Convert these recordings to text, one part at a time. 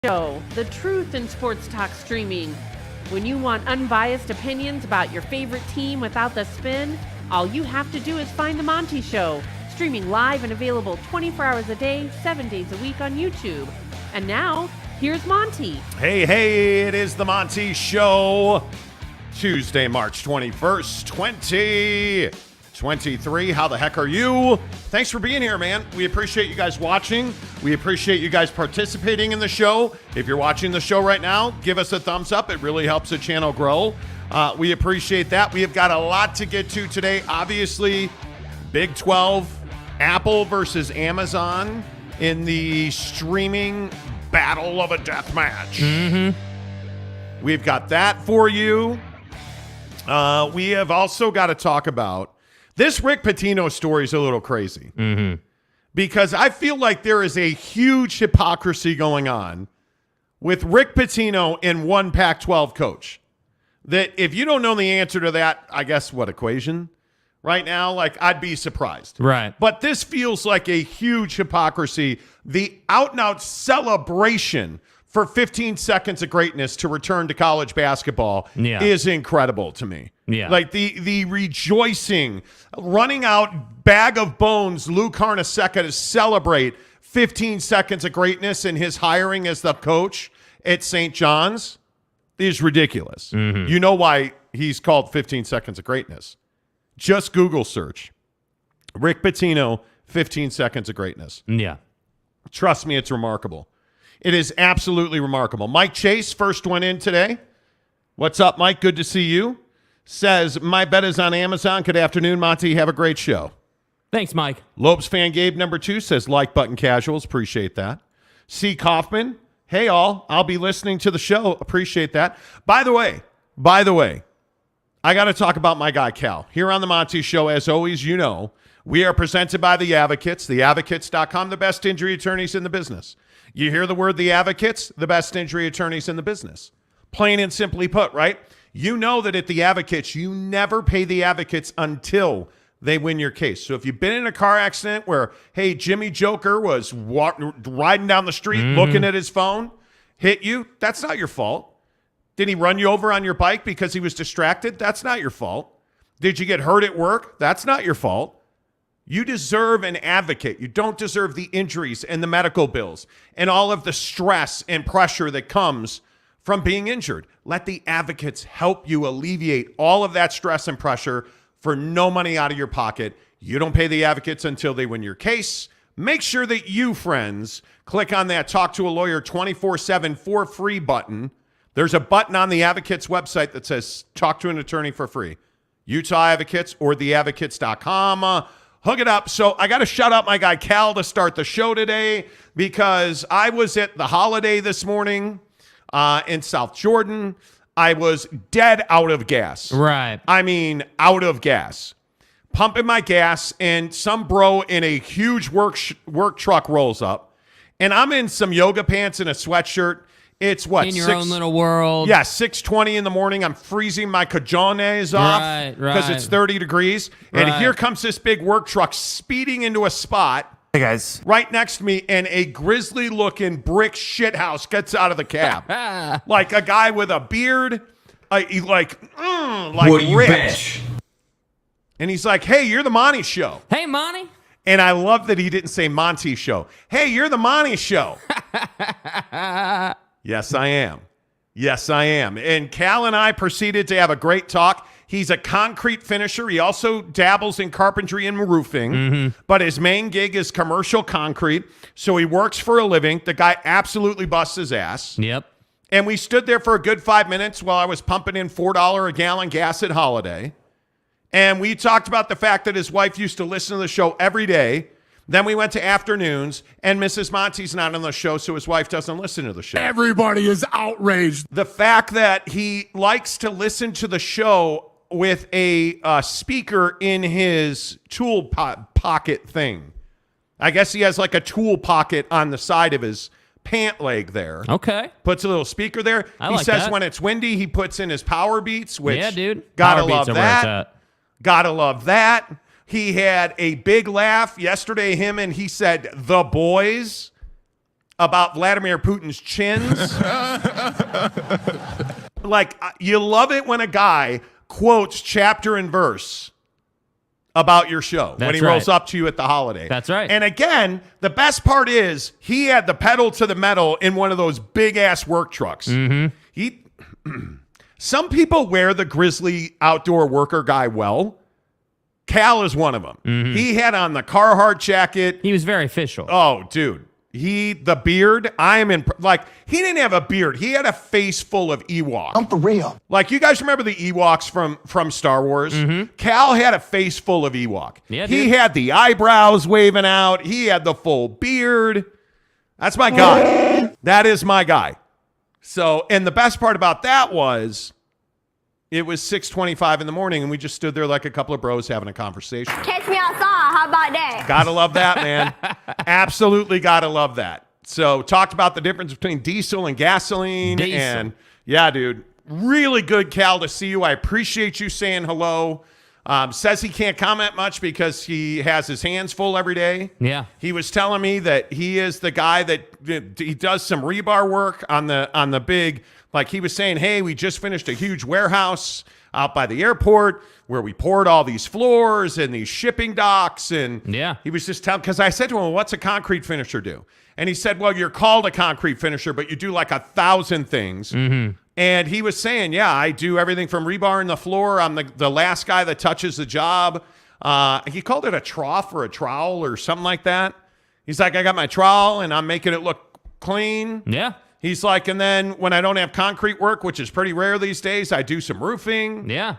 Show, the truth in sports talk streaming. When you want unbiased opinions about your favorite team without the spin, all you have to do is find The Monty Show, streaming live and available 24 hours a day, 7 days a week on YouTube. And now, here's Monty. Hey, it is The Monty Show. Tuesday, March 21st, 2023. How the heck are you? Thanks for being here, man. We appreciate you guys watching. We appreciate you guys participating in the show. If you're watching the show right now, give us a thumbs up. It really helps the channel grow. We appreciate that. We have got a lot to get to today. Obviously, Big 12, Apple versus Amazon in the streaming battle of a death match. We've got that for you. We have also got to talk about this Rick Pitino story is a little crazy because I feel like there is a huge hypocrisy going on with Rick Pitino and one Pac-12 coach. That if you don't know the answer to that, I guess what equation right now, like I'd be surprised. Right. But this feels like a huge hypocrisy. The out and out celebration for 15 seconds of greatness to return to college basketball is incredible to me. Yeah. Like the rejoicing, running out bag of bones, Lou Carnesecca to celebrate 15 seconds of greatness and his hiring as the coach at St. John's is ridiculous. You know why he's called 15 seconds of greatness. Just Google search Rick Pitino, 15 seconds of greatness. Yeah. Trust me, it's remarkable. It is absolutely remarkable. Mike Chase, first one in today. What's up, Mike? Good to see you. Says, my bet is on Amazon. Good afternoon, Monty. Have a great show. Thanks, Mike. Lopes fan Gabe, number 2, says, like button casuals. Appreciate that. C. Kaufman, hey, all. I'll be listening to the show. Appreciate that. By the way, I got to talk about my guy, Cal. Here on the Monty Show, as always, you know, we are presented by The Advocates, theadvocates.com, the best injury attorneys in the business. You hear the word The Advocates, the best injury attorneys in the business. Plain and simply put, right? You know that at The Advocates, you never pay The Advocates until they win your case. So if you've been in a car accident where, hey, Jimmy Joker was riding down the street looking at his phone, hit you, that's not your fault. Did he run you over on your bike because he was distracted? That's not your fault. Did you get hurt at work? That's not your fault. You deserve an advocate. You don't deserve the injuries and the medical bills and all of the stress and pressure that comes from being injured. Let the advocates help you alleviate all of that stress and pressure for no money out of your pocket. You don't pay the advocates until they win your case. Make sure that you, friends, click on that Talk to a Lawyer 24/7 for free button. There's a button on the Advocates website that says talk to an attorney for free. Utah Advocates or theadvocates.com. Hook it up. So I got to shout out my guy Cal to start the show today because I was at the Holiday this morning in South Jordan. I was dead out of gas. Right. I mean, out of gas. Pumping my gas, and some bro in a huge work truck rolls up, and I'm in some yoga pants and a sweatshirt. It's what? In your own little world. Yeah, 6:20 in the morning. I'm freezing my cajones off because it's 30 degrees. And here comes this big work truck speeding into a spot. Hey, guys. Right next to me, and a grisly-looking brick shithouse gets out of the cab. Like a guy with a beard, like rich. And he's like, hey, you're the Monty Show. Hey, Monty. And I love that he didn't say Monty Show. Hey, you're the Monty Show. Yes, I am. Yes, I am. And Cal and I proceeded to have a great talk. He's a concrete finisher. He also dabbles in carpentry and roofing, but his main gig is commercial concrete. So he works for a living. The guy absolutely busts his ass. Yep. And we stood there for a good 5 minutes while I was pumping in $4 a gallon gas at Holiday. And we talked about the fact that his wife used to listen to the show every day. Then we went to afternoons, and Mrs. Monty's not on the show, so his wife doesn't listen to the show. Everybody is outraged. The fact that he likes to listen to the show with a speaker in his tool pocket thing. I guess he has like a tool pocket on the side of his pant leg there. Okay. Puts a little speaker there. He says when it's windy, he puts in his power beats, which gotta love that. Gotta love that. He had a big laugh yesterday, him and he said, the boys about Vladimir Putin's chins. Like, you love it when a guy quotes chapter and verse about your show when he rolls up to you at the holiday. That's right. And again, the best part is he had the pedal to the metal in one of those big-ass work trucks. Some people wear the Grizzly outdoor worker guy well. Cal is one of them. He had on the Carhartt jacket. He was very official. Oh, dude. The beard, he didn't have a beard. He had a face full of Ewok. I'm for real. Like, you guys remember the Ewoks from Star Wars? Cal had a face full of Ewok. Yeah, he dude. had the eyebrows waving out. He had the full beard. That's my guy. That is my guy. So, and the best part about that was it was 6:25 in the morning, and we just stood there like a couple of bros having a conversation. Catch me outside. How about that? Gotta love that, man. Absolutely gotta love that. So talked about the difference between diesel and gasoline. Diesel. And yeah, dude, really good, Cal, to see you. I appreciate you saying hello. Says he can't comment much because he has his hands full every day. Yeah. He was telling me that he is the guy that he does some rebar work on the big, like he was saying, hey, we just finished a huge warehouse out by the airport where we poured all these floors and these shipping docks. And Yeah. he was just telling, because I said to him, well, what's a concrete finisher do? And he said, well, you're called a concrete finisher, but you do like 1,000 things. And he was saying, yeah, I do everything from rebar in the floor. I'm the last guy that touches the job. He called it a trough or a trowel or something like that. He's like, I got my trowel and I'm making it look clean. Yeah. He's like, and then when I don't have concrete work, which is pretty rare these days, I do some roofing. Yeah.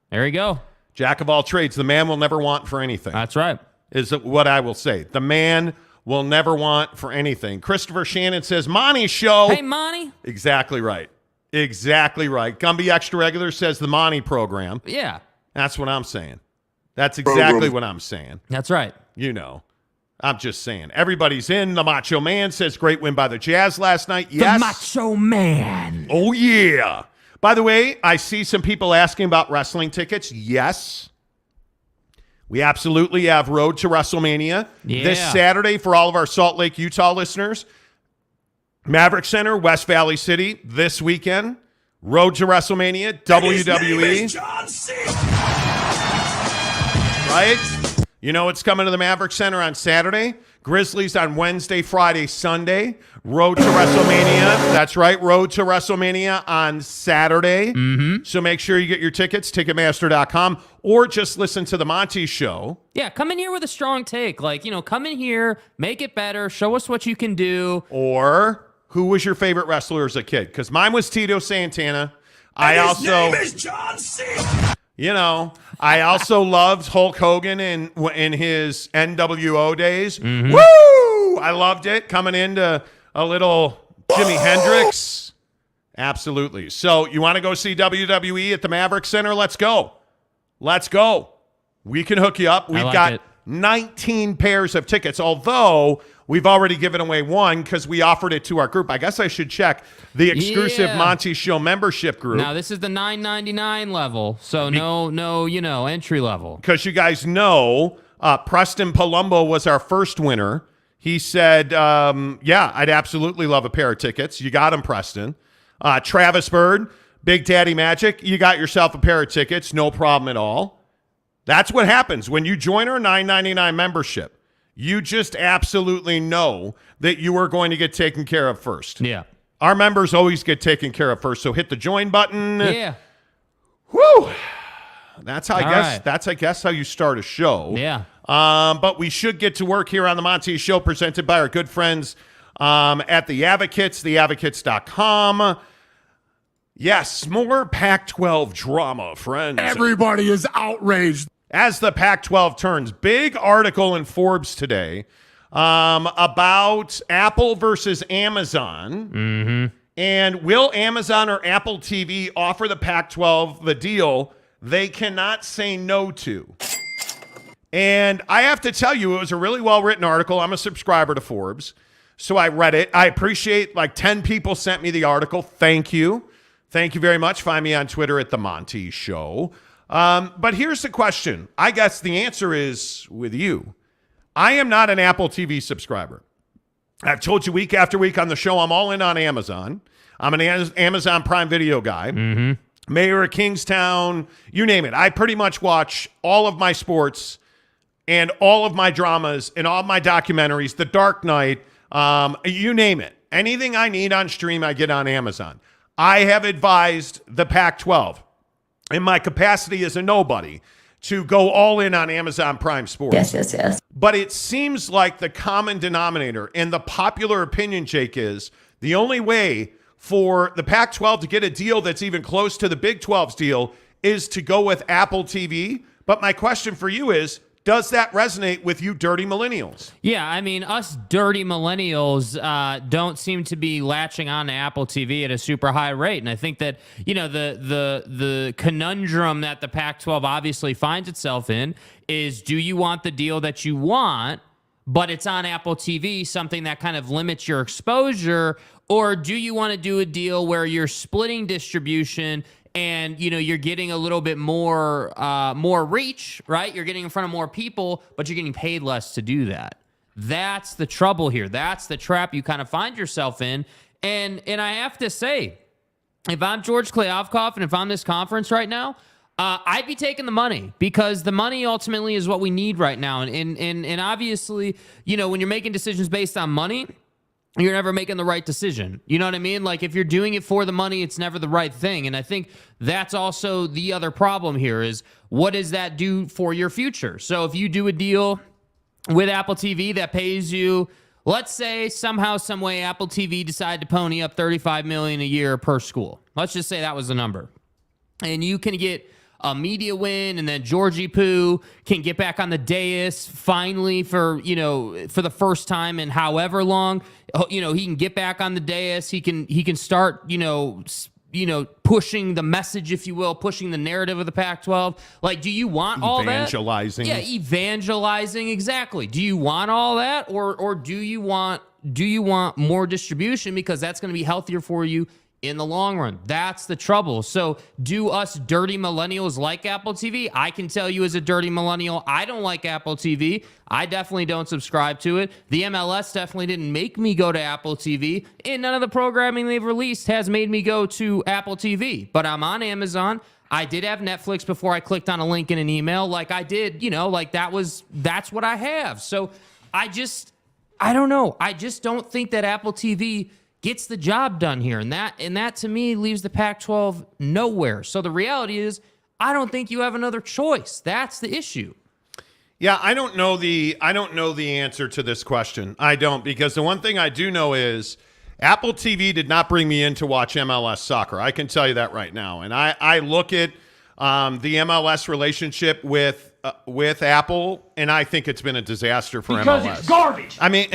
There you go. Jack of all trades. The man will never want for anything. That's right. Is what I will say. The man will never want for anything. Christopher Shannon says, Monty Show. Hey, Monty. Exactly right. Exactly right. Gumby Extra Regular says the Monty program. Yeah. That's what I'm saying. That's exactly what I'm saying. That's right. You know. I'm just saying. Everybody's in. The Macho Man says great win by the Jazz last night. Yes. The Macho Man. Oh, yeah. By the way, I see some people asking about wrestling tickets. Yes. We absolutely have Road to WrestleMania this Saturday for all of our Salt Lake, Utah listeners. Maverick Center, West Valley City this weekend. Road to WrestleMania, WWE. Right? You know what's coming to the Maverick Center on Saturday? Grizzlies on Wednesday, Friday, Sunday. Road to WrestleMania. That's right. Road to WrestleMania on Saturday. So make sure you get your tickets, Ticketmaster.com, or just listen to the Monty Show. Yeah, come in here with a strong take. Like, come in here, make it better, show us what you can do. Or who was your favorite wrestler as a kid? Because mine was Tito Santana. His name is John Cena. I also loved Hulk Hogan in his NWO days. Woo! I loved it. Coming into a little Jimi Hendrix. Absolutely. So you want to go see WWE at the Maverick Center? Let's go. Let's go. We can hook you up. We've got 19 pairs of tickets, although we've already given away one because we offered it to our group. I guess I should check the exclusive Monty Show membership group. Now, this is the $9.99 level, so no, entry level. Because you guys know, Preston Palumbo was our first winner. He said, yeah, I'd absolutely love a pair of tickets. You got them, Preston. Travis Bird, Big Daddy Magic, you got yourself a pair of tickets. No problem at all. That's what happens when you join our $9.99 membership. You just absolutely know that you are going to get taken care of first. Yeah. Our members always get taken care of first. So hit the join button. Yeah. Woo! That's how I guess how you start a show. Yeah. But we should get to work here on the Monty Show, presented by our good friends at The Advocates, theadvocates.com. Yes, more Pac-12 drama, friends. Everybody is outraged. As the Pac-12 turns, big article in Forbes today about Apple versus Amazon. And will Amazon or Apple TV offer the Pac-12 the deal they cannot say no to? And I have to tell you, it was a really well-written article. I'm a subscriber to Forbes, so I read it. I appreciate 10 people sent me the article. Thank you. Thank you very much. Find me on Twitter at The Monty Show. But here's the question. I guess the answer is with you. I am not an Apple TV subscriber. I've told you week after week on the show, I'm all in on Amazon. I'm an Amazon Prime Video guy. Mayor of Kingstown, you name it. I pretty much watch all of my sports and all of my dramas and all of my documentaries, The Dark Knight, you name it. Anything I need on stream, I get on Amazon. I have advised the Pac-12 in my capacity as a nobody to go all in on Amazon Prime Sports. Yes. But it seems like the common denominator and the popular opinion, Jake, is the only way for the Pac-12 to get a deal that's even close to the Big 12's deal is to go with Apple TV. But my question for you is, does that resonate with you dirty millennials? Yeah, I mean, us dirty millennials don't seem to be latching on to Apple TV at a super high rate. And I think that, the conundrum that the Pac-12 obviously finds itself in is, do you want the deal that you want, but it's on Apple TV, something that kind of limits your exposure, or do you want to do a deal where you're splitting distribution and, you're getting a little bit more reach, right? You're getting in front of more people, but you're getting paid less to do that. That's the trouble here. That's the trap you kind of find yourself in. And I have to say, if I'm George Kliavkoff and if I'm this conference right now, I'd be taking the money, because the money ultimately is what we need right now. And obviously, when you're making decisions based on money, you're never making the right decision. You know what I mean? Like, if you're doing it for the money, it's never the right thing. And I think that's also the other problem here is, what does that do for your future? So if you do a deal with Apple TV that pays you, let's say somehow, some way, Apple TV decided to pony up $35 million a year per school. Let's just say that was the number. And you can get a media win, and then Georgie Poo can get back on the dais finally for the first time in however long. He can get back on the dais. He can start pushing the message, if you will, pushing the narrative of the Pac-12. Like, do you want all that? Evangelizing. Yeah, evangelizing, exactly. Do you want all that, or do you want more distribution, because that's going to be healthier for you in the long run? That's the trouble. So do us dirty millennials like Apple TV? I can tell you, as a dirty millennial, I don't like Apple TV. I definitely don't subscribe to it. The MLS definitely didn't make me go to Apple TV, and none of the programming they've released has made me go to Apple TV. But I'm on Amazon. I did have Netflix before I clicked on a link in an email. Like I did, that's what I have. So I don't know. I just don't think that Apple TV gets the job done here. And that to me leaves the Pac-12 nowhere. So the reality is, I don't think you have another choice. That's the issue. Yeah, I don't know the answer to this question. I don't, because the one thing I do know is Apple TV did not bring me in to watch MLS soccer. I can tell you that right now. And I look at the MLS relationship with Apple, and I think it's been a disaster for MLS. Because it's garbage. I mean,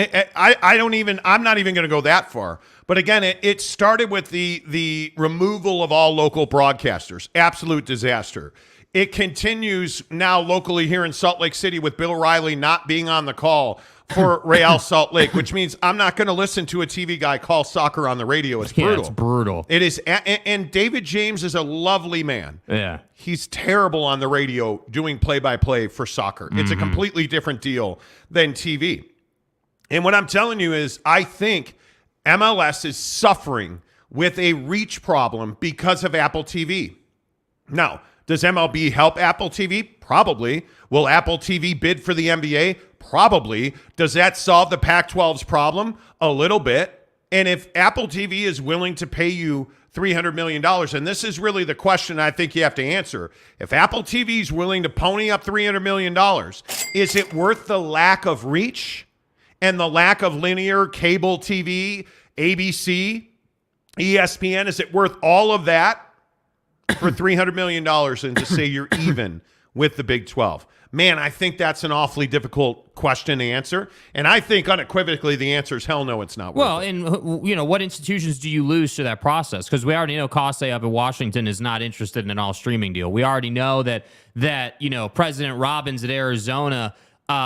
I'm not even going to go that far. But again, it started with the removal of all local broadcasters. Absolute disaster. It continues now locally here in Salt Lake City with Bill O'Reilly not being on the call for Real Salt Lake, which means I'm not going to listen to a TV guy call soccer on the radio. It's brutal. Yeah, it's brutal. It is. And David James is a lovely man. Yeah. He's terrible on the radio doing play-by-play for soccer. It's a completely different deal than TV. And what I'm telling you is, I think MLS is suffering with a reach problem because of Apple TV. Now, does MLB help Apple TV? Probably. Will Apple TV bid for the NBA? Probably. Does that solve the Pac-12's problem? A little bit. And if Apple TV is willing to pay you $300 million, and this is really the question I think you have to answer. If Apple TV is willing to pony up $300 million, is it worth the lack of reach and the lack of linear cable TV, ABC, ESPN? Is it worth all of that for $300 million and to say you're even with the Big 12? Man, I think that's an awfully difficult question to answer. And I think unequivocally the answer is hell no, it's not worth it. And what institutions do you lose to that process? Because we already know Kosei up in Washington is not interested in an all-streaming deal. We already know that President Robbins at Arizona,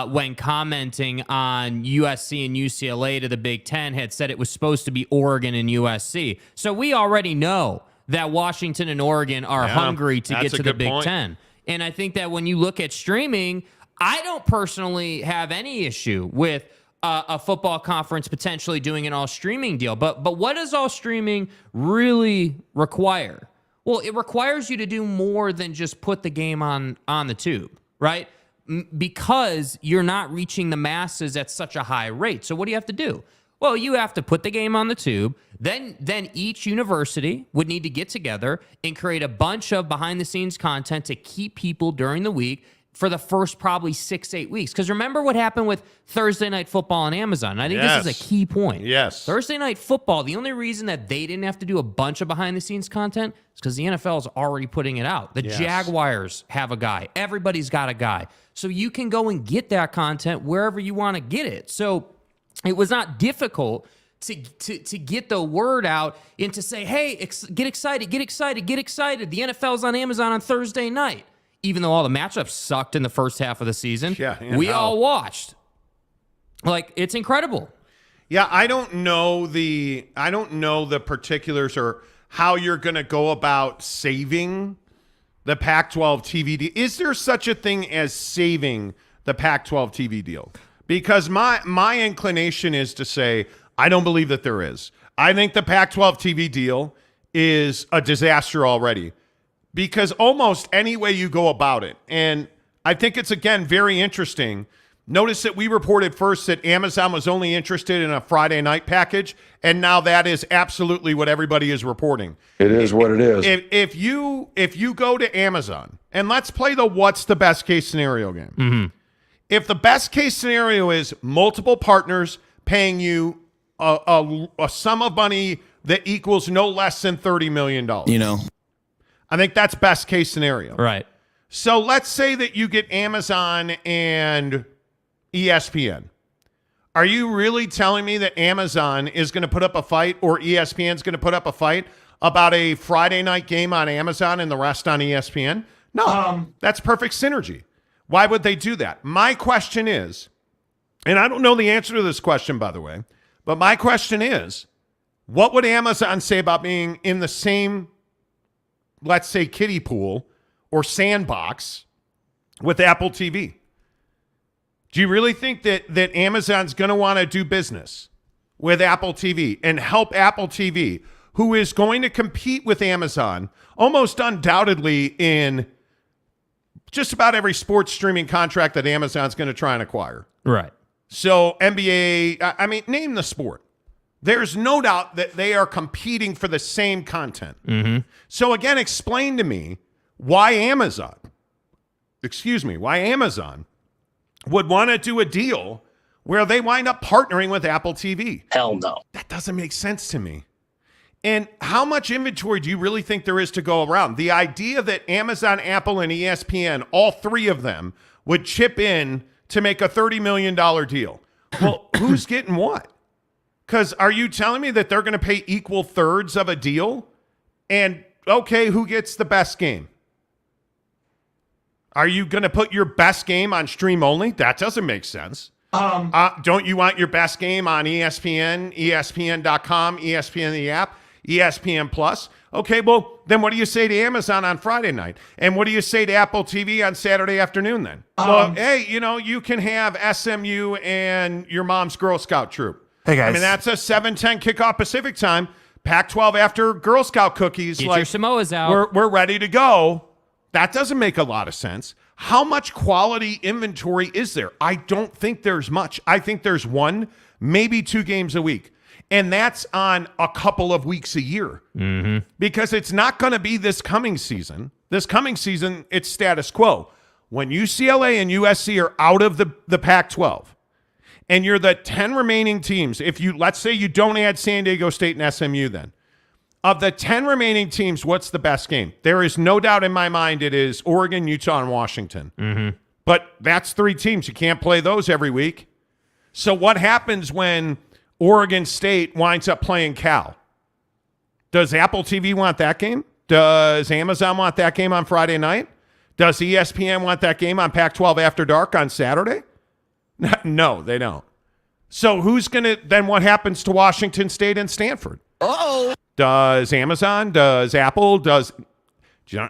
when commenting on USC and UCLA to the Big Ten, had said it was supposed to be Oregon and USC. So we already know that Washington and Oregon are hungry to get to the Big Ten. And I think that when you look at streaming, I don't personally have any issue with a football conference potentially doing an all streaming deal. But what does all streaming really require? Well, it requires you to do more than just put the game on the tube, right? Because you're not reaching the masses at such a high rate. So what do you have to do? Well, you have to put the game on the tube. Then each university would need to get together and create a bunch of behind-the-scenes content to keep people during the week for the first probably 6-8 weeks. Because remember what happened with Thursday Night Football on Amazon. And I think this is a key point. Yes. Thursday Night Football, the only reason that they didn't have to do a bunch of behind-the-scenes content is because the NFL is already putting it out. The Jaguars have a guy. Everybody's got a guy. So you can go and get that content wherever you want to get it. So it was not difficult to get the word out and to say, hey, get excited. The NFL's on Amazon on Thursday night. Even though all the matchups sucked in the first half of the season, we all watched. Like, it's incredible. Yeah, I don't know the particulars or how you're going to go about saving the Pac-12 TV deal. Is there such a thing as saving the Pac-12 TV deal? Because my inclination is to say I don't believe that there is. I think the Pac-12 TV deal is a disaster already. Because almost any way you go about it, and I think it's, again, very interesting. Notice that we reported first that Amazon was only interested in a Friday night package, and now that is absolutely what everybody is reporting. It is what it is. If you go to Amazon, and let's play the what's the best case scenario game. Mm-hmm. If the best case scenario is multiple partners paying you a sum of money that equals no less than $30 million. I think that's best case scenario. Right. So let's say that you get Amazon and ESPN. Are you really telling me that Amazon is going to put up a fight or ESPN is going to put up a fight about a Friday night game on Amazon and the rest on ESPN? No, that's perfect synergy. Why would they do that? My question is, and I don't know the answer to this question, by the way, but my question is, what would Amazon say about being in the same, let's say, kiddie pool or sandbox with Apple TV? Do you really think that Amazon's going to want to do business with Apple TV and help Apple TV, who is going to compete with Amazon almost undoubtedly in just about every sports streaming contract that Amazon's going to try and acquire? Right. So NBA, I mean, name the sport. There's no doubt that they are competing for the same content. Mm-hmm. So again, explain to me why Amazon would want to do a deal where they wind up partnering with Apple TV. Hell no. That doesn't make sense to me. And how much inventory do you really think there is to go around? The idea that Amazon, Apple, and ESPN, all three of them, would chip in to make a $30 million deal. Well, who's getting what? Because are you telling me that they're going to pay equal thirds of a deal? And, okay, who gets the best game? Are you going to put your best game on stream only? That doesn't make sense. Don't you want your best game on ESPN, ESPN.com, ESPN the app, ESPN Plus? Okay, well, then what do you say to Amazon on Friday night? And what do you say to Apple TV on Saturday afternoon then? Well, hey, you can have SMU and your mom's Girl Scout troop. Hey, guys. I mean, that's a 7:10 kickoff Pacific time. Pac-12 after Girl Scout cookies. Get your Samoas out. We're ready to go. That doesn't make a lot of sense. How much quality inventory is there? I don't think there's much. I think there's one, maybe 2 games a week. And that's on a couple of weeks a year. Mm-hmm. Because it's not going to be this coming season. This coming season, it's status quo. When UCLA and USC are out of the Pac-12, and you're the 10 remaining teams, let's say you don't add San Diego State and SMU then. Of the 10 remaining teams, what's the best game? There is no doubt in my mind it is Oregon, Utah, and Washington. Mm-hmm. But that's 3 teams. You can't play those every week. So what happens when Oregon State winds up playing Cal? Does Apple TV want that game? Does Amazon want that game on Friday night? Does ESPN want that game on Pac-12 After Dark on Saturday? No, they don't. So then what happens to Washington State and Stanford? Uh-oh. Does Amazon? Does Apple?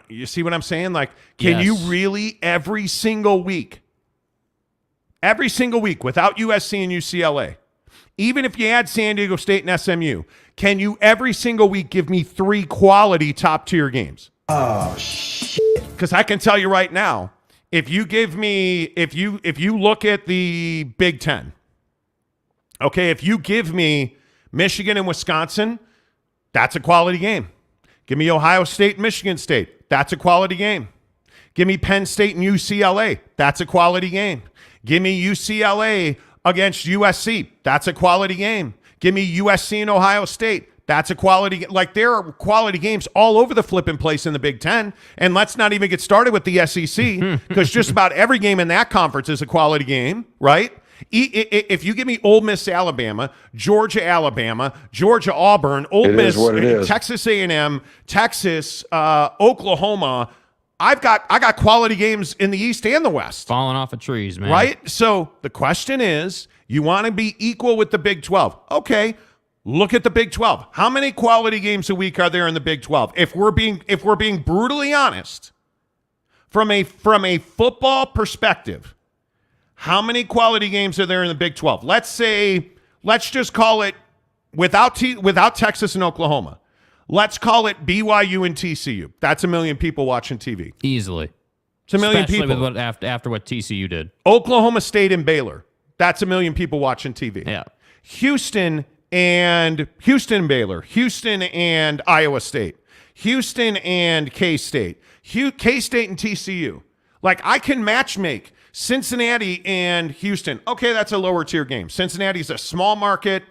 You see what I'm saying? Like, can you really every single week every single week without USC and UCLA, even if you add San Diego State and SMU, can you every single week give me 3 quality top-tier games? Oh, shit. Because I can tell you right now, if you look at the Big Ten, okay, if you give me Michigan and Wisconsin, that's a quality game. Give me Ohio State and Michigan State, that's a quality game. Give me Penn State and UCLA, that's a quality game. Give me UCLA against USC, that's a quality game. Give me USC and Ohio State, that's a quality. Like, there are quality games all over the flipping place in the Big Ten. And let's not even get started with the SEC, because just about every game in that conference is a quality game, right? If you give me Ole Miss, Alabama, Georgia, Auburn, Ole Miss, Texas A&M, Texas, Oklahoma, I got quality games in the East and the West. Falling off of trees, man. Right? So the question is, you want to be equal with the Big 12. Okay. Look at the Big 12. How many quality games a week are there in the Big 12? If we're being brutally honest, from a football perspective, how many quality games are there in the Big 12? Let's just call it without Texas and Oklahoma. Let's call it BYU and TCU. That's 1 million people watching TV. Easily. It's 1 million Especially people. with after what TCU did. Oklahoma State and Baylor. That's 1 million people watching TV. Yeah. Houston and Baylor. Houston and Iowa State. Houston and K-State. K-State and TCU. Like, I can matchmake Cincinnati and Houston. Okay, that's a lower tier game. Cincinnati's a small market.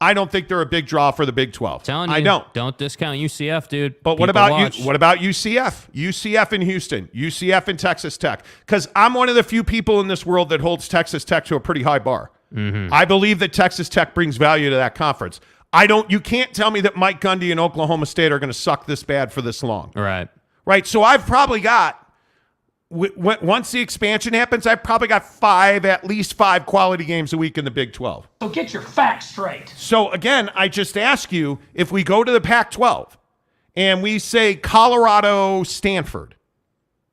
I don't think they're a big draw for the Big 12. Telling you, I don't. Don't discount UCF, dude. But what about UCF? UCF in Houston. UCF in Texas Tech. Because I'm one of the few people in this world that holds Texas Tech to a pretty high bar. Mm-hmm. I believe that Texas Tech brings value to that conference. You can't tell me that Mike Gundy and Oklahoma State are going to suck this bad for this long. Right. So I've probably got, once the expansion happens, I've probably got at least five quality games a week in the Big 12. So get your facts straight. So again, I just ask you, if we go to the Pac-12 and we say Colorado, Stanford,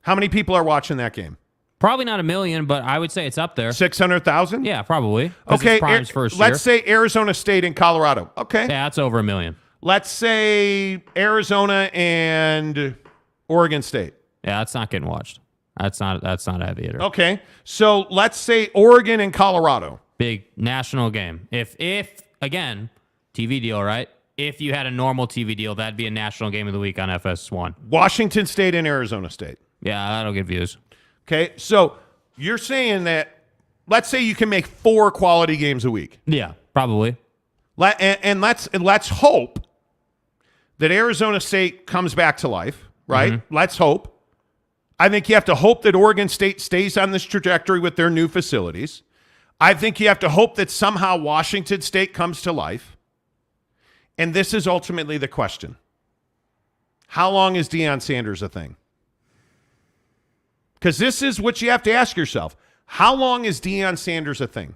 how many people are watching that game? Probably not 1 million, but I would say it's up there. 600,000? Yeah, probably. Okay, Prime's first year. let's say Arizona State and Colorado. Okay. Yeah, that's over 1 million. Let's say Arizona and Oregon State. Yeah, that's not getting watched. That's not a heavy hitter. Okay. So let's say Oregon and Colorado. Big national game. If again, TV deal, right? If you had a normal TV deal, that'd be a national game of the week on FS1. Washington State and Arizona State. Yeah, that'll get views. Okay. So you're saying that, let's say you can make 4 quality games a week. Yeah, probably. And let's hope that Arizona State comes back to life, right? Mm-hmm. Let's hope. I think you have to hope that Oregon State stays on this trajectory with their new facilities. I think you have to hope that somehow Washington State comes to life. And this is ultimately the question. How long is Deion Sanders a thing? Because this is what you have to ask yourself. How long is Deion Sanders a thing?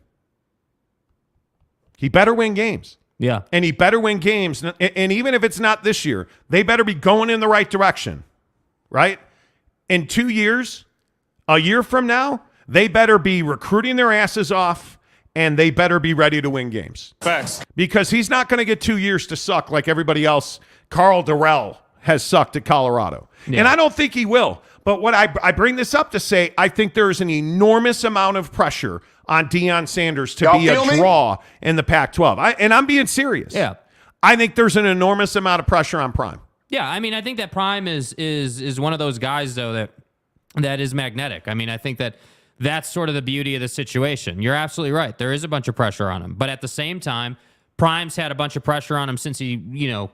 He better win games. Yeah. And he better win games. And even if it's not this year, they better be going in the right direction, right? In 2 years, a year from now, they better be recruiting their asses off, and they better be ready to win games. Facts. Because he's not going to get 2 years to suck like everybody else. Carl Durrell has sucked at Colorado. Yeah. And I don't think he will. But what I bring this up to say, I think there is an enormous amount of pressure on Deion Sanders to be a draw in the Pac-12. And I'm being serious. Yeah. I think there's an enormous amount of pressure on Prime. Yeah, I mean, I think that Prime is one of those guys, though, that is magnetic. I mean, I think that's sort of the beauty of the situation. You're absolutely right. There is a bunch of pressure on him. But at the same time, Prime's had a bunch of pressure on him since he,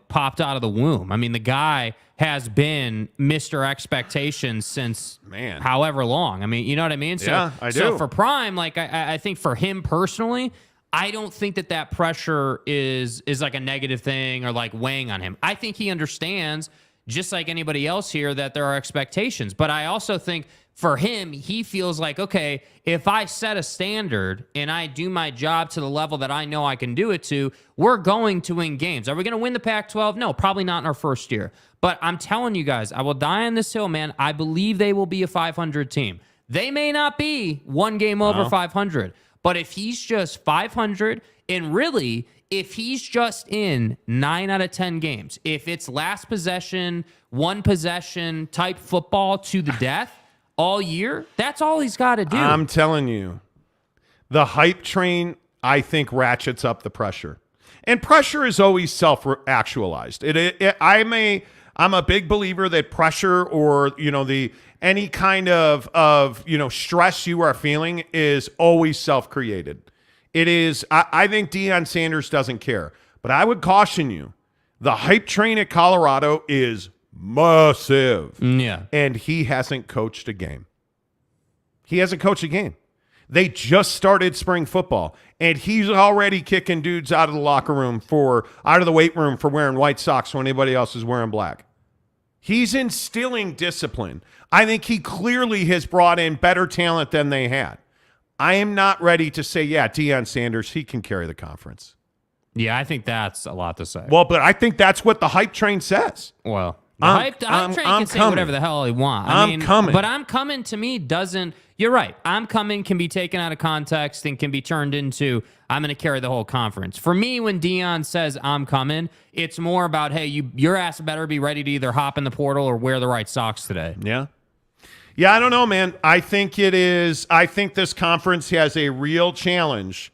popped out of the womb. I mean, the guy has been Mr. Expectations since however long. I mean, you know what I mean? So, yeah, I do. So for Prime, like, I think for him personally, I don't think that pressure is like a negative thing or like weighing on him. I think he understands, just like anybody else here, that there are expectations. But I also think for him, he feels like, okay, if I set a standard and I do my job to the level that I know I can do it to, we're going to win games. Are we going to win the Pac-12? No, probably not in our first year. But I'm telling you guys, I will die on this hill, man. I believe they will be a 500 team. They may not be one game over 500, but if he's just 500, and really, if he's just in 9 out of 10 games, if it's last possession, one possession type football to the death all year, that's all he's got to do. I'm telling you, the hype train, I think, ratchets up the pressure. And pressure is always self-actualized. I'm a big believer that pressure or, any kind of stress you are feeling is always self-created. It is, I think Deion Sanders doesn't care. But I would caution you, the hype train at Colorado is massive. Yeah. And he hasn't coached a game. He hasn't coached a game. They just started spring football, and he's already kicking dudes out of the locker room out of the weight room for wearing white socks when anybody else is wearing black. He's instilling discipline. I think he clearly has brought in better talent than they had. I am not ready to say, Deion Sanders, he can carry the conference. Yeah, I think that's a lot to say. Well, but I think that's what the hype train says. Well, the hype train can say whatever the hell he wants. I'm coming. But I'm coming to me doesn't. You're right. I'm coming can be taken out of context and can be turned into I'm going to carry the whole conference. For me, when Deion says I'm coming, it's more about, hey, your ass better be ready to either hop in the portal or wear the right socks today. Yeah. Yeah, I don't know, man. I think this conference has a real challenge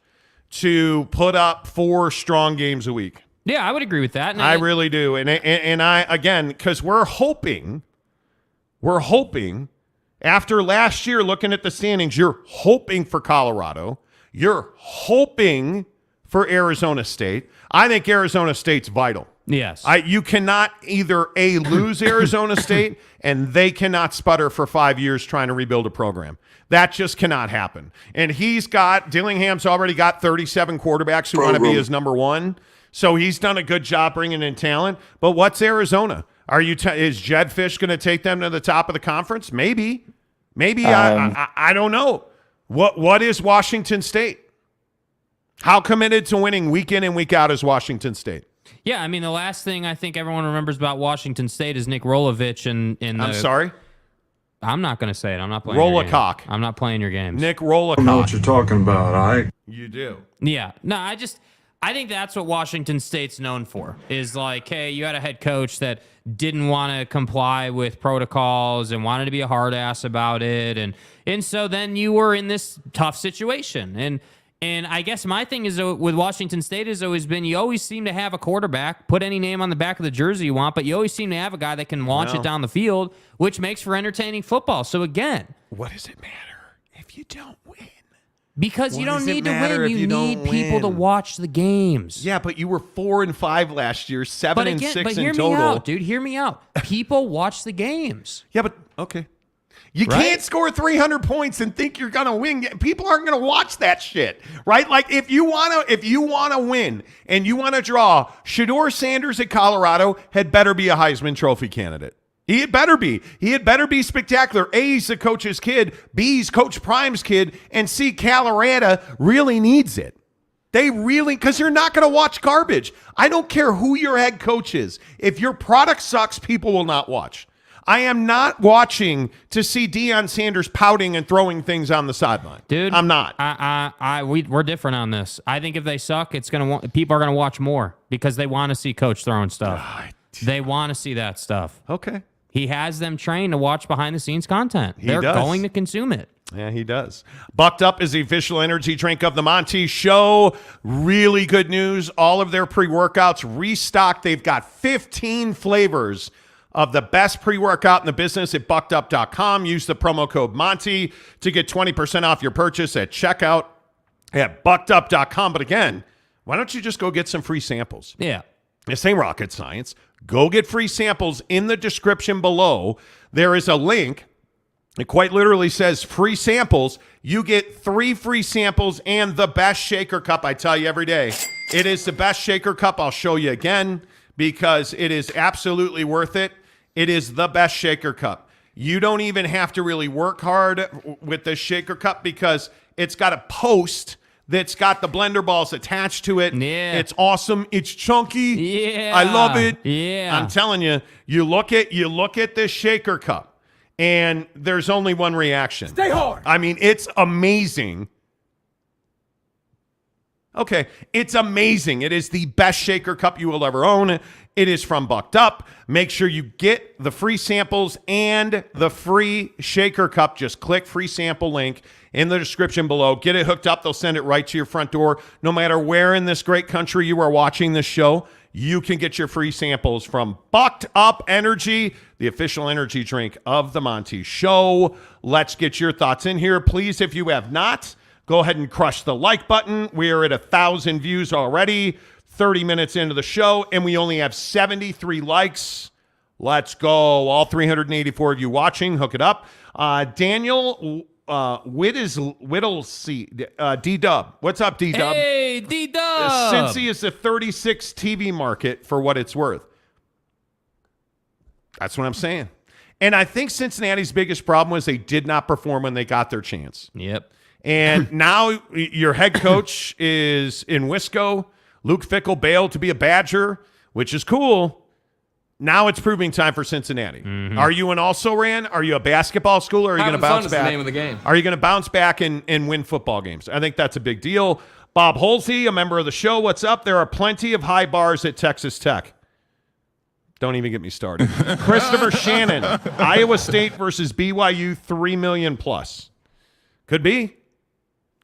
to put up 4 strong games a week. Yeah, I would agree with that. And I really do. And I, again, because we're hoping after last year, looking at the standings, you're hoping for Colorado. You're hoping for Arizona State. I think Arizona State's vital. Yes. You cannot either lose Arizona State and they cannot sputter for 5 years trying to rebuild a program. That just cannot happen. And Dillingham's already got 37 quarterbacks who want to be his number one. So he's done a good job bringing in talent. But what's Arizona? Is Jed Fish going to take them to the top of the conference? Maybe. I don't know. What is Washington State? How committed to winning week in and week out is Washington State? Yeah, I mean, the last thing I think everyone remembers about Washington State is Nick Rolovich I'm sorry? I'm not going to say it. I'm not playing Roll your a game. cock. I'm not playing your games. Nick Roll-a-cock. I know what you're talking about, all right? You do. Yeah. No, I think that's what Washington State's known for, is like, hey, you had a head coach that didn't want to comply with protocols and wanted to be a hard ass about it. And so then you were in this tough situation. And I guess my thing is with Washington State has always been you always seem to have a quarterback, put any name on the back of the jersey you want, but you always seem to have a guy that can launch it down the field, which makes for entertaining football. So again, what does it matter if you don't win? Because you don't need to win. You need people to watch the games. Yeah, but you were 4-5 last year, 7-6 in total. But hear me out, dude. Hear me out. People watch the games. Yeah, but okay. You can't score 300 points and think you're gonna win. People aren't gonna watch that shit, right? Like if you wanna win and you wanna draw, Shedeur Sanders at Colorado had better be a Heisman Trophy candidate. He had better be. He had better be spectacular. A, he's the coach's kid. B, he's Coach Prime's kid. And C, Colorado really needs it. They really, because you're not going to watch garbage. I don't care who your head coach is. If your product sucks, people will not watch. I am not watching to see Deion Sanders pouting and throwing things on the sideline. Dude, I'm not. We're different on this. I think if they suck, people are going to watch more because they want to see Coach throwing stuff. They want to see that stuff. Okay. He has them trained to watch behind-the-scenes content. They're going to consume it. Yeah, he does. Bucked Up is the official energy drink of the Monty Show. Really good news. All of their pre-workouts restocked. They've got 15 flavors of the best pre-workout in the business at buckedup.com. Use the promo code Monty to get 20% off your purchase at checkout at buckedup.com. But again, why don't you just go get some free samples? Yeah. This ain't rocket science. Go get free samples in the description below. There is a link. It quite literally says free samples. You get 3 free samples and the best shaker cup. I tell you every day, it is the best shaker cup. I'll show you again because it is absolutely worth it. It is the best shaker cup. You don't even have to really work hard with this shaker cup because it's got a post that's got the blender balls attached to it. Yeah. It's awesome. It's chunky. Yeah. I love it. Yeah. I'm telling you, you look at this shaker cup And there's only one reaction. Stay hard. I mean, it's amazing. Okay, it's amazing. It is the best shaker cup you will ever own. It is from Bucked Up. Make sure you get the free samples and the free shaker cup. Just click free sample link in the description below. Get it hooked up. They'll send it right to your front door. No matter where in this great country you are watching this show, you can get your free samples from Bucked Up Energy, the official energy drink of the Monty Show. Let's get your thoughts in here. Please, if you have not, go ahead and crush the like button. We are at 1,000 views already, 30 minutes into the show, and we only have 73 likes. Let's go. All 384 of you watching, hook it up. Daniel Whittlesey, D-Dub. What's up, D-Dub? Hey, D-Dub. Cincy is the 36 TV market for what it's worth. That's what I'm saying. And I think Cincinnati's biggest problem was they did not perform when they got their chance. Yep. And now your head coach is in Wisco. Luke Fickell bailed to be a Badger, which is cool. Now it's proving time for Cincinnati. Mm-hmm. Are you an also-ran? Are you a basketball school? Or are you going to bounce back? The name of the game. Are you going to bounce back and win football games? I think that's a big deal. Bob Holsey, a member of the show, what's up? There are plenty of high bars at Texas Tech. Don't even get me started. Christopher Shannon, Iowa State versus BYU, $3 million plus. Could be.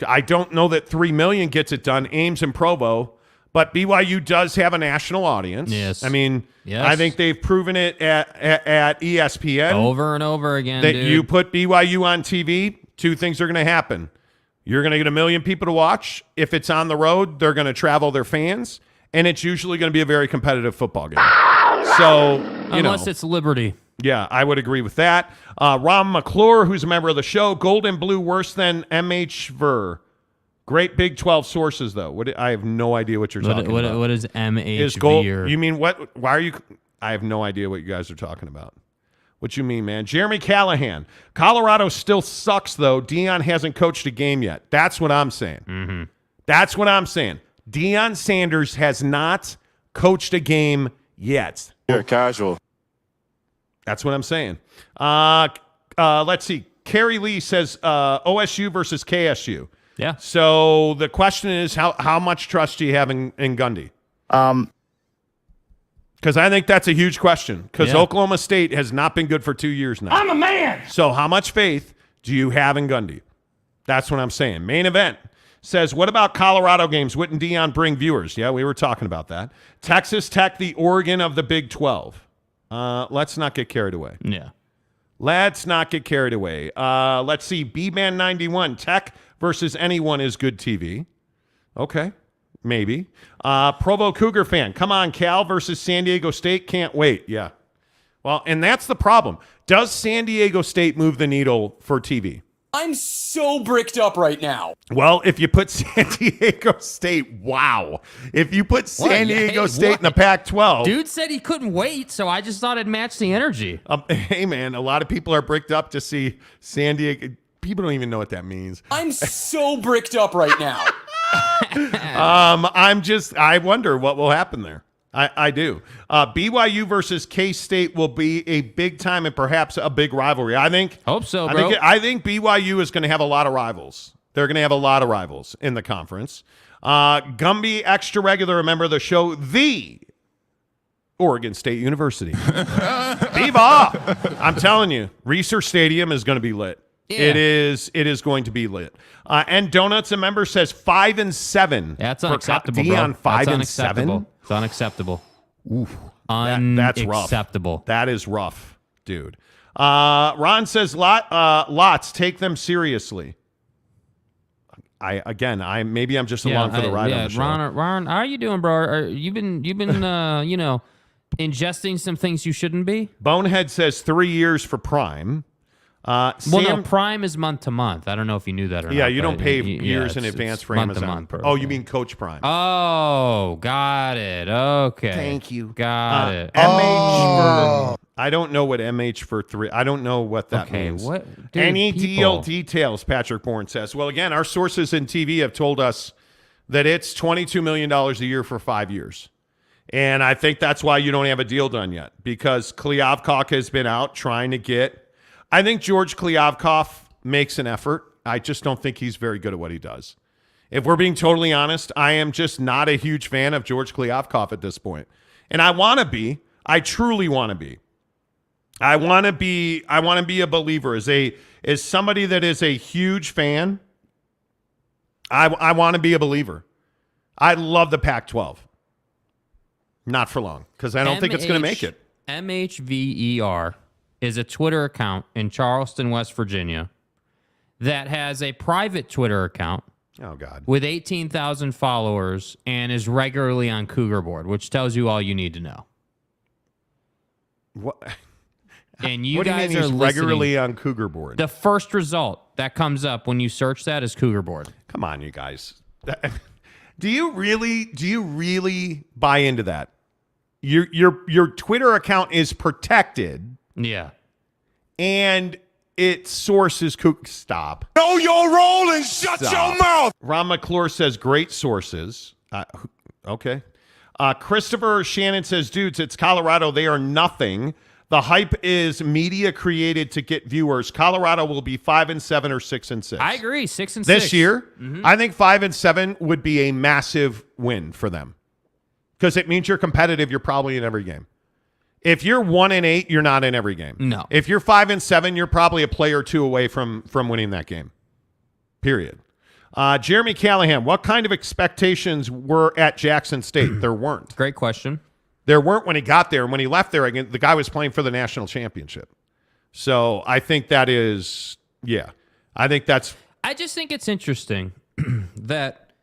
I don't know that $3 million gets it done. Ames and Provo. But BYU does have a national audience. Yes. I mean, yes. I think they've proven it at ESPN. Over and over again, that dude. You put BYU on TV, two things are going to happen. You're going to get 1 million people to watch. If it's on the road, they're going to travel their fans. And it's usually going to be a very competitive football game. So, unless it's Liberty. Yeah, I would agree with that. Ron McClure, who's a member of the show, Gold and Blue worse than MH Ver. Great Big 12 sources, though. I have no idea what you're talking about. What is MH Is gold? You mean what? Why are you? I have no idea what you guys are talking about. What you mean, man? Jeremy Callahan. Colorado still sucks, though. Deion hasn't coached a game yet. That's what I'm saying. Mm-hmm. That's what I'm saying. Deion Sanders has not coached a game yet. You're casual. That's what I'm saying. Let's see. Carrie Lee says OSU versus KSU. Yeah. So the question is, how much trust do you have in Gundy? Because I think that's a huge question. Because Oklahoma State has not been good for 2 years now. I'm a man. So how much faith do you have in Gundy? That's what I'm saying. Main event says, what about Colorado games? Wouldn't Deion bring viewers? Yeah, we were talking about that. Texas Tech, the Oregon of the Big 12. Let's not get carried away. Yeah. Let's not get carried away. Let's see. B-Man 91. Tech versus anyone is good TV. Okay. Maybe. Provo Cougar fan. Come on, Cal versus San Diego State. Can't wait. Yeah. Well, and that's the problem. Does San Diego State move the needle for TV? I'm so bricked up right now. Well, if you put San Diego State, wow. If you put San Diego State in the Pac-12. Dude said he couldn't wait, so I just thought it'd match the energy. Hey, man, a lot of people are bricked up to see San Diego. People don't even know what that means. I'm so bricked up right now. I wonder what will happen there. I do. BYU versus K-State will be a big time and perhaps a big rivalry. I think. Hope so, bro. I think BYU is going to have a lot of rivals. They're going to have a lot of rivals in the conference. Gumby, extra regular, a member of the show, the Oregon State University. Viva! I'm telling you, Reser Stadium is going to be lit. Yeah. It is going to be lit. And Donuts, a member, says 5-7. That's unacceptable, Deion, bro. 5-7. It's unacceptable. Oof. That's rough. Unacceptable. That is rough, dude. Ron says, lots, take them seriously. Maybe I'm just along for the ride on the show. Ron, how are you doing, bro? You've been ingesting some things you shouldn't be? Bonehead says 3 years for Prime. No, Prime is month to month. I don't know if you knew that or not. Yeah, you don't pay years in advance for month Amazon. To month, oh, you mean Coach Prime? Oh, got it. Okay. Thank you. Got it. MH for, I don't know what MH for 3. I don't know what that means. What? Dude, Any deal details? Patrick Bourne says. Well, again, our sources in TV have told us that it's $22 million a year for 5 years. And I think that's why you don't have a deal done yet, because Kliavkoff has been out trying to get I think George Kliavkoff makes an effort. I just don't think he's very good at what he does. If we're being totally honest, I am just not a huge fan of George Kliavkoff at this point. And I want to be. I truly want to be. I want to be a believer. As somebody that is a huge fan, I want to be a believer. I love the Pac-12. Not for long, because I don't think it's going to make it. MHVER is a Twitter account in Charleston, West Virginia, that has a private Twitter account. Oh, God. With 18,000 followers and is regularly on Cougar Board, which tells you all you need to know. What? And you what guys do you mean are he's regularly on Cougar Board? The first result that comes up when you search that is Cougar Board. Come on, you guys. Do you really buy into that? Your Twitter account is protected. Yeah. And its source is Stop. Know your role and shut your mouth. Ron McClure says great sources. Okay. Christopher Shannon says, dudes, it's Colorado. They are nothing. The hype is media created to get viewers. Colorado will be 5-7 or 6-6. I agree. 6-6 this year. Mm-hmm. I think 5-7 would be a massive win for them because it means you're competitive. You're probably in every game. If you're 1-8, you're not in every game. No. If you're 5-7, you're probably a player or two away from winning that game. Period. Jeremy Callahan, what kind of expectations were at Jackson State? There weren't. Great question. There weren't when he got there. And when he left there, again, the guy was playing for the national championship. So I think that is, I just think it's interesting that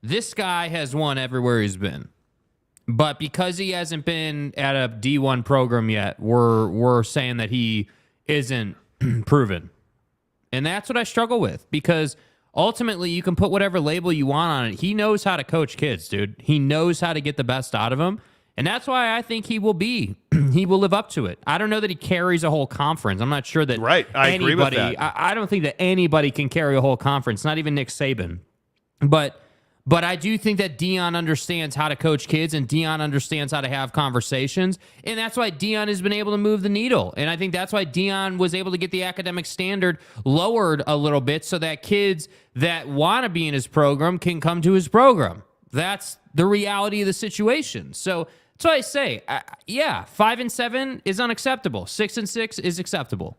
this guy has won everywhere he's been. But because he hasn't been at a D1 program yet, we're saying that he isn't proven. And that's what I struggle with, because ultimately you can put whatever label you want on it. He knows how to coach kids, dude. He knows how to get the best out of them. And that's why I think he will live up to it. I don't know that he carries a whole conference. I'm not sure that I agree with that. I don't think that anybody can carry a whole conference, not even Nick Saban. But I do think that Deion understands how to coach kids, and Deion understands how to have conversations. And that's why Deion has been able to move the needle. And I think that's why Deion was able to get the academic standard lowered a little bit so that kids that want to be in his program can come to his program. That's the reality of the situation. So that's why I say, 5-7 is unacceptable. 6-6 is acceptable.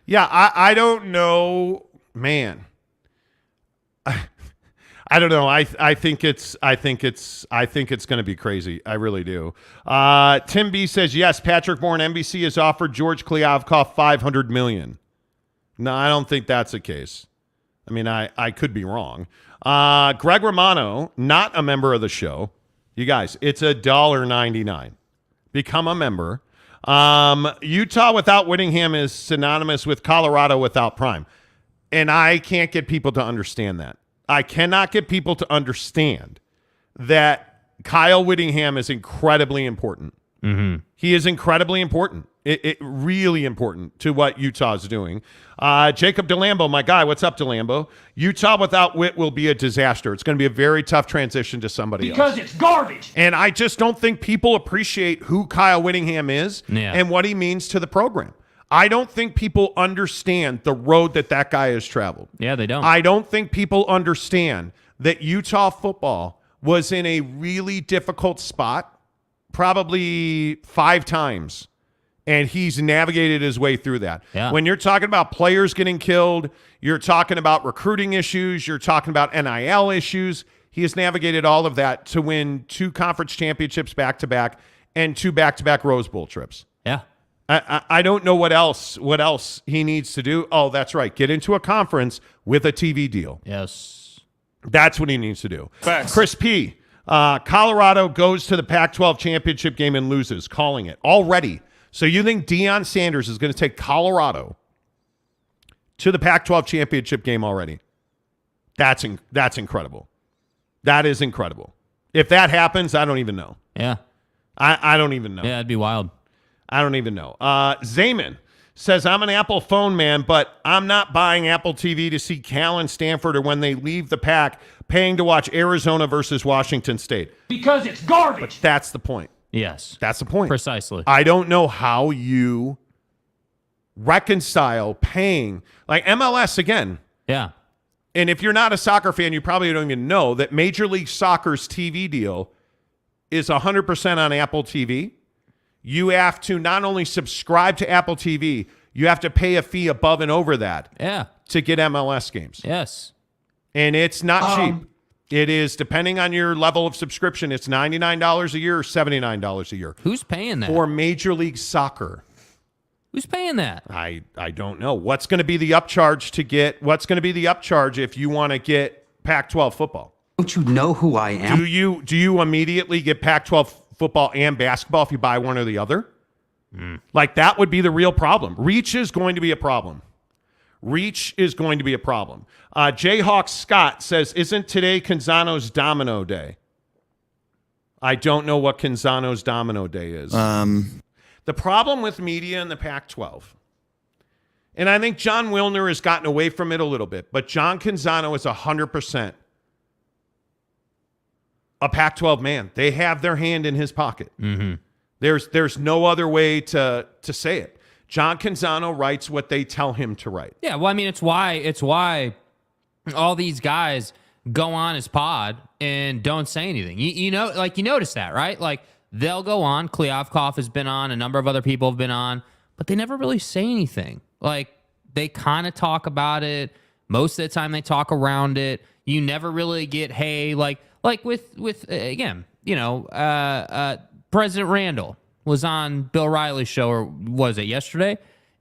Yeah, I don't know, man. I don't know. I think it's going to be crazy. I really do. Tim B says yes. Patrick Bourne, NBC has offered George Kliavkoff $500 million. No, I don't think that's the case. I mean, I could be wrong. Greg Romano, not a member of the show. You guys, it's $1.99. Become a member. Utah without Whittingham is synonymous with Colorado without Prime. And I can't get people to understand that. I cannot get people to understand that Kyle Whittingham is incredibly important. Mm-hmm. He is incredibly important. It really important to what Utah's doing. Jacob DeLambo, my guy. What's up, DeLambo? Utah without Witt will be a disaster. It's going to be a very tough transition to somebody else. Because it's garbage. And I just don't think people appreciate who Kyle Whittingham is and what he means to the program. I don't think people understand the road that guy has traveled. Yeah, they don't. I don't think people understand that Utah football was in a really difficult spot probably 5 times. And he's navigated his way through that. Yeah. When you're talking about players getting killed, you're talking about recruiting issues, you're talking about NIL issues. He has navigated all of that to win 2 conference championships back-to-back and 2 back-to-back Rose Bowl trips. Yeah. I don't know what else he needs to do. Oh, that's right. Get into a conference with a TV deal. Yes. That's what he needs to do. Facts. Chris P. Colorado goes to the Pac-12 championship game and loses, calling it already. So you think Deion Sanders is going to take Colorado to the Pac-12 championship game already? That's incredible. That is incredible. If that happens, I don't even know. Yeah. I don't even know. Yeah, it'd be wild. I don't even know. Zayman says, I'm an Apple phone man, but I'm not buying Apple TV to see Cal and Stanford or when they leave the PAC, paying to watch Arizona versus Washington State. Because it's garbage. But that's the point. Yes. That's the point. Precisely. I don't know how you reconcile paying like MLS again. Yeah. And if you're not a soccer fan, you probably don't even know that Major League Soccer's TV deal is 100% on Apple TV. You have to not only subscribe to Apple TV, you have to pay a fee above and over that to get MLS games. Yes. And it's not cheap. It is, depending on your level of subscription, it's $99 a year or $79 a year. Who's paying that? For Major League Soccer. Who's paying that? I don't know. What's going to be the upcharge if you want to get Pac-12 football? Don't you know who I am? Do you immediately get Pac-12 football and basketball if you buy one or the other? Like, that would be the real problem. Reach is going to be a problem. Jayhawk Scott says, isn't today Canzano's Domino Day? I don't know what Canzano's Domino Day is. The problem with media in the Pac-12, and I think John Wilner has gotten away from it a little bit, but John Canzano is 100% a Pac-12 man. They have their hand in his pocket. Mm-hmm. There's no other way to say it. John Canzano writes what they tell him to write. Yeah, well, I mean, it's why all these guys go on his pod and don't say anything. You know, like, you notice that, right? Like, they'll go on. Kliavkoff has been on. A number of other people have been on. But they never really say anything. Like, they kind of talk about it. Most of the time they talk around it. You never really get, hey, like with again, you know, President Randall was on Bill Riley's show, or was it yesterday?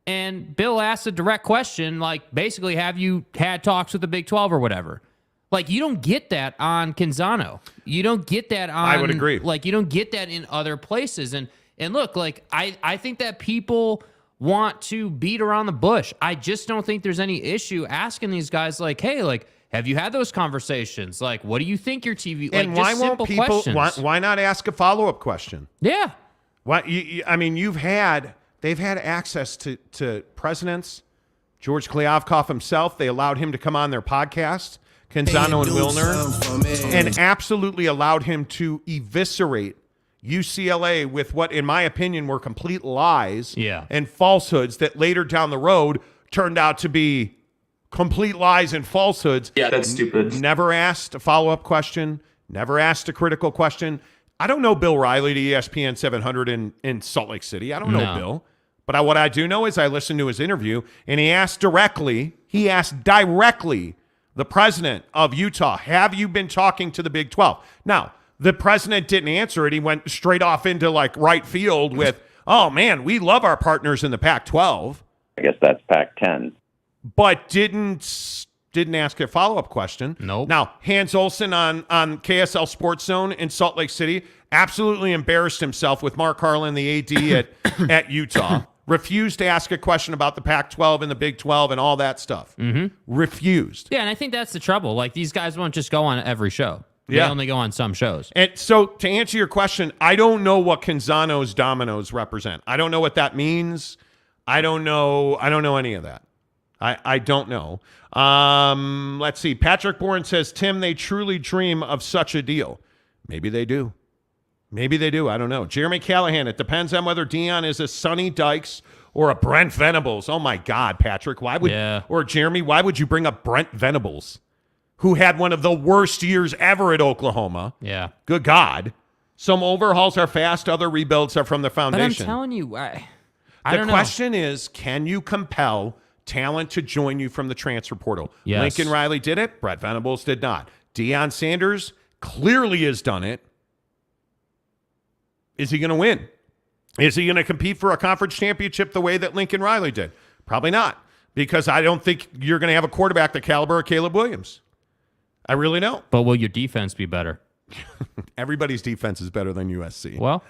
And Bill asked a direct question, like, basically, have you had talks with the Big 12 or whatever? Like, you don't get that on Canzano. You don't get that on... I would agree. Like, you don't get that in other places. And look, like, I think that people want to beat around the bush. I just don't think there's any issue asking these guys, like, hey, like, have you had those conversations? Like, what do you think your TV... Like, and just why won't simple people... questions. Why not ask a follow-up question? Yeah. Why? I mean, they've had access to presidents, George Kliavkoff himself. They allowed him to come on their podcast, Canzano and Wilner, and absolutely allowed him to eviscerate UCLA with what, in my opinion, were complete lies and falsehoods that later down the road turned out to be complete lies and falsehoods. Yeah, that's stupid. Never asked a follow-up question, never asked a critical question. I don't know Bill Riley to ESPN 700 in Salt Lake City. I don't know Bill. But what I do know is I listened to his interview, and he asked directly the president of Utah, have you been talking to the Big 12? Now, the president didn't answer it. He went straight off into, like, right field with, oh, man, we love our partners in the Pac-12. I guess that's Pac-10. But didn't ask a follow-up question. Nope. Now, Hans Olsen on KSL Sports Zone in Salt Lake City absolutely embarrassed himself with Mark Harlan, the AD at Utah. Refused to ask a question about the Pac-12 and the Big 12 and all that stuff. Mm-hmm. Refused. Yeah, and I think that's the trouble. Like, these guys won't just go on every show. They only go on some shows. And so, to answer your question, I don't know what Canzano's dominoes represent. I don't know what that means. I don't know any of that. I don't know. Let's see. Patrick Bourne says, Tim, they truly dream of such a deal. Maybe they do. Maybe they do. I don't know. Jeremy Callahan, it depends on whether Deion is a Sonny Dykes or a Brent Venables. Oh, my God, Patrick. Or Jeremy, why would you bring up Brent Venables, who had one of the worst years ever at Oklahoma? Yeah. Good God. Some overhauls are fast. Other rebuilds are from the foundation. But I'm telling you, I the don't know. question is, can you compel talent to join you from the transfer portal? Yes. Lincoln Riley did it. Brett Venables did not. Deion Sanders clearly has done it. Is he going to win? Is he going to compete for a conference championship the way that Lincoln Riley did? Probably not, because I don't think you're going to have a quarterback the caliber of Caleb Williams. I really don't. But will your defense be better? Everybody's defense is better than USC. Well,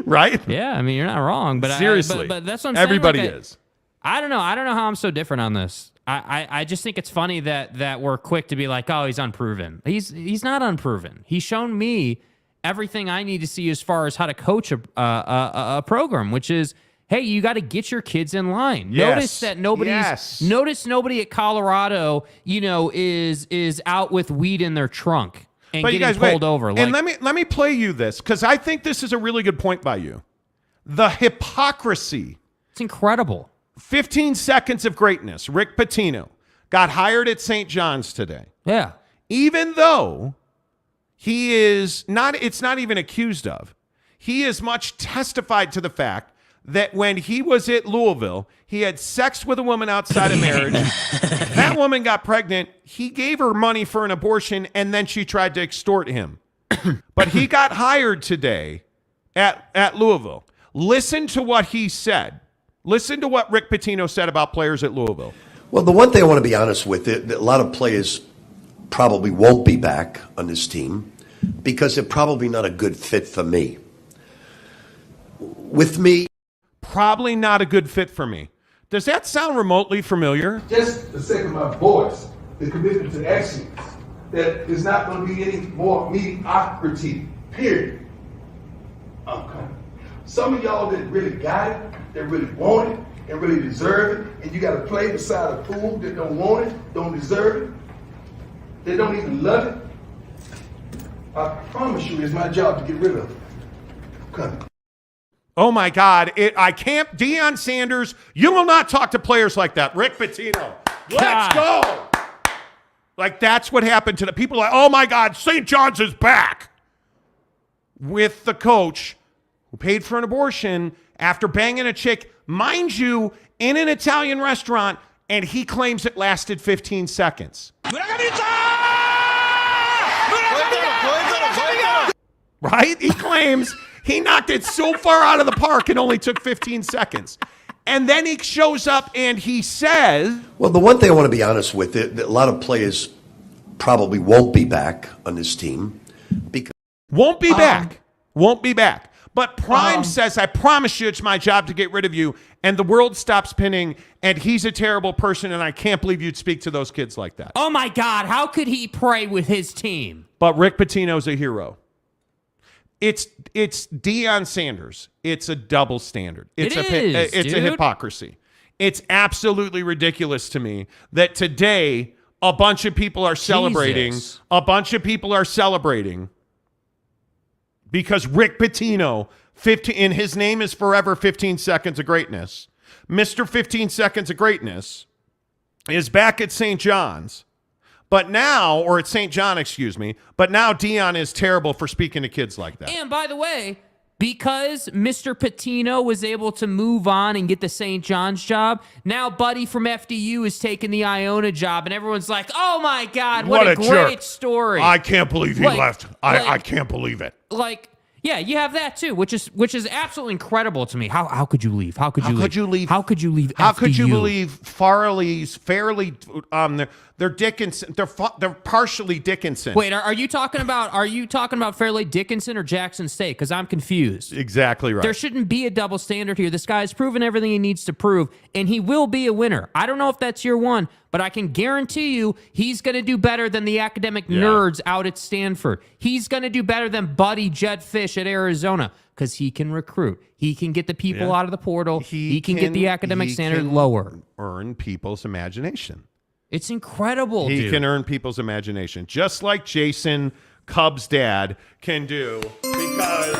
right? Yeah, I mean, you're not wrong. But seriously, but that's what I'm saying. Everybody like, is. I don't know. I don't know how I'm so different on this. I just think it's funny that we're quick to be like, oh, he's unproven. He's not unproven. He's shown me everything I need to see as far as how to coach a program, which is, hey, you got to get your kids in line. Yes. Notice nobody at Colorado, is out with weed in their trunk and getting pulled over. And let me play you this, because I think this is a really good point by you. The hypocrisy. It's incredible. 15 seconds of greatness. Rick Pitino got hired at St. John's today. Yeah. Even though he is not, it's not even accused of, he as much testified to the fact that when he was at Louisville, he had sex with a woman outside of marriage. That woman got pregnant. He gave her money for an abortion, and then she tried to extort him. But he got hired today at Louisville. Listen to what he said. Listen to what Rick Pitino said about players at Louisville. Well, the one thing I want to be honest with, a lot of players probably won't be back on this team because they're probably not a good fit for me. With me, probably not a good fit for me. Does that sound remotely familiar? Just the sake of my voice, the commitment to excellence, that there's not going to be any more mediocrity, period. Okay. Some of y'all that really got it, that really want it, and really deserve it, and you got to play beside a fool that don't want it, don't deserve it, they don't even love it. I promise you, it's my job to get rid of it. Okay. Oh my God! I can't. Deion Sanders, you will not talk to players like that. Rick Pitino, let's go. Like that's what happened to the people. Like, oh my God, St. John's is back with the coach who paid for an abortion after banging a chick, mind you, in an Italian restaurant, and he claims it lasted 15 seconds. Right? He claims he knocked it so far out of the park it only took 15 seconds. And then he shows up and he says... Well, the one thing I want to be honest with, a lot of players probably won't be back on this team. Because won't be back. Won't be back. But Prime says, I promise you it's my job to get rid of you. And the world stops pinning, and he's a terrible person, and I can't believe you'd speak to those kids like that. Oh, my God. How could he pray with his team? But Rick Pitino's a hero. It's Deion Sanders. It's a double standard. It's a hypocrisy. It's absolutely ridiculous to me that today a bunch of people are celebrating. Jesus. A bunch of people are celebrating because Rick Pitino, and his name is forever 15 Seconds of Greatness. Mr. 15 Seconds of Greatness is back at St. John's. But now, or at St. John, excuse me, but now Deion is terrible for speaking to kids like that. And by the way, because Mr. Pitino was able to move on and get the St. John's job, now Buddy from FDU is taking the Iona job, and everyone's like, oh my God, what a great jerk. Story. I can't believe he left. I can't believe it. Like, yeah, you have that too, which is absolutely incredible to me. How could you leave? How could you leave? How could you leave? How could you believe Farley's fairly they're Dickinson. They're partially Dickinson. Wait, are you talking about Fairleigh Dickinson or Jackson State? Because I'm confused. Exactly right. There shouldn't be a double standard here. This guy's proven everything he needs to prove, and he will be a winner. I don't know if that's year one, but I can guarantee you he's going to do better than the academic nerds out at Stanford. He's going to do better than Buddy Jetfish at Arizona because he can recruit. He can get the people out of the portal. He can get the academic standard lower. Earn people's imagination. It's incredible, He dude. can earn people's imagination, just like Jason Cub's dad can do, because...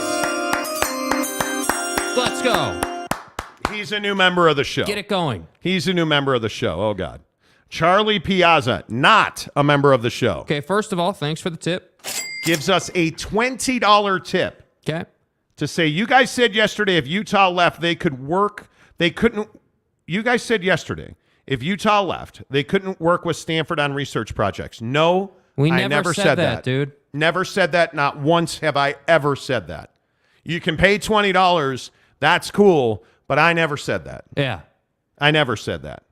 Let's go. He's a new member of the show. Get it going. He's a new member of the show. Oh, God. Charlie Piazza, not a member of the show. Okay, first of all, thanks for the tip. Gives us a $20 tip. Okay. To say, you guys said yesterday if Utah left, they could work. They couldn't. You guys said yesterday if Utah left, they couldn't work with Stanford on research projects. No, I never said that, dude. Never said that. Not once have I ever said that. You can pay $20. That's cool. But I never said that. Yeah. I never said that.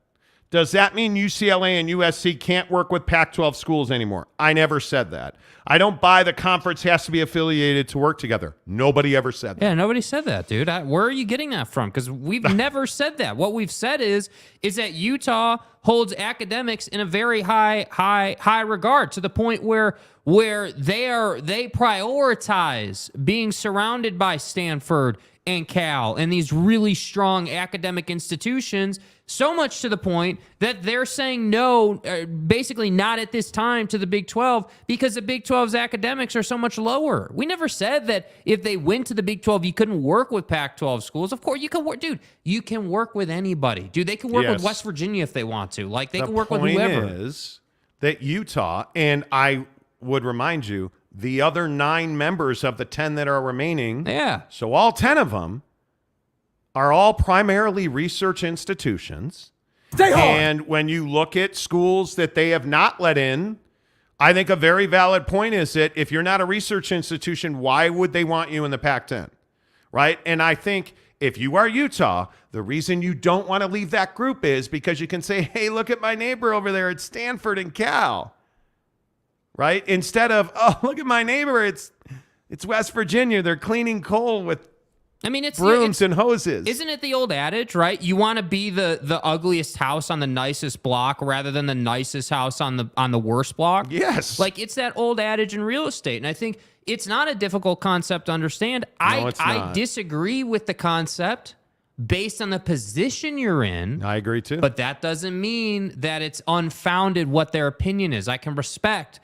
Does that mean UCLA and USC can't work with Pac-12 schools anymore? I never said that. I don't buy the conference has to be affiliated to work together. Nobody ever said that. Yeah, nobody said that, dude. Where are you getting that from? Because we've never said that. What we've said is that Utah holds academics in a very high regard to the point where they prioritize being surrounded by Stanford and Cal and these really strong academic institutions, so much to the point that they're saying no, basically not at this time to the Big 12 because the Big 12's academics are so much lower. We never said that if they went to the Big 12, you couldn't work with Pac-12 schools. Of course, you can work, dude. You can work with anybody. Dude, they can work with West Virginia if they want to. Like, they can work with whoever. The point is that Utah, and I would remind you, the other 9 members of the 10 that are remaining, so all 10 of them are all primarily research institutions. Stay hard. And when you look at schools that they have not let in, I think a very valid point is that if you're not a research institution, why would they want you in the Pac-10, right? And I think if you are Utah, the reason you don't want to leave that group is because you can say, hey, look at my neighbor over there at Stanford and Cal. Right? Instead of, oh, look at my neighbor. It's West Virginia. They're cleaning coal with brooms and hoses. Isn't it the old adage, right? You want to be the ugliest house on the nicest block rather than the nicest house on the worst block? Yes. Like, it's that old adage in real estate. And I think it's not a difficult concept to understand. I disagree with the concept based on the position you're in. I agree too. But that doesn't mean that it's unfounded what their opinion is. I can respect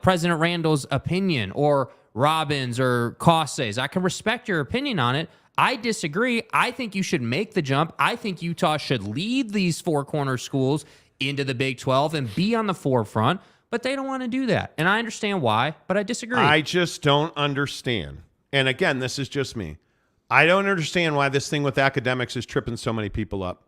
President Randall's opinion or Robbins or Cosse's. I can respect your opinion on it. I disagree. I think you should make the jump. I think Utah should lead these 4 corner schools into the Big 12 and be on the forefront, but they don't want to do that. And I understand why, but I disagree. I just don't understand. And again, this is just me. I don't understand why this thing with academics is tripping so many people up.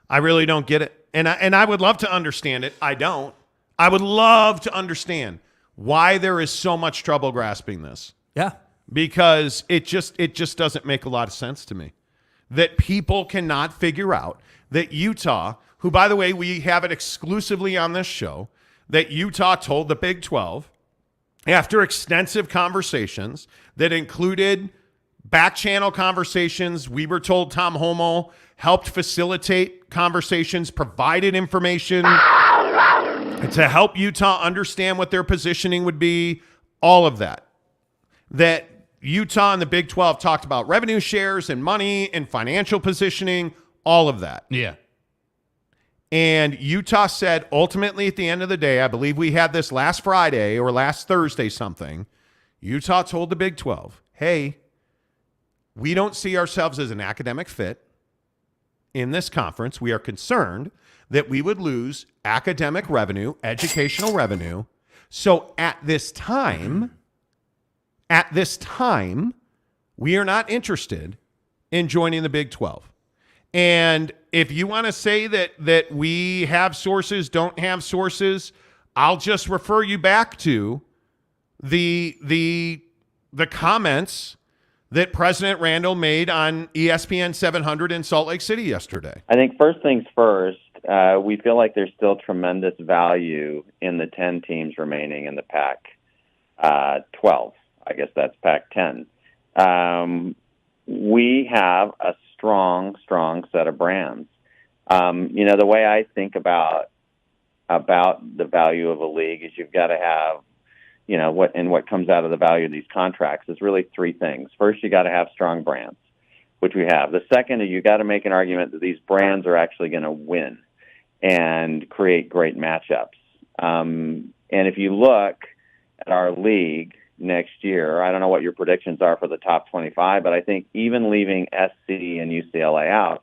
I really don't get it. And I would love to understand it. I don't. I would love to understand why there is so much trouble grasping this. Yeah. Because it just doesn't make a lot of sense to me that people cannot figure out that Utah, who, by the way, we have it exclusively on this show, that Utah told the Big 12 after extensive conversations that included back channel conversations. We were told Tom Homo helped facilitate conversations, provided information to help Utah understand what their positioning would be, all of that. That Utah and the Big 12 talked about revenue shares and money and financial positioning, all of that. Yeah. And Utah said, ultimately, at the end of the day, I believe we had this last Friday or last Thursday something, Utah told the Big 12, hey, we don't see ourselves as an academic fit in this conference. We are concerned that we would lose academic revenue, educational revenue. So at this time, we are not interested in joining the Big 12. And if you want to say that we have sources, don't have sources, I'll just refer you back to the comments that President Randall made on ESPN 700 in Salt Lake City yesterday. I think first things first, we feel like there's still tremendous value in the 10 teams remaining in the Pac-12. I guess that's Pac-10. We have a strong set of brands. The way I think about the value of a league is you've got to have, what comes out of the value of these contracts is really 3 things. First, you got to have strong brands, which we have. The second is you got to make an argument that these brands are actually going to win and create great matchups. And if you look at our league next year, I don't know what your predictions are for the top 25, but I think even leaving SC and UCLA out,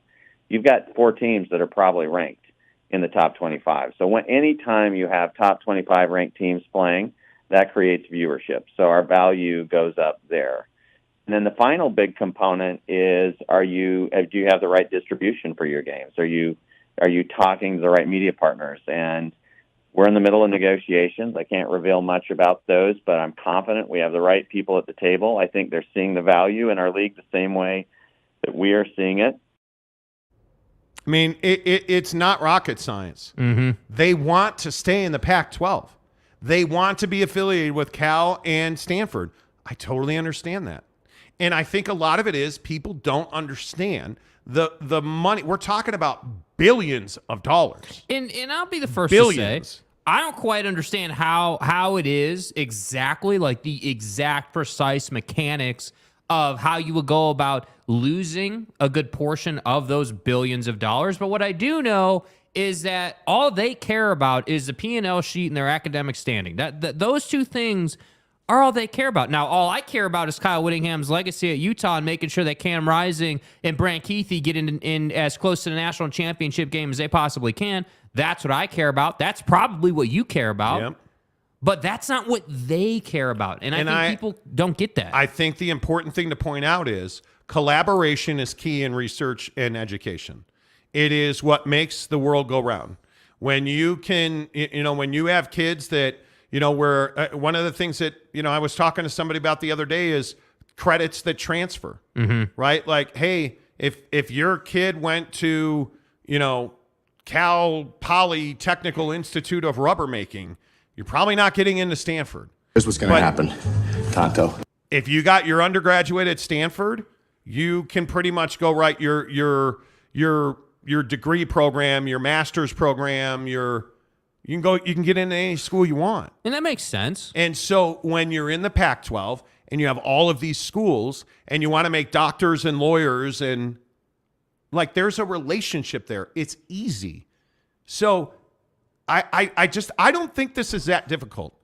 you've got 4 teams that are probably ranked in the top 25. So anytime you have top 25 ranked teams playing, that creates viewership. So our value goes up there. And then the final big component is, do you have the right distribution for your games? Are you talking to the right media partners? And we're in the middle of negotiations. I can't reveal much about those, but I'm confident we have the right people at the table. I think they're seeing the value in our league the same way that we are seeing it. I mean, it's not rocket science. Mm-hmm. They want to stay in the Pac-12. They want to be affiliated with Cal and Stanford. I totally understand that. And I think a lot of it is people don't understand the money. We're talking about billions of dollars. And I'll be the first billions. to say, I don't quite understand how it is exactly, like the exact precise mechanics of how you would go about losing a good portion of those billions of dollars. But what I do know is that all they care about is the P&L sheet and their academic standing. Those two things are all they care about. Now, all I care about is Kyle Whittingham's legacy at Utah and making sure that Cam Rising and Brant Keithy get in as close to the national championship game as they possibly can. That's what I care about. That's probably what you care about. Yep. But that's not what they care about. And I think people don't get that. I think the important thing to point out is collaboration is key in research and education. It is what makes the world go round. When you can, when you have kids that, where one of the things that, I was talking to somebody about the other day is credits that transfer, right? Like, hey, if your kid went to, Cal Poly Technical Institute of Rubber Making, you're probably not getting into Stanford. Here's what's going to happen, Tonto. If you got your undergraduate at Stanford, you can pretty much go write your degree program, your master's program, you can get into any school you want. And that makes sense. And so when you're in the Pac-12 and you have all of these schools and you want to make doctors and lawyers and like there's a relationship there, it's easy. So I don't think this is that difficult.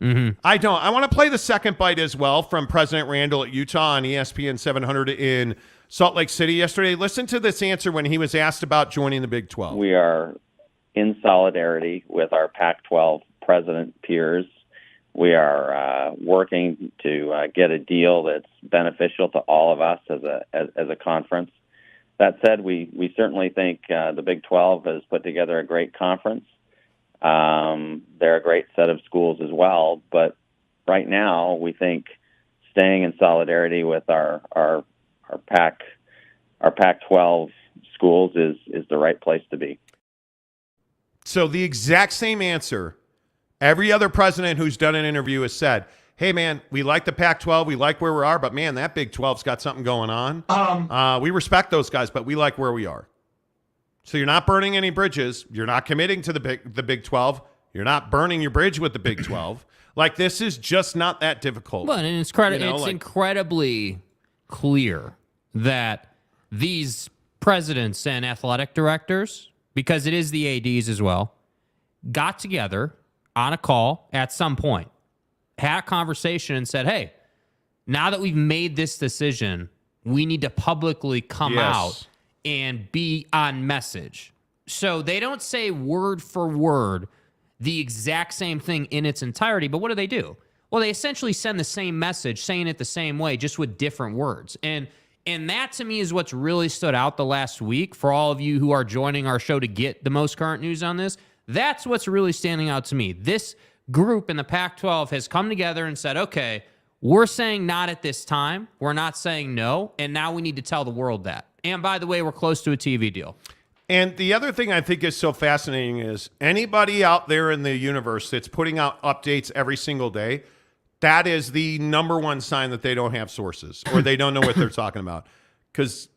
I don't. I want to play the second bite as well from President Randall at Utah on ESPN 700 in Salt Lake City yesterday. Listen to this answer when he was asked about joining the Big 12. We are in solidarity with our Pac-12 president peers. We are working to get a deal that's beneficial to all of us as a conference. That said, we certainly think the Big 12 has put together a great conference. They're a great set of schools as well, but right now we think staying in solidarity with our Pac-12 schools is the right place to be. So the exact same answer every other president who's done an interview has said, hey, man, we like the Pac-12. We like where we are. But, man, that Big 12's got something going on. We respect those guys, but we like where we are. So you're not burning any bridges. You're not committing to the Big 12. You're not burning your bridge with the Big 12. Like, this is just not that difficult. Well, and it's incredibly clear that these presidents and athletic directors, because it is the ADs as well, got together on a call at some point, had a conversation and said, hey, now that we've made this decision, we need to publicly come out and be on message. So they don't say word for word the exact same thing in its entirety, but what do? Well, they essentially send the same message, saying it the same way, just with different words. And that, to me, is what's really stood out the last week for all of you who are joining our show to get the most current news on this. That's what's really standing out to me. This group in the Pac-12 has come together and said, okay, we're saying not at this time. We're not saying no. And now we need to tell the world that. And by the way, we're close to a TV deal. And the other thing I think is so fascinating is anybody out there in the universe that's putting out updates every single day, that is the number one sign that they don't have sources or they don't know what they're talking about, because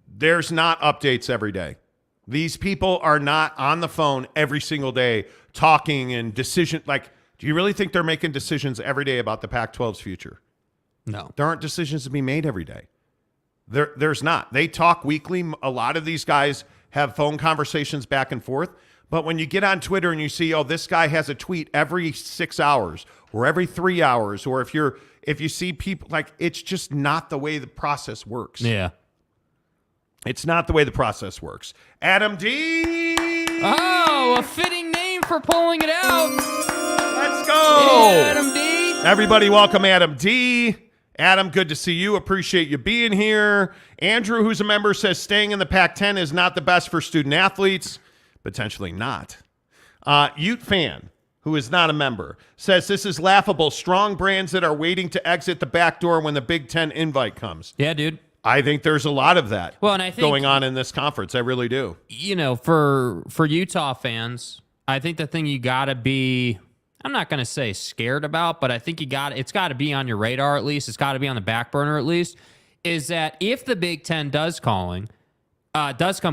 there's not updates every day. These people are not on the phone every single day talking and decision. Like, do you really think they're making decisions every day about the Pac-12's future? No. There aren't decisions to be made every day. There's not. They talk weekly. A lot of these guys have phone conversations back and forth. But when you get on Twitter and you see, oh, this guy has a tweet every 6 hours or every 3 hours, or if you see people, like, it's just not the way the process works. Yeah. It's not the way the process works. Adam D. Oh, a fitting name for pulling it out. Let's go. Hey, Adam D. Everybody welcome Adam D. Adam, good to see you. Appreciate you being here. Andrew, who's a member, says staying in the Pac-10 is not the best for student athletes. Potentially not. Ute Fan, who is not a member, says this is laughable. Strong brands that are waiting to exit the back door when the Big Ten invite comes. Yeah, dude. I think there's a lot of that and I think, going on in this conference. I really do. You know, for Utah fans, I think the thing you got to be, I'm not going to say scared about, but I think it's got to be on your radar at least. It's got to be on the back burner at least, is that if the Big Ten does come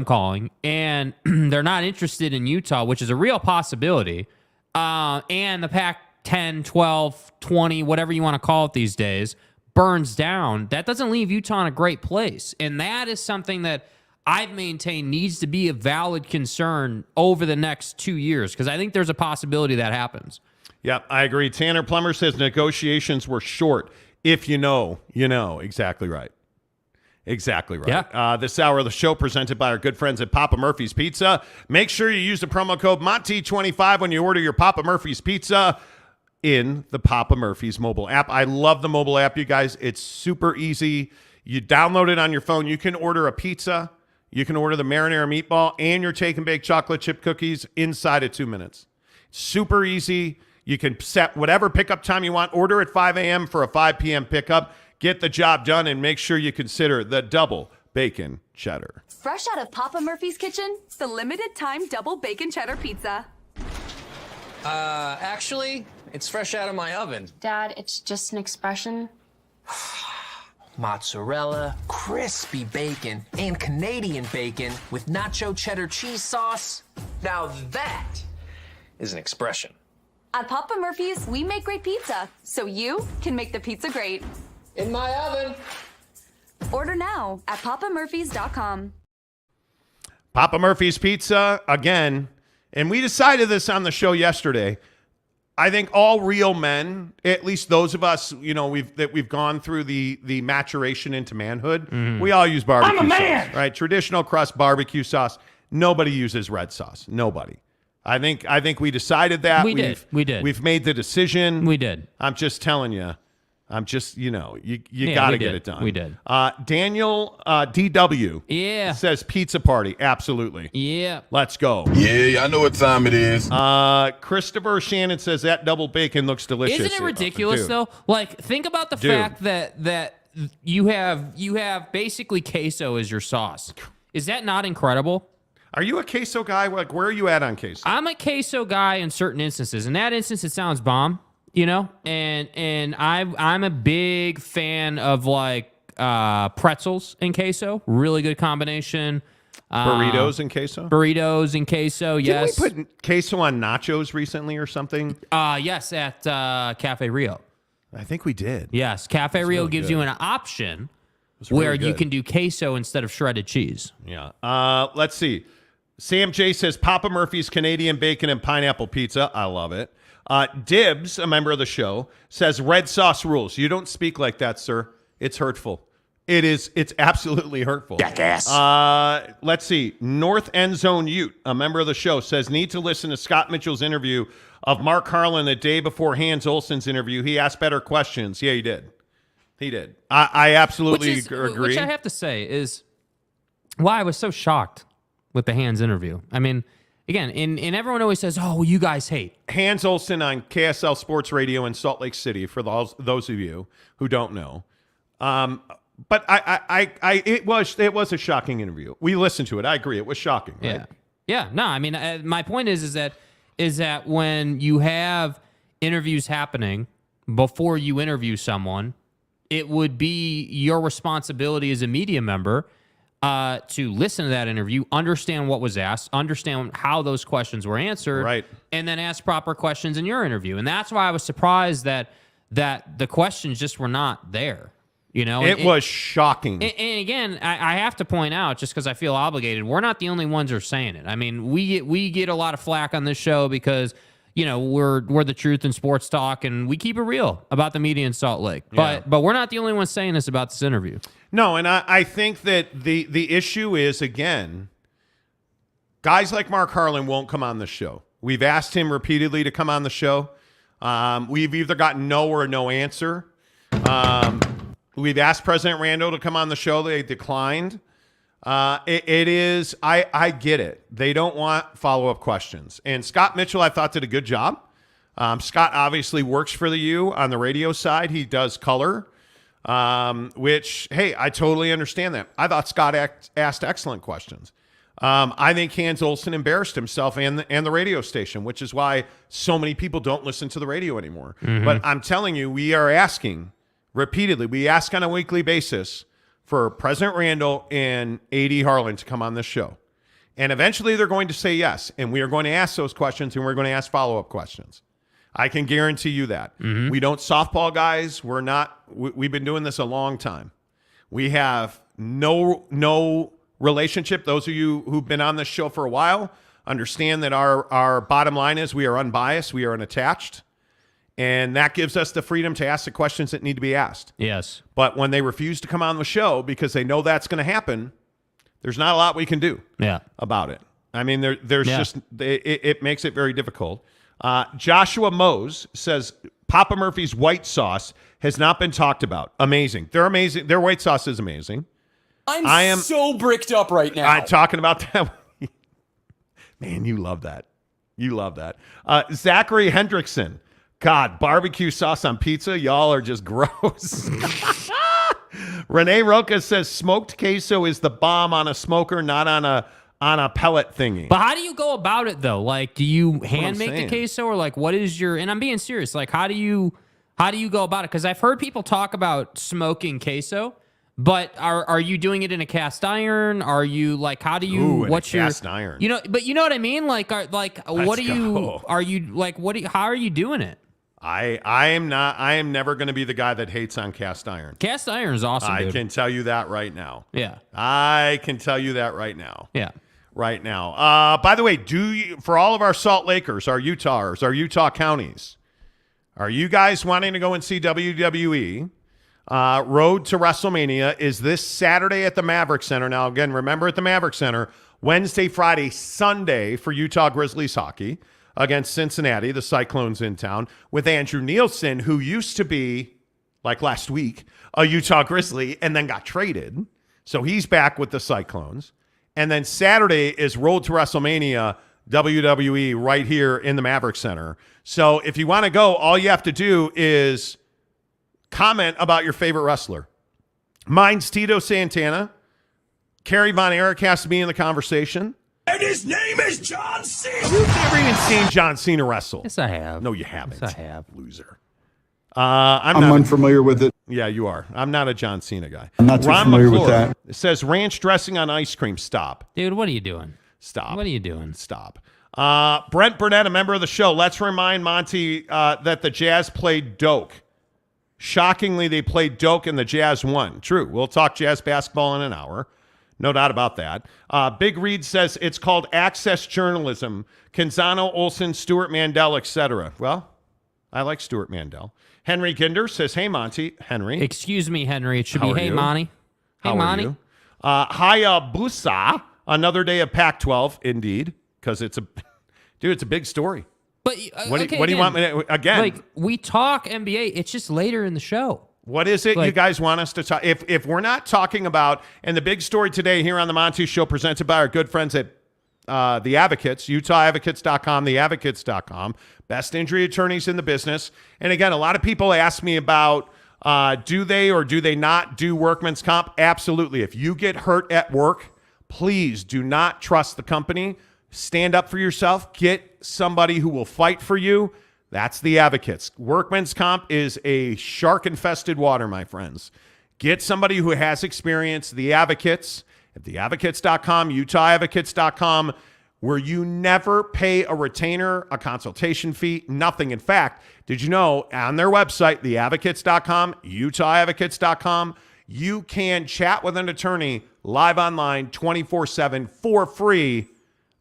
calling and they're not interested in Utah, which is a real possibility, and the Pac-10, 12, 20, whatever you want to call it these days, burns down, that doesn't leave Utah in a great place. And that is something that I've maintained needs to be a valid concern over the next 2 years, because I think there's a possibility that happens. Yeah, I agree. Tanner Plummer says negotiations were short. If you know, you know. Exactly right. Exactly right. Yeah. This hour of the show presented by our good friends at Papa Murphy's Pizza. Make sure you use the promo code Monty25 when you order your Papa Murphy's Pizza in the Papa Murphy's mobile app. I love the mobile app, you guys. It's super easy. You download it on your phone. You can order a pizza. You can order the marinara meatball and your take and bake chocolate chip cookies inside of 2 minutes. Super easy. You can set whatever pickup time you want. Order at 5 a.m. for a 5 p.m. pickup. Get the job done, and make sure you consider the double bacon cheddar. Fresh out of Papa Murphy's kitchen, the limited time double bacon cheddar pizza. Actually, it's fresh out of my oven. Dad, it's just an expression. Mozzarella, crispy bacon, and Canadian bacon with nacho cheddar cheese sauce. Now that is an expression. At Papa Murphy's, we make great pizza, so you can make the pizza great. In my oven. Order now at papamurphys.com. Papa Murphy's Pizza, again, and we decided this on the show yesterday. I think all real men, at least those of us, we've gone through the maturation into manhood. We all use barbecue I'm a man. sauce, right? Traditional crust barbecue sauce. Nobody uses red sauce. Nobody. I think we decided that. We did. We've made the decision. We did. I'm just telling you. I'm just, you Yeah, got to we get did. it done. We did. Daniel DW says pizza party. Absolutely. Yeah. Let's go. Yeah, I know what time it is. Christopher Shannon says that double bacon looks delicious. Isn't it ridiculous, Dude. though? Like, think about the fact that you have basically queso as your sauce. Is that not incredible? Are you a queso guy? Like, where are you at on queso? I'm a queso guy in certain instances. In that instance, it sounds bomb, and I'm a big fan of like pretzels and queso. Really good combination. Burritos and queso? Burritos and queso, yes. Didn't we put queso on nachos recently or something? Yes, at Cafe Rio. I think we did. Yes, Cafe Rio really gives good. you an option really where you good. can do queso instead of shredded cheese. Yeah. Let's see. Sam J says Papa Murphy's Canadian bacon and pineapple pizza. I love it. Dibs, a member of the show, says red sauce rules. You don't speak like that, sir. It's hurtful. It's absolutely hurtful. Jackass. Let's see. North End Zone Ute, a member of the show, says need to listen to Scott Mitchell's interview of Mark Harlan the day before Hans Olsen's interview. He asked better questions. Yeah, he did. He did. I absolutely agree. Which I have to say is why I was so shocked with the Hans interview. I mean, again, and everyone always says, oh, well, you guys hate. Hans Olsen on KSL Sports Radio in Salt Lake City, for those of you who don't know. But it was a shocking interview. We listened to it. I agree. It was shocking. Right? Yeah. Yeah. No, I mean, my point is that when you have interviews happening before you interview someone, it would be your responsibility as a media member to listen to that interview, understand what was asked, understand how those questions were answered, right, and then ask proper questions in your interview. And that's why I was surprised that the questions just were not there. It was shocking. And again, I have to point out, just because I feel obligated, we're not the only ones who are saying it. I mean, we get a lot of flack on this show because we're the truth in sports talk, and we keep it real about the media in Salt Lake. Yeah. But we're not the only ones saying this about this interview. No, and I think that the issue is, again, guys like Mark Harlan won't come on the show. We've asked him repeatedly to come on the show. We've either gotten no or no answer. We've asked President Randall to come on the show. They declined. It is, I get it. They don't want follow-up questions. And Scott Mitchell, I thought, did a good job. Scott obviously works for the U on the radio side. He does color, which, hey, I totally understand that. I thought Scott asked excellent questions. I think Hans Olsen embarrassed himself and the radio station, which is why so many people don't listen to the radio anymore. Mm-hmm. But I'm telling you, we are asking repeatedly. We ask on a weekly basis for President Randall and A.D. Harlan to come on this show. And eventually they're going to say yes. And we are going to ask those questions, and we're going to ask follow-up questions. I can guarantee you that. Mm-hmm. We don't softball guys. We've been doing this a long time. We have no relationship. Those of you who've been on this show for a while understand that our bottom line is we are unbiased, we are unattached, and that gives us the freedom to ask the questions that need to be asked. Yes. But when they refuse to come on the show because they know that's going to happen, there's not a lot we can do about it. I mean, there's just it makes it very difficult. Joshua Mose says Papa Murphy's white sauce has not been talked about. Amazing. They're amazing. Their white sauce is amazing. I am so bricked up right now. I'm talking about that. Man, you love that. You love that. Zachary Hendrickson. God, barbecue sauce on pizza? Y'all are just gross. Renee Roca says smoked queso is the bomb on a smoker, not on a pellet thingy. But how do you go about it though? Like, do you hand make the queso, or like, what is your? And I'm being serious. Like, how do you go about it? Because I've heard people talk about smoking queso, but are you doing it in a cast iron? Are you like, how do you? What's your cast iron? You know, but you know what I mean. Like, what do you? Are you like what? How are you doing it? I am never going to be the guy that hates on cast iron. Cast iron is awesome. I can tell you that right now. Yeah, I can tell you that right now. Yeah. Right now. By the way, for all of our Salt Lakers, our Utahers, our Utah counties, are you guys wanting to go and see WWE? Road to WrestleMania is this Saturday at the Maverick Center. Now, again, remember at the Maverick Center, Wednesday, Friday, Sunday for Utah Grizzlies hockey against Cincinnati, the Cyclones in town, with Andrew Nielsen, who used to be, like last week, a Utah Grizzly and then got traded. So he's back with the Cyclones. And then Saturday is Road to WrestleMania, WWE, right here in the Maverick Center. So if you want to go, all you have to do is comment about your favorite wrestler. Mine's Tito Santana. Kerry Von Erich has to be in the conversation. And his name is John Cena. You've never even seen John Cena wrestle. Yes, I have. No, you haven't. Yes, I have. Loser. I'm unfamiliar with it. Yeah, you are. I'm not a John Cena guy. I'm not too familiar with that. It says ranch dressing on ice cream. Stop. Dude, what are you doing? Stop. What are you doing? Stop. Brent Burnett, a member of the show. Let's remind Monty that the Jazz played Doak. Shockingly, they played Doak and the Jazz won. True. We'll talk Jazz basketball in an hour. No doubt about that. Big Reed says it's called access journalism. Canzano, Olsen, Stuart Mandel, etc. Well, I like Stuart Mandel. Henry Ginder says, hey, Monty. Henry. Excuse me, Henry. It should How be, are hey, you? Monty. Hey, How Monty. are you? Hayabusa, another day of Pac-12, indeed, because it's a big story. But What do you want me to, again? Like, we talk NBA. It's just later in the show. What is it you guys want us to talk? If we're not talking about, and the big story today here on the Monty Show presented by our good friends at The Advocates, UtahAdvocates.com, TheAdvocates.com, best injury attorneys in the business. And again, a lot of people ask me about do they or do they not do workman's comp? Absolutely. If you get hurt at work, please do not trust the company. Stand up for yourself. Get somebody who will fight for you. That's The Advocates. Workman's comp is a shark-infested water, my friends. Get somebody who has experience. The Advocates at theadvocates.com, UtahAdvocates.com, where you never pay a retainer, a consultation fee, nothing. In fact, did you know on their website, theadvocates.com, UtahAdvocates.com, you can chat with an attorney live online 24/7 for free.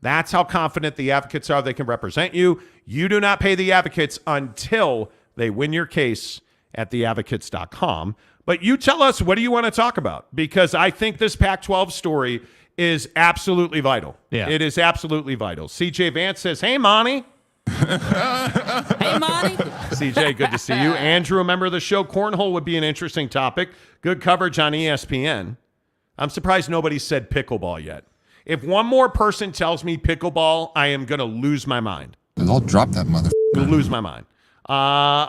That's how confident the Advocates are they can represent you. You do not pay the Advocates until they win your case at theadvocates.com. But you tell us, what do you want to talk about? Because I think this Pac-12 story is absolutely vital. Yeah. It is absolutely vital. CJ Vance says, hey, Monty. Hey, Monty. CJ, good to see you. Andrew, a member of the show. Cornhole would be an interesting topic. Good coverage on ESPN. I'm surprised nobody said pickleball yet. If one more person tells me pickleball, I am going to lose my mind. I'll drop that mother. Lose my mind.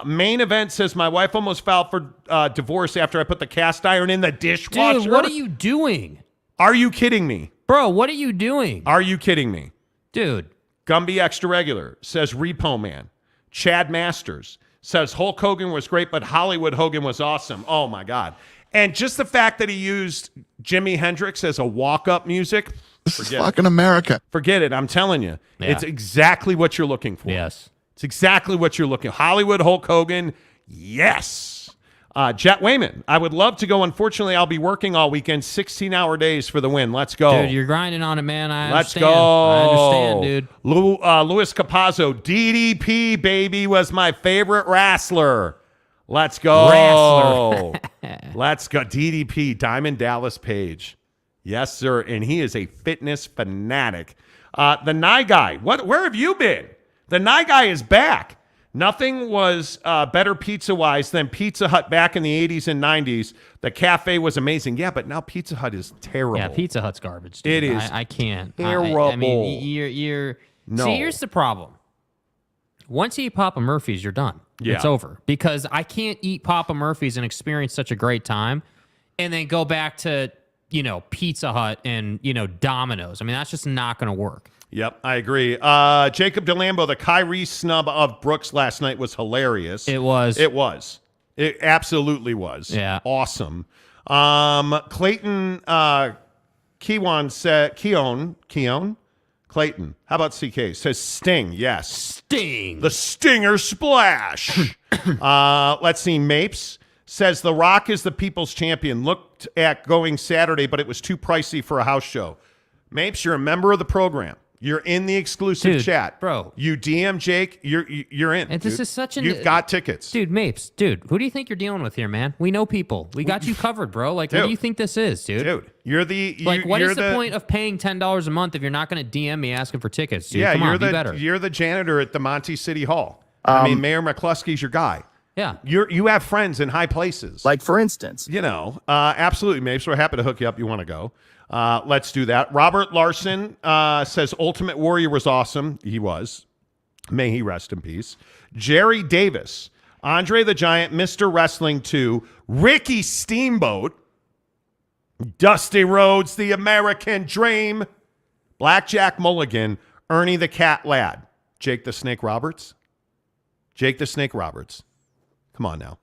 Main event says my wife almost filed for divorce after I put the cast iron in the dishwasher. Dude, what are you doing? Are you kidding me? Bro, what are you doing? Are you kidding me? Dude. Gumby Extra Regular says Repo Man. Chad Masters says Hulk Hogan was great, but Hollywood Hogan was awesome. Oh, my God. And just the fact that he used Jimi Hendrix as a walk-up music. This is fucking America. Forget it. I'm telling you. Yeah. It's exactly what you're looking for. Yes. It's exactly what you're looking. Hollywood Hulk Hogan, yes. Jet Wayman, I would love to go. Unfortunately, I'll be working all weekend, 16-hour days for the win. Let's go. Dude, you're grinding on it, man. Let's understand. go. I understand, dude. Luis Capazzo, DDP, baby, was my favorite wrestler. Let's go. Let's go. DDP, Diamond Dallas Page. Yes, sir. And he is a fitness fanatic. The Nye Guy, where have you been? The Nye Guy is back. Nothing was better pizza-wise than Pizza Hut back in the 80s and 90s. The cafe was amazing. Yeah, but now Pizza Hut is terrible. Yeah, Pizza Hut's garbage, dude. It is. I can't. Terrible. I mean, you're No. See, here's the problem. Once you eat Papa Murphy's, you're done. Yeah. It's over. Because I can't eat Papa Murphy's and experience such a great time and then go back to, Pizza Hut and, Domino's. I mean, that's just not going to work. Yep, I agree. Jacob DeLambo, the Kyrie snub of Brooks last night was hilarious. It was. It absolutely was. Yeah. Awesome. Clayton Keon said, Clayton, how about CK? Says Sting, yes. Sting. The Stinger Splash. Let's see, Mapes says The Rock is the people's champion. Looked at going Saturday, but it was too pricey for a house show. Mapes, you're a member of the program. You're in the exclusive chat, bro. You DM Jake, you're in. And this is such an... You've got tickets. Dude, Mapes, who do you think you're dealing with here, man? We know people. We got you covered, bro. Like, what do you think this is, dude? Dude, you're the... What is the point of paying $10 a month if you're not going to DM me asking for tickets, dude? Yeah, Come on, be better. You're the janitor at the Monty City Hall. I mean, Mayor McCluskey's your guy. Yeah. You have friends in high places. Like, for instance. Absolutely, Mapes. We're happy to hook you up. You want to go. Let's do that. Robert Larson says Ultimate Warrior was awesome. He was. May he rest in peace. Jerry Davis, Andre the Giant, Mr. Wrestling 2, Ricky Steamboat, Dusty Rhodes, The American Dream, Blackjack Mulligan, Ernie the Cat Lad, Jake the Snake Roberts. Jake the Snake Roberts. Come on now.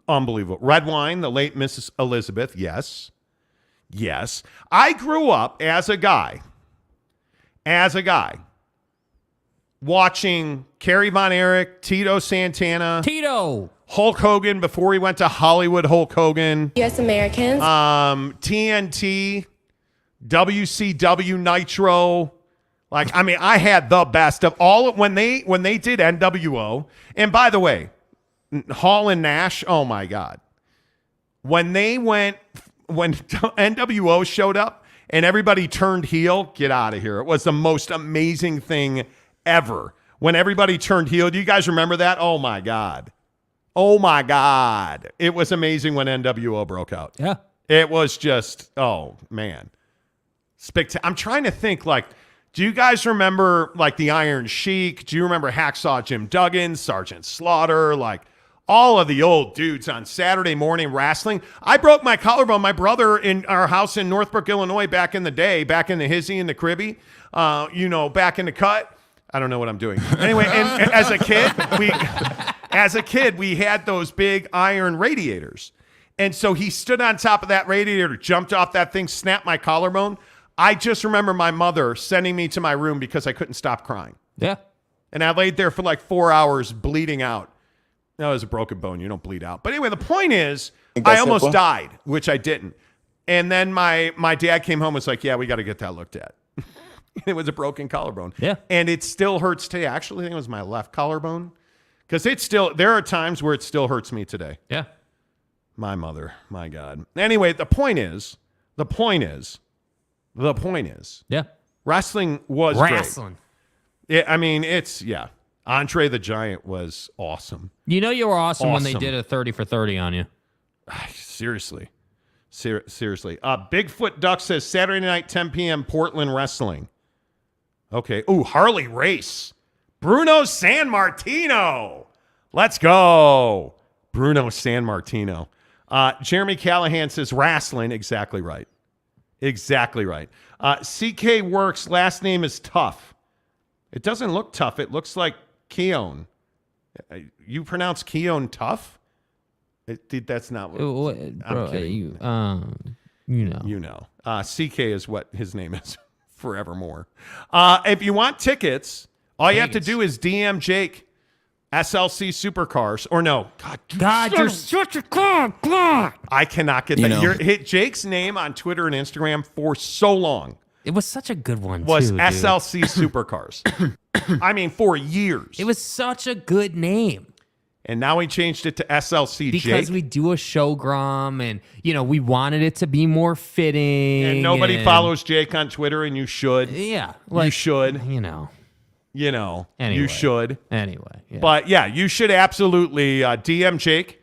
Unbelievable. Red Wine, the late Mrs. Elizabeth. Yes. Yes. I grew up as a guy, watching Kerry Von Erich, Tito Santana. Hulk Hogan before he went to Hollywood Hulk Hogan. U.S. Americans. TNT, WCW Nitro. I had the best of all when they did NWO. And by the way, Hall and Nash, oh my God. When NWO showed up and everybody turned heel, get out of here. It was the most amazing thing ever. When everybody turned heel, do you guys remember that? Oh my God. Oh my God. It was amazing when NWO broke out. Yeah. It was just, oh man. I'm trying to think, do you guys remember the Iron Sheik? Do you remember Hacksaw Jim Duggan, Sergeant Slaughter, all of the old dudes on Saturday morning wrestling? I broke my collarbone. My brother in our house in Northbrook, Illinois, back in the day, back in the hizzy and the cribby, back in the cut. I don't know what I'm doing. Anyway, and as a kid, we had those big iron radiators. And so he stood on top of that radiator, jumped off that thing, snapped my collarbone. I just remember my mother sending me to my room because I couldn't stop crying. Yeah. And I laid there for 4 hours bleeding out. That was a broken bone. You don't bleed out. But anyway, the point is, I almost died, which I didn't. And then my dad came home and was like, yeah, we got to get that looked at. It was a broken collarbone. Yeah. And it still hurts today. Actually, I think it was my left collarbone. Because there are times where it still hurts me today. Yeah. My mother, my God. Anyway, the point is, yeah, wrestling was wrestling. Great. Yeah. Andre the Giant was awesome. You know you were awesome when they did a 30 for 30 on you. Seriously. Bigfoot Duck says Saturday night, 10 p.m. Portland Wrestling. Okay. Ooh, Harley Race. Bruno Sammartino. Let's go. Bruno Sammartino. Jeremy Callahan says wrestling. Exactly right. CK Works, last name is Tough. It doesn't look tough. It looks like Keown. You pronounce Keown tough? That's not what I'm kidding. You know. CK is what his name is forevermore. If you want tickets, All you have to do is DM Jake, SLC Supercars, or no. God, you're such a God. I cannot get that. Hit Jake's name on Twitter and Instagram for so long. It was such a good one, was too, SLC Supercars. I mean, for years. It was such a good name. And now we changed it to SLC Jake. Because we do a showgram, and, we wanted it to be more fitting. And nobody follows Jake on Twitter, and you should. Yeah. You should. Anyway. You should. Anyway. Yeah. But, yeah, you should absolutely DM Jake.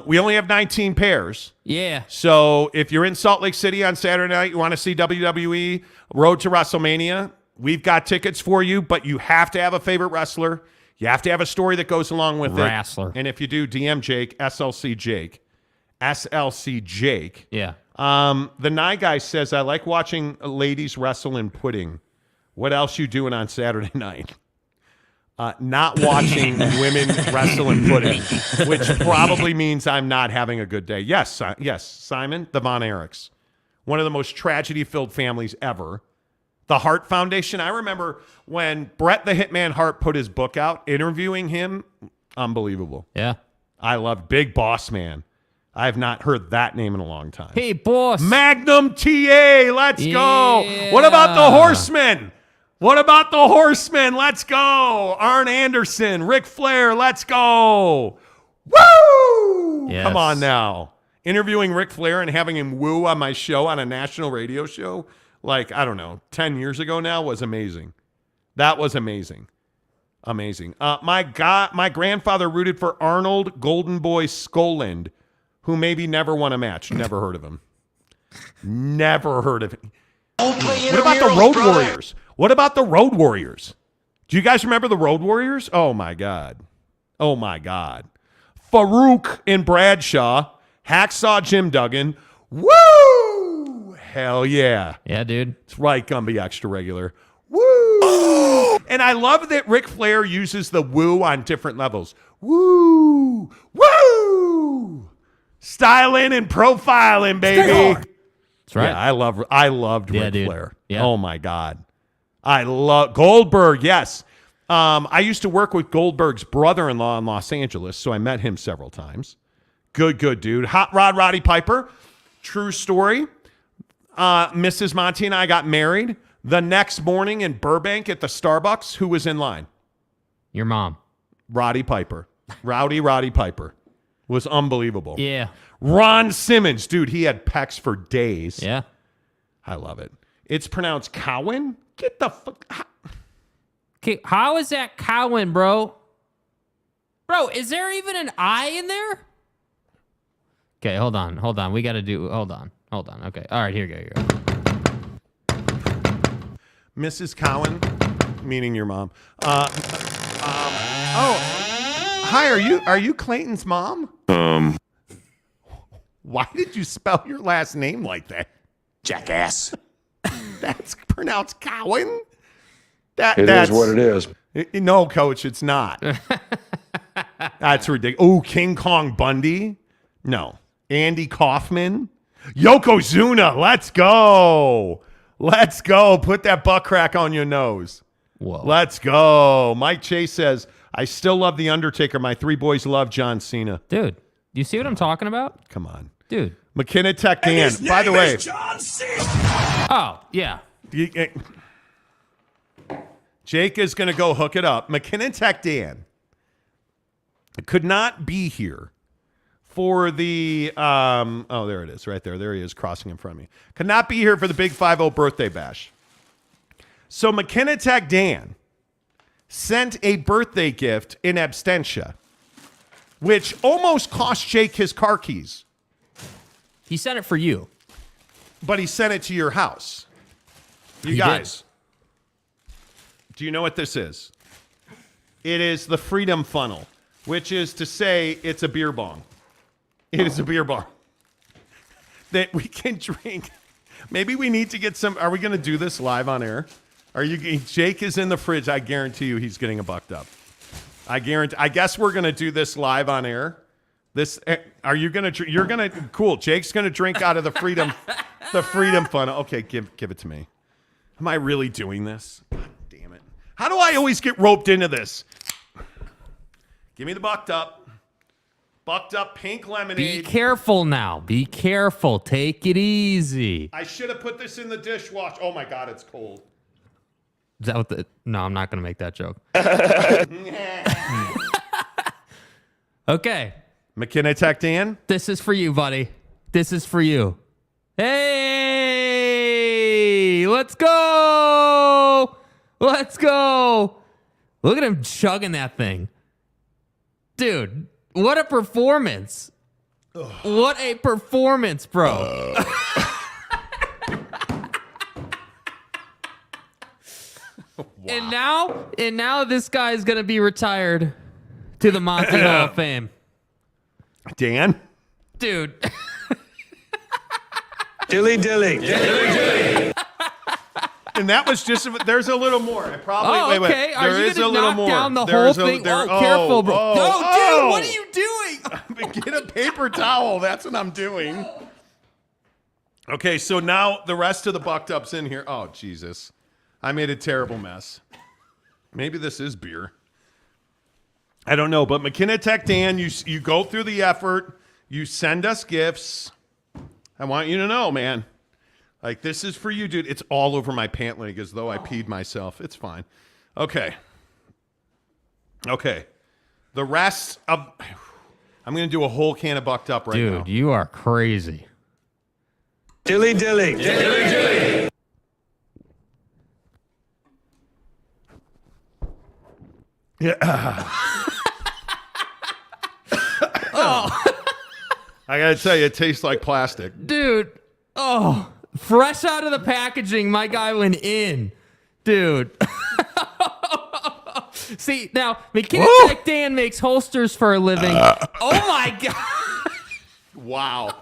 We only have 19 pairs. Yeah. So if you're in Salt Lake City on Saturday night, you want to see WWE Road to WrestleMania, we've got tickets for you, but you have to have a favorite wrestler. You have to have a story that goes along with Wrestler. it. And if you do, DM Jake, SLC Jake. SLC Jake. Yeah. The Nye Guy says, I like watching ladies wrestle in pudding. What else you doing on Saturday night? Not watching women wrestle in pudding, which probably means I'm not having a good day. Yes, Simon, the Von Erichs. One of the most tragedy-filled families ever. The Hart Foundation. I remember when Bret the Hitman Hart put his book out, interviewing him, unbelievable. Yeah. I love Big Boss Man. I have not heard that name in a long time. Hey, boss. Magnum TA, let's go. What about the Horsemen? Let's go. Arn Anderson, Ric Flair, let's go. Woo! Yes. Come on now. Interviewing Ric Flair and having him woo on my show, on a national radio show, 10 years ago now, was amazing. That was amazing. Amazing. My grandfather rooted for Arnold Golden Boy Skoland, who maybe never won a match. Never heard of him. Never heard of him. What about the Road Warriors? What about the Road Warriors? Do you guys remember the Road Warriors? Oh, my God. Farouk and Bradshaw, Hacksaw Jim Duggan. Woo! Hell yeah. Yeah, dude. It's right, Gumby Extra Regular. Woo! And I love that Ric Flair uses the woo on different levels. Woo! Woo! Styling and profiling, baby. That's right. Yeah, I loved Ric dude. Flair. Yeah. Oh my God. I love Goldberg, yes. I used to work with Goldberg's brother-in-law in Los Angeles, so I met him several times. Good dude. Hot Rod Roddy Piper. True story. Mrs. Monty and I got married the next morning in Burbank at the Starbucks. Who was in line? Your mom. Roddy Piper. Rowdy Roddy Piper. Was unbelievable. Yeah. Ron Simmons. Dude, he had pecs for days. Yeah. I love it. It's pronounced Cowan? Get the fuck... Okay, how is that Cowan, bro? Bro, is there even an I in there? Okay, hold on. We got to do... Hold on. Okay. All right, here you go. Mrs. Cowan, meaning your mom. Hi, are you Clayton's mom? Why did you spell your last name like that? Jackass. That's pronounced Cowan? It is what it is. No, Coach, it's not. That's ridiculous. Oh, King Kong Bundy? No. Andy Kaufman? Yokozuna, let's go. Put that butt crack on your nose. Whoa. Let's go. Mike Chase says, I still love The Undertaker. My three boys love John Cena. Dude, you see what I'm talking about? Come on. Dude. McKenna Tech Dan, by the way. John Cena. Oh, yeah. Jake is going to go hook it up. McKinnon Tech Dan could not be here for the, there it is right there. There he is crossing in front of me. Could not be here for the Big 5-0 birthday bash. So McKinnon Tech Dan sent a birthday gift in absentia, which almost cost Jake his car keys. He sent it for you. But he sent it to your house. You guys. Do you know what this is? It is the Freedom Funnel, which is to say it's a beer bong. It is a beer bong that we can drink. Maybe we need to get some. Are we going to do this live on air? Jake is in the fridge. I guarantee you he's getting a bucked up. I guess we're going to do this live on air. Are you going to, you're going to, cool. Jake's going to drink out of the Freedom Funnel. Okay, give it to me. Am I really doing this? God damn it. How do I always get roped into this? Give me the bucked up pink lemonade. Be careful now. Be careful. Take it easy. I should have put this in the dishwasher. Oh my God, it's cold. Is that what the... No, I'm not going to make that joke. Okay. McKenna Tech Dan. This is for you, buddy. This is for you. Hey, let's go. Let's go. Look at him chugging that thing. Dude, what a performance. Ugh. What a performance, bro. Wow. And now this guy is going to be retired to the Monty Hall of Fame. Dan? Dude. Dilly. And that was just, there's a little more. I probably, wait. Okay. Are there you is a gonna little knock more. down the There's whole thing? Careful, bro. Dude, what are you doing? Get a paper towel. That's what I'm doing. Okay, so now the rest of the bucked up's in here. Oh, Jesus. I made a terrible mess. Maybe this is beer. I don't know, but McKenna Tech Dan, you go through the effort. You send us gifts. I want you to know, man. Like, this is for you, dude. It's all over my pant leg as though I peed myself. It's fine. Okay. The rest of... I'm going to do a whole can of bucked up right now. Dude, you are crazy. Dilly. Yeah. I got to tell you, it tastes like plastic. Dude. Oh, fresh out of the packaging, my guy went in. Dude. See, now, McKenna Tech Dan makes holsters for a living. Oh, my God. Wow.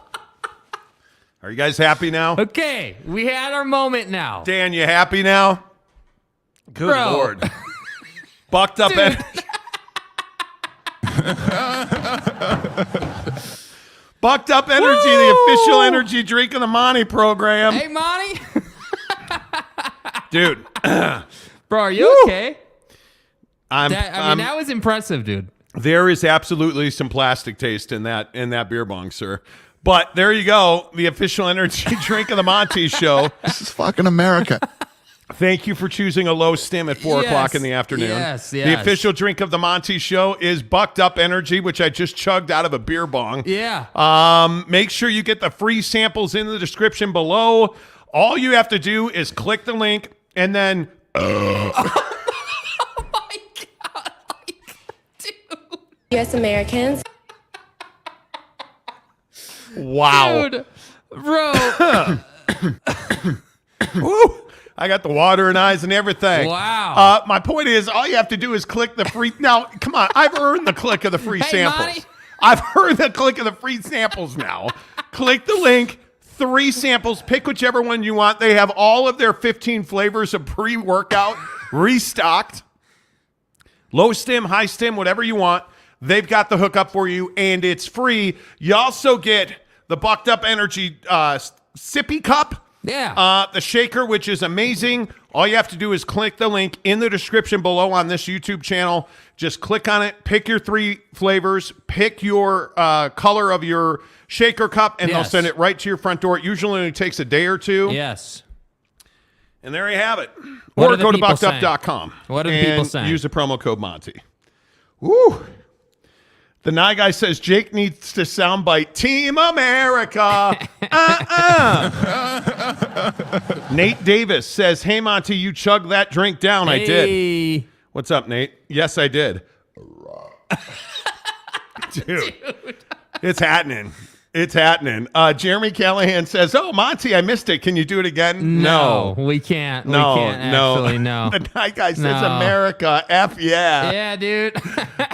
Are you guys happy now? Okay, we had our moment now. Dan, you happy now? Good Lord. Bucked up energy. Bucked up energy, the official energy drink of the Monty program. Hey, Monty. Dude. Bro, are you okay? That was impressive, dude. There is absolutely some plastic taste in that beer bong, sir. But there you go, the official energy drink of the Monty Show. This is fucking America. Thank you for choosing a low stim at 4 o'clock in the afternoon. Yes. The official drink of the Monty Show is Bucked Up Energy, which I just chugged out of a beer bong. Yeah. Make sure you get the free samples in the description below. All you have to do is click the link and then... Oh my God. Dude. U.S. Americans. Wow. Dude. Bro. Woo. I got the watering eyes and everything. Wow. My point is, all you have to do is click the free... Now, come on. I've earned the click of the free samples. Monty. I've earned the click of the free samples now. Click the link. 3 samples. Pick whichever one you want. They have all of their 15 flavors of pre-workout restocked. Low stim, high stim, whatever you want. They've got the hookup for you, and it's free. You also get the Bucked Up Energy sippy cup. Yeah. The shaker, which is amazing. All you have to do is click the link in the description below on this YouTube channel. Just click on it, pick your 3 flavors, pick your color of your shaker cup, and they'll send it right to your front door. It usually only takes a day or 2. Yes. And there you have it. What or are the go to people buckedup.com. What are the people saying? Use the promo code Monty. Woo. The Nye Guy says Jake needs to soundbite Team America. Nate Davis says, hey, Monty, you chugged that drink down. Hey. I did. What's up, Nate? Yes, I did. Dude, it's happening. It's happening. Jeremy Callahan says, oh, Monty, I missed it. Can you do it again? No, we can't. No, we can't actually, no. The Night Guy says, America, F yeah. Yeah, dude.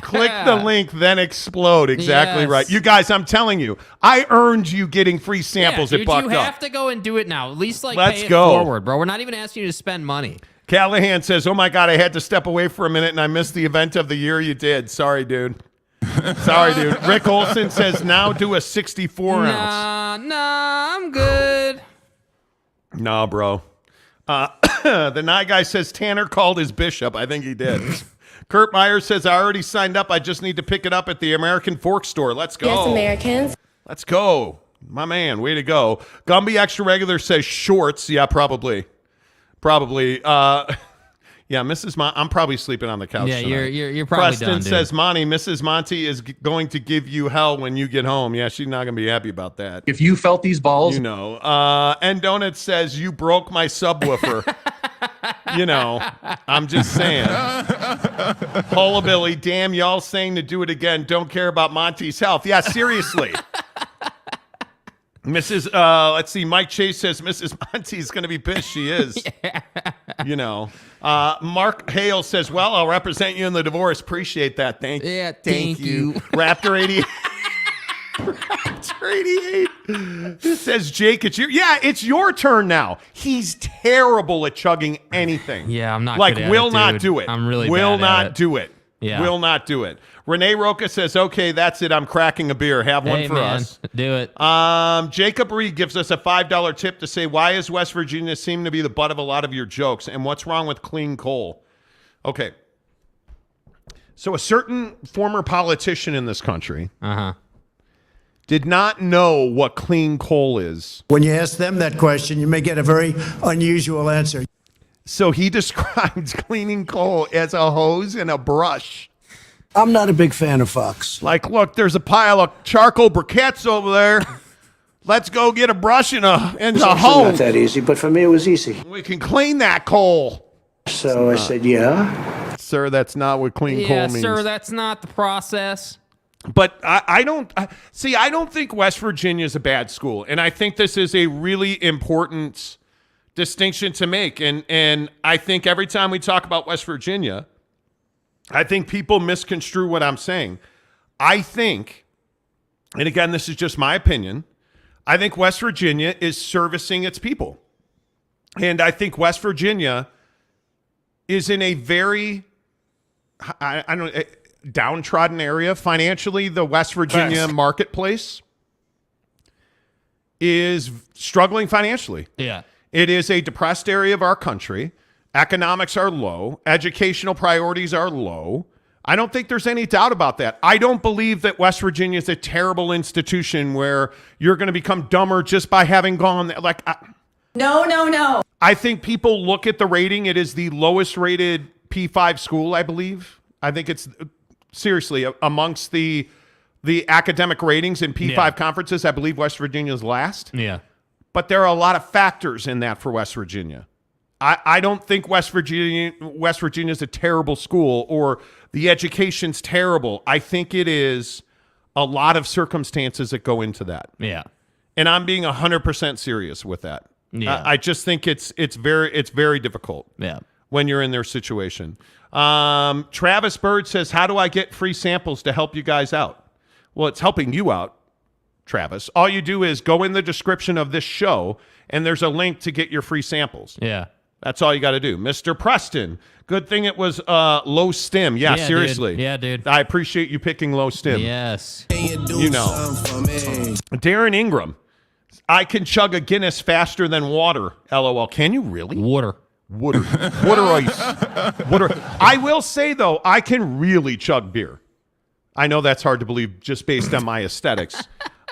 Click the link, then explode. Exactly right. You guys, I'm telling you, I earned you getting free samples at Bucked Up. You have to go and do it now. At least Let's pay it go. forward, bro. We're not even asking you to spend money. Callahan says, oh my God, I had to step away for a minute and I missed the event of the year you did. Sorry, dude. Sorry, dude. Rick Olson says, now do a 64 ounce. Nah, I'm good. Nah, bro. The Nye guy says Tanner called his bishop. I think he did. Kurt Meyer says, I already signed up. I just need to pick it up at the American Fork Store. Let's go. Yes, Americans. Let's go. My man, way to go. Gumby Extra Regular says shorts. Yeah, probably. Yeah, I'm probably sleeping on the couch tonight. You're probably Preston done, dude. says, Monty, Mrs. Monty is going to give you hell when you get home. Yeah, she's not going to be happy about that. If you felt these balls. You know. And Donut says, you broke my subwoofer. You know, I'm just saying. Hullabilly, damn, y'all saying to do it again. Don't care about Monty's health. Yeah, seriously. Let's see, Mike Chase says Mrs. Monty's going to be pissed. She is. Yeah. You know. Mark Hale says, well, I'll represent you in the divorce. Appreciate that. Thank you. Raptor 88. Raptor 88. It says, Jake, it's your turn now. He's terrible at chugging anything. Yeah, I'm not like, good at will it, not dude. do it. I'm really will bad not at it. do it. Yeah. Will not do it. Renee Roca says, okay, that's it. I'm cracking a beer. Have one for us. Do it. Jacob Reed gives us a $5 tip to say, why is West Virginia seem to be the butt of a lot of your jokes? And what's wrong with clean coal? Okay. So a certain former politician in this country did not know what clean coal is. When you ask them that question, you may get a very unusual answer. So he describes cleaning coal as a hose and a brush. I'm not a big fan of Fox. Like, look, there's a pile of charcoal briquettes over there. Let's go get a brush and a hose. Not that easy, but for me it was easy. We can clean that coal. So I said, yeah. Sir, that's not what clean coal means. Yeah, sir, that's not the process. But I don't think West Virginia is a bad school. And I think this is a really important distinction to make. And I think every time we talk about West Virginia, I think people misconstrue what I'm saying. I think, and again, this is just my opinion, I think West Virginia is servicing its people. And I think West Virginia is in a very, I don't know, downtrodden area. Financially, the West Virginia marketplace is struggling financially. Yeah. It is a depressed area of our country. Economics are low. Educational priorities are low. I don't think there's any doubt about that. I don't believe that West Virginia is a terrible institution where you're going to become dumber just by having gone there. Like, No. I think people look at the rating. It is the lowest rated P5 school, I believe. I think it's seriously amongst the academic ratings in P5 conferences. I believe West Virginia is last. Yeah. But there are a lot of factors in that for West Virginia. I don't think West Virginia is a terrible school or the education's terrible. I think it is a lot of circumstances that go into that. Yeah. And I'm being 100% serious with that. Yeah. I just think it's very difficult. Yeah. When you're in their situation. Travis Bird says, how do I get free samples to help you guys out? Well, it's helping you out, Travis. All you do is go in the description of this show, and there's a link to get your free samples. Yeah. That's all you got to do. Mr. Preston, good thing it was low stim. Yeah, seriously. Dude. Yeah, dude. I appreciate you picking low stim. Yes. You know. Darren Ingram, I can chug a Guinness faster than water. LOL. Can you really? Water ice. Water. I will say, though, I can really chug beer. I know that's hard to believe just based on my aesthetics.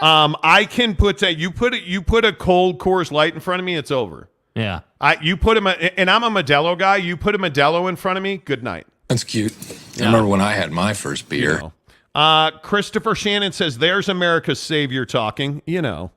I can put you put a cold Coors Light in front of me, it's over. Yeah. You put him, and I'm a Modelo guy. You put a Modelo in front of me, good night. That's cute. I remember when I had my first beer. You know. Christopher Shannon says, there's America's savior talking. You know.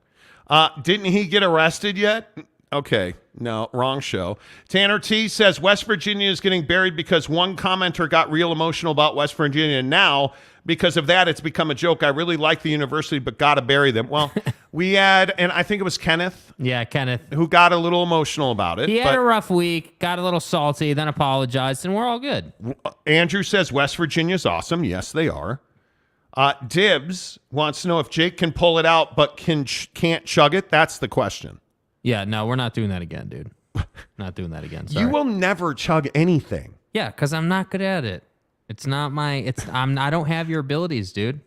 Didn't he get arrested yet? Okay. No, wrong show. Tanner T says, West Virginia is getting buried because one commenter got real emotional about West Virginia. And now, because of that, it's become a joke. I really like the university, but got to bury them. Well, we had, and I think it was Kenneth. Yeah, Kenneth. Who got a little emotional about it. He had a rough week, got a little salty, then apologized, and we're all good. Andrew says, West Virginia's awesome. Yes, they are. Dibs wants to know if Jake can pull it out, but can't chug it. That's the question. Yeah, no, we're not doing that again, dude. Not doing that again. Sorry. You will never chug anything. Yeah, because I'm not good at it. It's not my. I don't have your abilities, dude.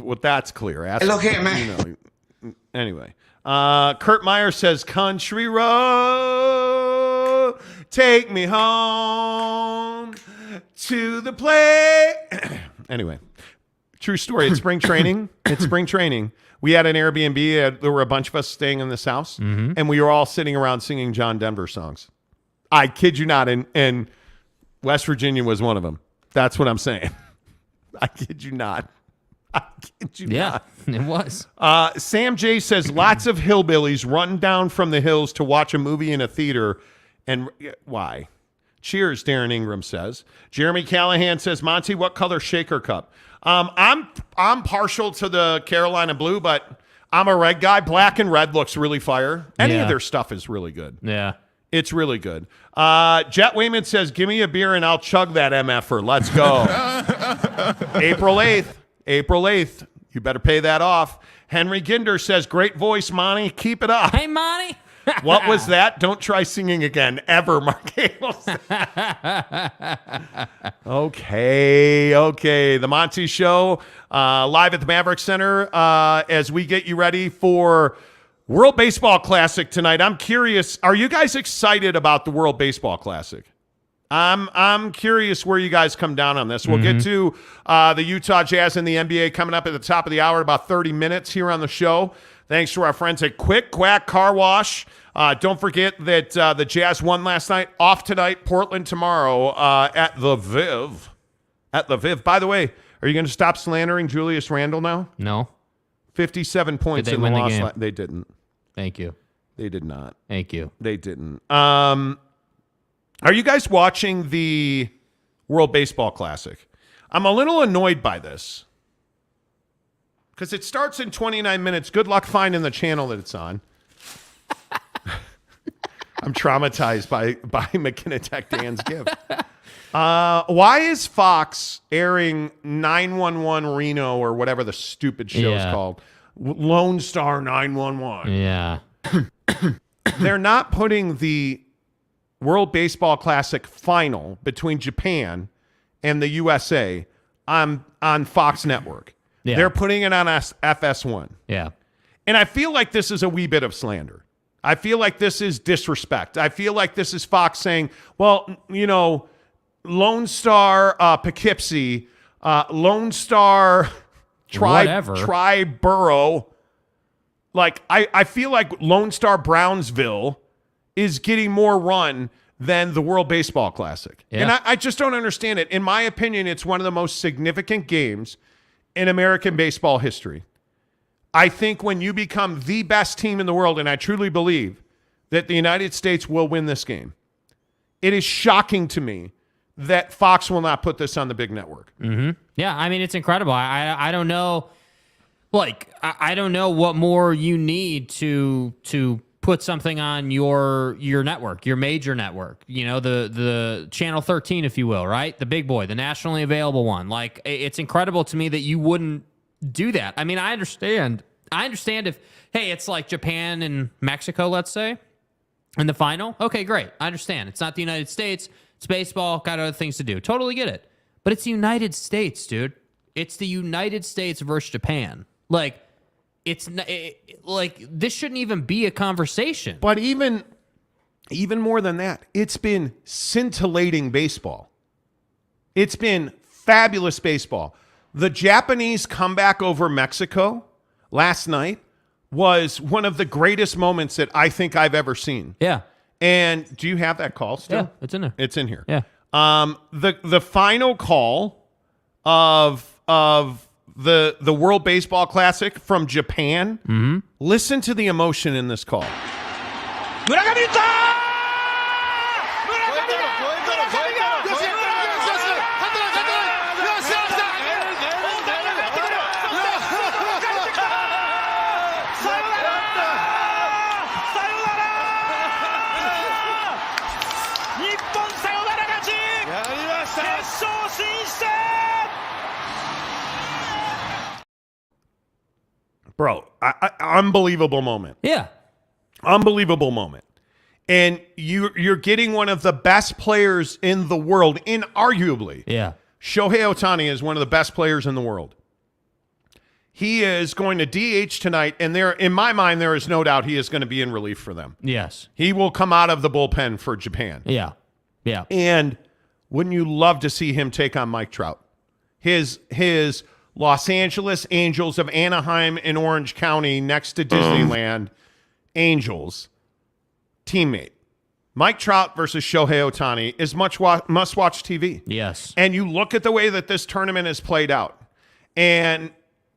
Well, that's clear. Look here, man. Anyway, Kurt Meyer says, "Country road." take me home to the play. Anyway, true story. It's spring training. We had an Airbnb. There were a bunch of us staying in this house, and we were all sitting around singing John Denver songs. I kid you not, and West Virginia was one of them. That's what I'm saying. I kid you not. Yeah, it was. Sam J says lots of hillbillies run down from the hills to watch a movie in a theater. And why? Cheers, Darren Ingram says. Jeremy Callahan says, Monty, what color shaker cup? I'm partial to the Carolina blue, but I'm a red guy. Black and red looks really fire. Any of their stuff is really good. Yeah. It's really good. Jet Wayman says, give me a beer and I'll chug that MFer. Let's go. April 8th. You better pay that off. Henry Ginder says, great voice, Monty. Keep it up. Hey, Monty. What was that? Don't try singing again, ever, Mark Hales. Okay. The Monty Show, live at the Maverick Center as we get you ready for World Baseball Classic tonight. I'm curious, are you guys excited about the World Baseball Classic? I'm curious where you guys come down on this. We'll get to the Utah Jazz and the NBA coming up at the top of the hour in about 30 minutes here on the show. Thanks to our friends at Quick Quack Car Wash. Don't forget that the Jazz won last night. Off tonight, Portland tomorrow at the Viv. By the way, are you going to stop slandering Julius Randle now? No. 57 points in the loss. They didn't. Thank you. They did not. Thank you. They didn't. Are you guys watching the World Baseball Classic? I'm a little annoyed by this because it starts in 29 minutes. Good luck finding the channel that it's on. I'm traumatized by McKenna Tech Dan's gift. Why is Fox airing 911 Reno or whatever the stupid show is called? Lone Star 911. Yeah. They're not putting the World Baseball Classic final between Japan and the USA on Fox Network. Yeah. They're putting it on FS1. Yeah. And I feel like this is a wee bit of slander. I feel like this is disrespect. I feel like this is Fox saying, well, you know, Lone Star Poughkeepsie, Lone Star Triborough. Like, I feel like Lone Star Brownsville is getting more run than the World Baseball Classic. Yeah. And I just don't understand it. In my opinion, it's one of the most significant games in American baseball history. I think when you become the best team in the world, and I truly believe that the United States will win this game, it is shocking to me that Fox will not put this on the big network. Mm-hmm. Yeah, I mean, it's incredible. I don't know, like, I don't know what more you need to put something on your network, your major network, you know, the Channel 13, if you will, right? The big boy, the nationally available one. Like, it's incredible to me that you wouldn't do that. I mean, I understand if, hey, it's like Japan and Mexico, let's say, in the final. Okay, great. I understand. It's not the United States. It's baseball. Got other things to do. Totally get it. But it's the United States, dude. It's the United States versus Japan. Like, it's like this shouldn't even be a conversation. But even more than that, it's been scintillating baseball. It's been fabulous baseball. The Japanese comeback over Mexico last night was one of the greatest moments that I think I've ever seen. Yeah. And do you have that call still? Yeah, it's in there. It's in here. Yeah. The final call of the World Baseball Classic from Japan. Mm-hmm. Listen to the emotion in this call. Bro, unbelievable moment. Yeah. Unbelievable moment. And you're getting one of the best players in the world, inarguably. Yeah. Shohei Ohtani is one of the best players in the world. He is going to DH tonight, and in my mind, there is no doubt he is going to be in relief for them. Yes. He will come out of the bullpen for Japan. Yeah. Yeah. And wouldn't you love to see him take on Mike Trout? His Los Angeles Angels of Anaheim and Orange County next to Disneyland Angels teammate. Mike Trout versus Shohei Ohtani is must-watch TV. Yes. And you look at the way that this tournament has played out, and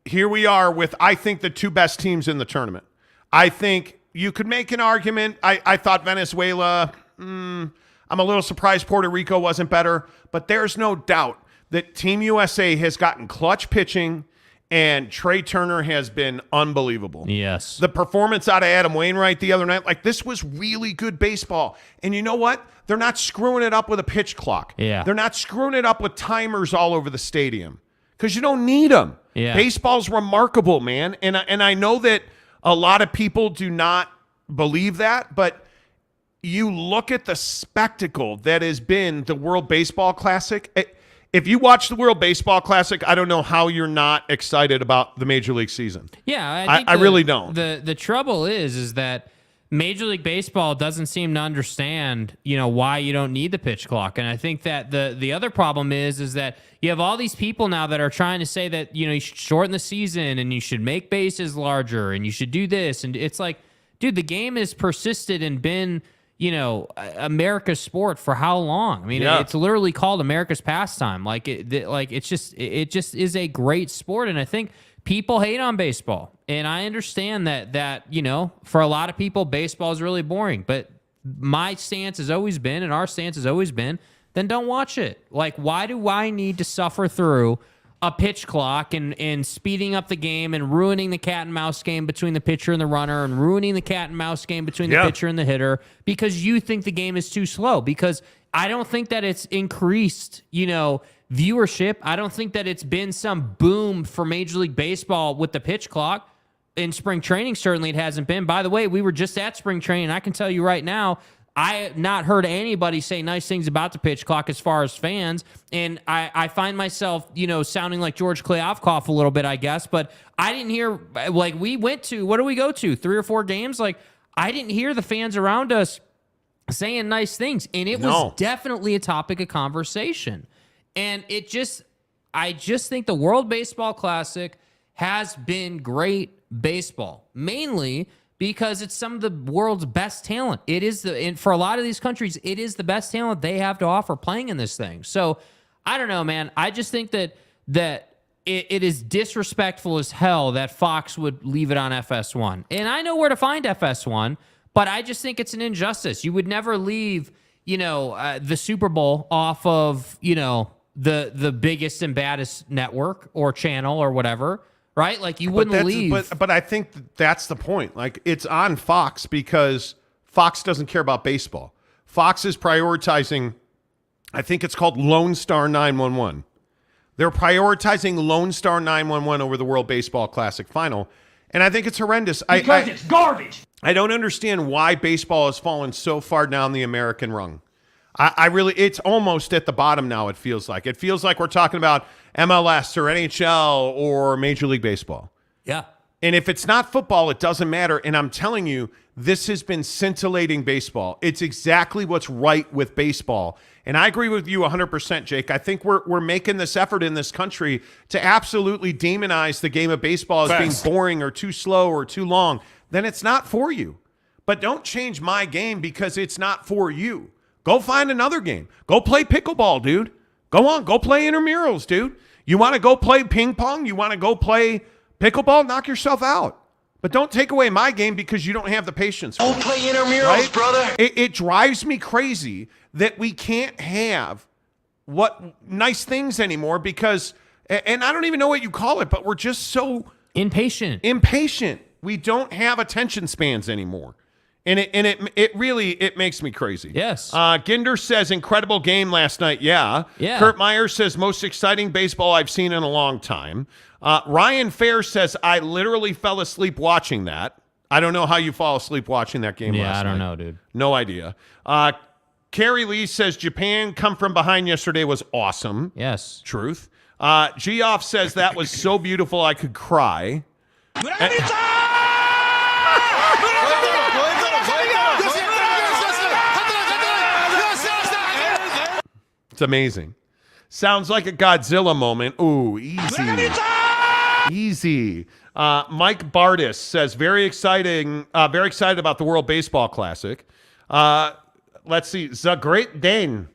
here we are with, I think, the two best teams in the tournament. I think you could make an argument. I thought Venezuela, I'm a little surprised Puerto Rico wasn't better, but there's no doubt that Team USA has gotten clutch pitching, and Trey Turner has been unbelievable. Yes. The performance out of Adam Wainwright the other night, like, this was really good baseball. And you know what? They're not screwing it up with a pitch clock. Yeah. They're not screwing it up with timers all over the stadium because you don't need them. Yeah. Baseball's remarkable, man. And I know that a lot of people do not believe that, but you look at the spectacle that has been the World Baseball Classic. If you watch the World Baseball Classic, I don't know how you're not excited about the Major League season. Yeah, I really don't. The trouble is that Major League Baseball doesn't seem to understand, why you don't need the pitch clock. And I think that the other problem is that you have all these people now that are trying to say that, you should shorten the season and you should make bases larger and you should do this. And it's like, dude, the game has persisted and been, America's sport for how long? I mean, It's literally called America's pastime. It just is a great sport. And I think people hate on baseball. And I understand that, for a lot of people, baseball is really boring. But my stance has always been, and our stance has always been, then don't watch it. Like, why do I need to suffer through a pitch clock and speeding up the game and ruining the cat and mouse game between the pitcher and the runner and ruining the cat and mouse game between the pitcher and the hitter because you think the game is too slow? Because I don't think that it's increased, viewership. I don't think that it's been some boom for Major League Baseball with the pitch clock. In spring training, certainly it hasn't been. By the way, we were just at spring training, and I can tell you right now, I have not heard anybody say nice things about the pitch clock as far as fans, and I find myself, sounding like George Klyavkov a little bit, I guess, but I didn't hear, we went to, what do we go to, 3 or 4 games? I didn't hear the fans around us saying nice things, and it was definitely a topic of conversation. And I just think the World Baseball Classic has been great baseball, mainly because it's some of the world's best talent. It is and for a lot of these countries, it is the best talent they have to offer playing in this thing. So I don't know, man. I just think that it is disrespectful as hell that Fox would leave it on FS1. And I know where to find FS1, but I just think it's an injustice. You would never leave, the Super Bowl off of, the biggest and baddest network or channel or whatever. Right? Like, you wouldn't leave. But I think that's the point. Like, it's on Fox because Fox doesn't care about baseball. Fox is prioritizing, I think it's called Lone Star 911. They're prioritizing Lone Star 911 over the World Baseball Classic final. And I think it's horrendous. Because it's garbage. I don't understand why baseball has fallen so far down the American rung. It's almost at the bottom now, it feels like. It feels like we're talking about MLS or NHL or Major League Baseball. Yeah. And if it's not football, it doesn't matter. And I'm telling you, this has been scintillating baseball. It's exactly what's right with baseball. And I agree with you 100%, Jake. I think we're making this effort in this country to absolutely demonize the game of baseball as being boring or too slow or too long. Then it's not for you. But don't change my game because it's not for you. Go find another game. Go play pickleball, dude. Go on. Go play intramurals, dude. You want to go play ping pong? You want to go play pickleball? Knock yourself out. But don't take away my game because you don't have the patience. Don't play intramurals, brother. It drives me crazy that we can't have nice things anymore because, and I don't even know what you call it, but we're just so impatient. We don't have attention spans anymore. And it really makes me crazy. Yes. Ginder says, incredible game last night. Yeah. Kurt Meyer says, most exciting baseball I've seen in a long time. Ryan Fair says, I literally fell asleep watching that. I don't know how you fall asleep watching that game last night. Yeah, I don't know, dude. No idea. Carrie Lee says, Japan come from behind yesterday was awesome. Yes. Truth. Geoff says that was so beautiful I could cry. It's amazing. Sounds like a Godzilla moment. Ooh, easy. Easy. Mike Bardis says, very excited about the World Baseball Classic. Let's see. The Great Dane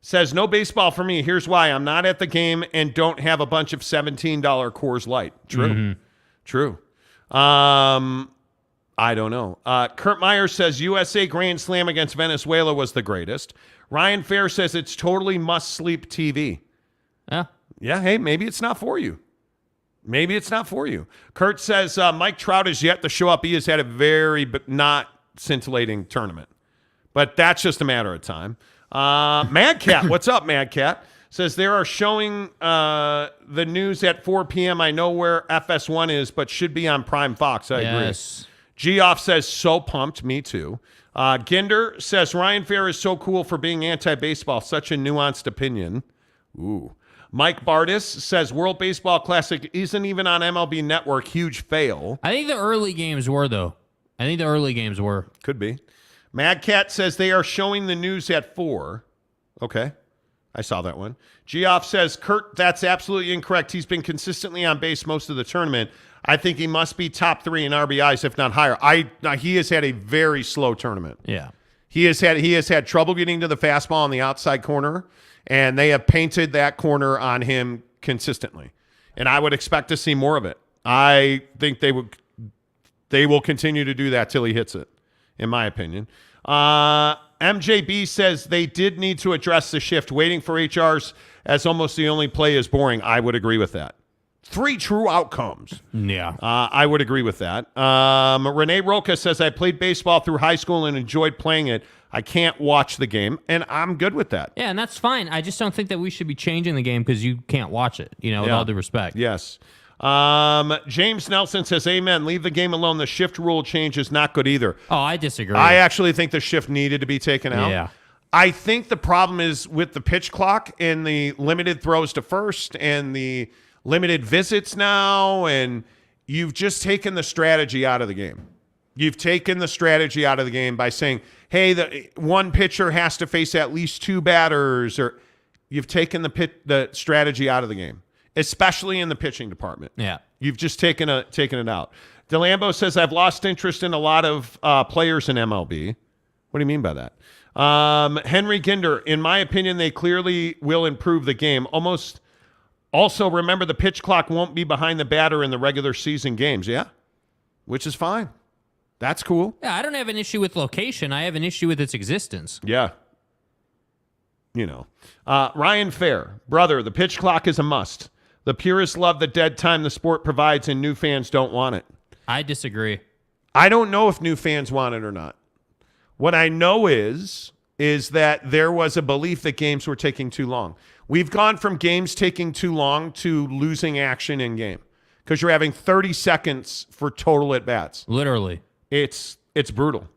says, no baseball for me. Here's why. I'm not at the game and don't have a bunch of $17 Coors Light. True. True. I don't know. Kurt Meyer says, USA Grand Slam against Venezuela was the greatest. Ryan Fair says, it's totally must-sleep TV. Yeah. Yeah, hey, maybe it's not for you. Maybe it's not for you. Kurt says, Mike Trout is yet to show up. He has had a very not scintillating tournament. But that's just a matter of time. Mad Cat, what's up, Mad Cat? Says they are showing the news at 4 p.m. I know where FS1 is, but should be on Prime Fox. I agree. Geoff says, so pumped. Me too. Ginder says, Ryan Fair is so cool for being anti-baseball. Such a nuanced opinion. Ooh. Mike Bardis says, World Baseball Classic isn't even on MLB Network. Huge fail. I think the early games were, though. Could be. Mad Cat says they are showing the news at 4. Okay. I saw that one. Geoff says, Kurt, that's absolutely incorrect. He's been consistently on base most of the tournament. I think he must be top 3 in RBIs, if not higher. He has had a very slow tournament. Yeah. He has had trouble getting to the fastball on the outside corner, and they have painted that corner on him consistently. And I would expect to see more of it. I think they will continue to do that till he hits it, in my opinion. MJB says they did need to address the shift. Waiting for HRs as almost the only play is boring. I would agree with that. 3 true outcomes. Yeah. I would agree with that. Renee Roca says, I played baseball through high school and enjoyed playing it. I can't watch the game, and I'm good with that. Yeah, and that's fine. I just don't think that we should be changing the game because you can't watch it, with all due respect. Yes. James Nelson says, amen. Leave the game alone. The shift rule change is not good either. Oh, I disagree. I actually think the shift needed to be taken out. Yeah. I think the problem is with the pitch clock and the limited throws to first and the limited visits now, and you've just taken the strategy out of the game. You've taken the strategy out of the game by saying, hey, the one pitcher has to face at least 2 batters, or you've taken the strategy out of the game, especially in the pitching department. Yeah. You've just taken it out. DeLambo says, I've lost interest in a lot of players in MLB. What do you mean by that? Henry Ginder, in my opinion, they clearly will improve the game. Also, remember, the pitch clock won't be behind the batter in the regular season games. Yeah, which is fine. That's cool. Yeah, I don't have an issue with location. I have an issue with its existence. Yeah. Ryan Fair, brother, the pitch clock is a must. The purists love the dead time the sport provides, and new fans don't want it. I disagree. I don't know if new fans want it or not. What I know is that there was a belief that games were taking too long. We've gone from games taking too long to losing action in game because you're having 30 seconds for total at-bats. Literally. It's brutal.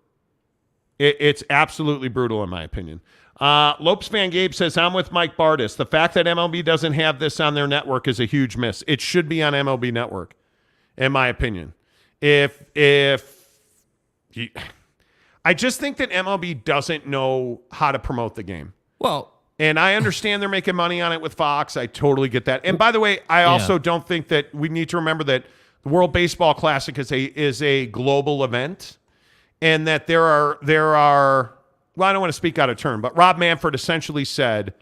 It's absolutely brutal, in my opinion. Lopes Van Gabe says, I'm with Mike Bardis. The fact that MLB doesn't have this on their network is a huge miss. It should be on MLB Network, in my opinion. I just think that MLB doesn't know how to promote the game. Well, and I understand they're making money on it with Fox. I totally get that. And by the way, I also don't think that we need to remember that the World Baseball Classic is a global event, and that there are well, I don't want to speak out of turn, but Rob Manfred essentially said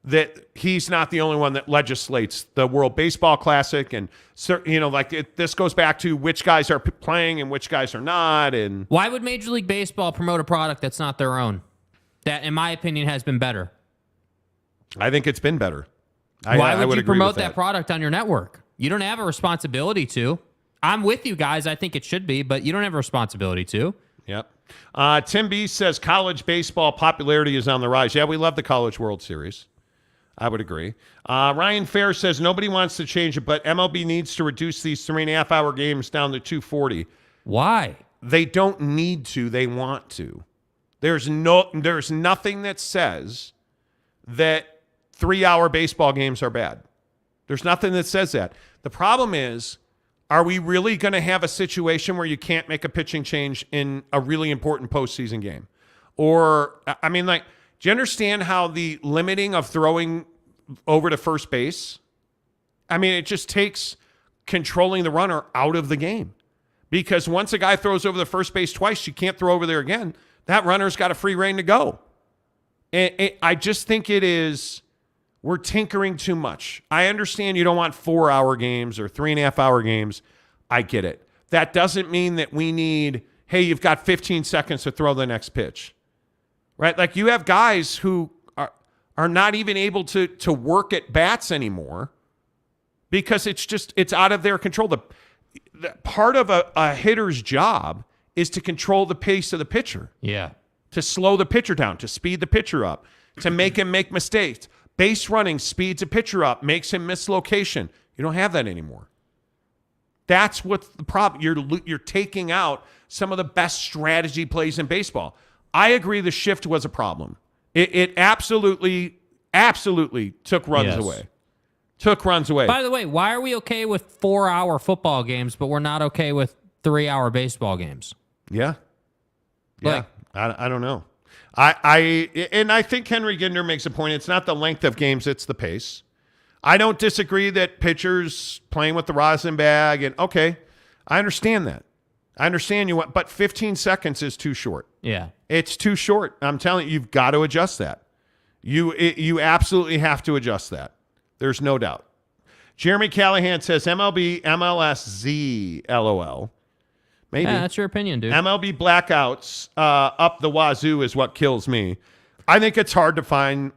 that he's not the only one that legislates the World Baseball Classic, and this goes back to which guys are playing and which guys are not. And why would Major League Baseball promote a product that's not their own? That, in my opinion, has been better. I think it's been better. Why would you promote that product on your network? You don't have a responsibility to. I'm with you guys. I think it should be, but you don't have a responsibility to. Yep. Tim B says college baseball popularity is on the rise. Yeah, we love the College World Series. I would agree. Ryan Fair says nobody wants to change it, but MLB needs to reduce these 3.5-hour games down to 2:40. Why? They don't need to. They want to. There's nothing that says that 3-hour baseball games are bad. There's nothing that says that. The problem is, are we really going to have a situation where you can't make a pitching change in a really important postseason game? Or, I mean, like, do you understand how the limiting of throwing over to first base, I mean, it just takes controlling the runner out of the game. Because once a guy throws over the first base twice, you can't throw over there again. That runner's got a free rein to go. I just think we're tinkering too much. I understand you don't want 4-hour games or 3.5-hour games. I get it. That doesn't mean that we need, hey, you've got 15 seconds to throw the next pitch. Right? Like, you have guys who are not even able to work at bats anymore because it's out of their control. The part of a hitter's job is to control the pace of the pitcher. Yeah. To slow the pitcher down, to speed the pitcher up, to make him make mistakes. Base running speeds a pitcher up, makes him miss location. You don't have that anymore. That's what's the problem. You're taking out some of the best strategy plays in baseball. I agree the shift was a problem. It absolutely took runs away. Took runs away. By the way, why are we okay with 4-hour football games, but we're not okay with 3-hour baseball games? Yeah. Like, I don't know. I think Henry Ginder makes a point. It's not the length of games, it's the pace. I don't disagree that pitchers playing with the rosin bag, and okay, I understand that. I understand you want, but 15 seconds is too short. Yeah. It's too short. I'm telling you, you've got to adjust that. You absolutely have to adjust that. There's no doubt. Jeremy Callahan says MLB, MLSZ, LOL. Maybe. Yeah, that's your opinion, dude. MLB blackouts up the wazoo is what kills me. I think it's hard to find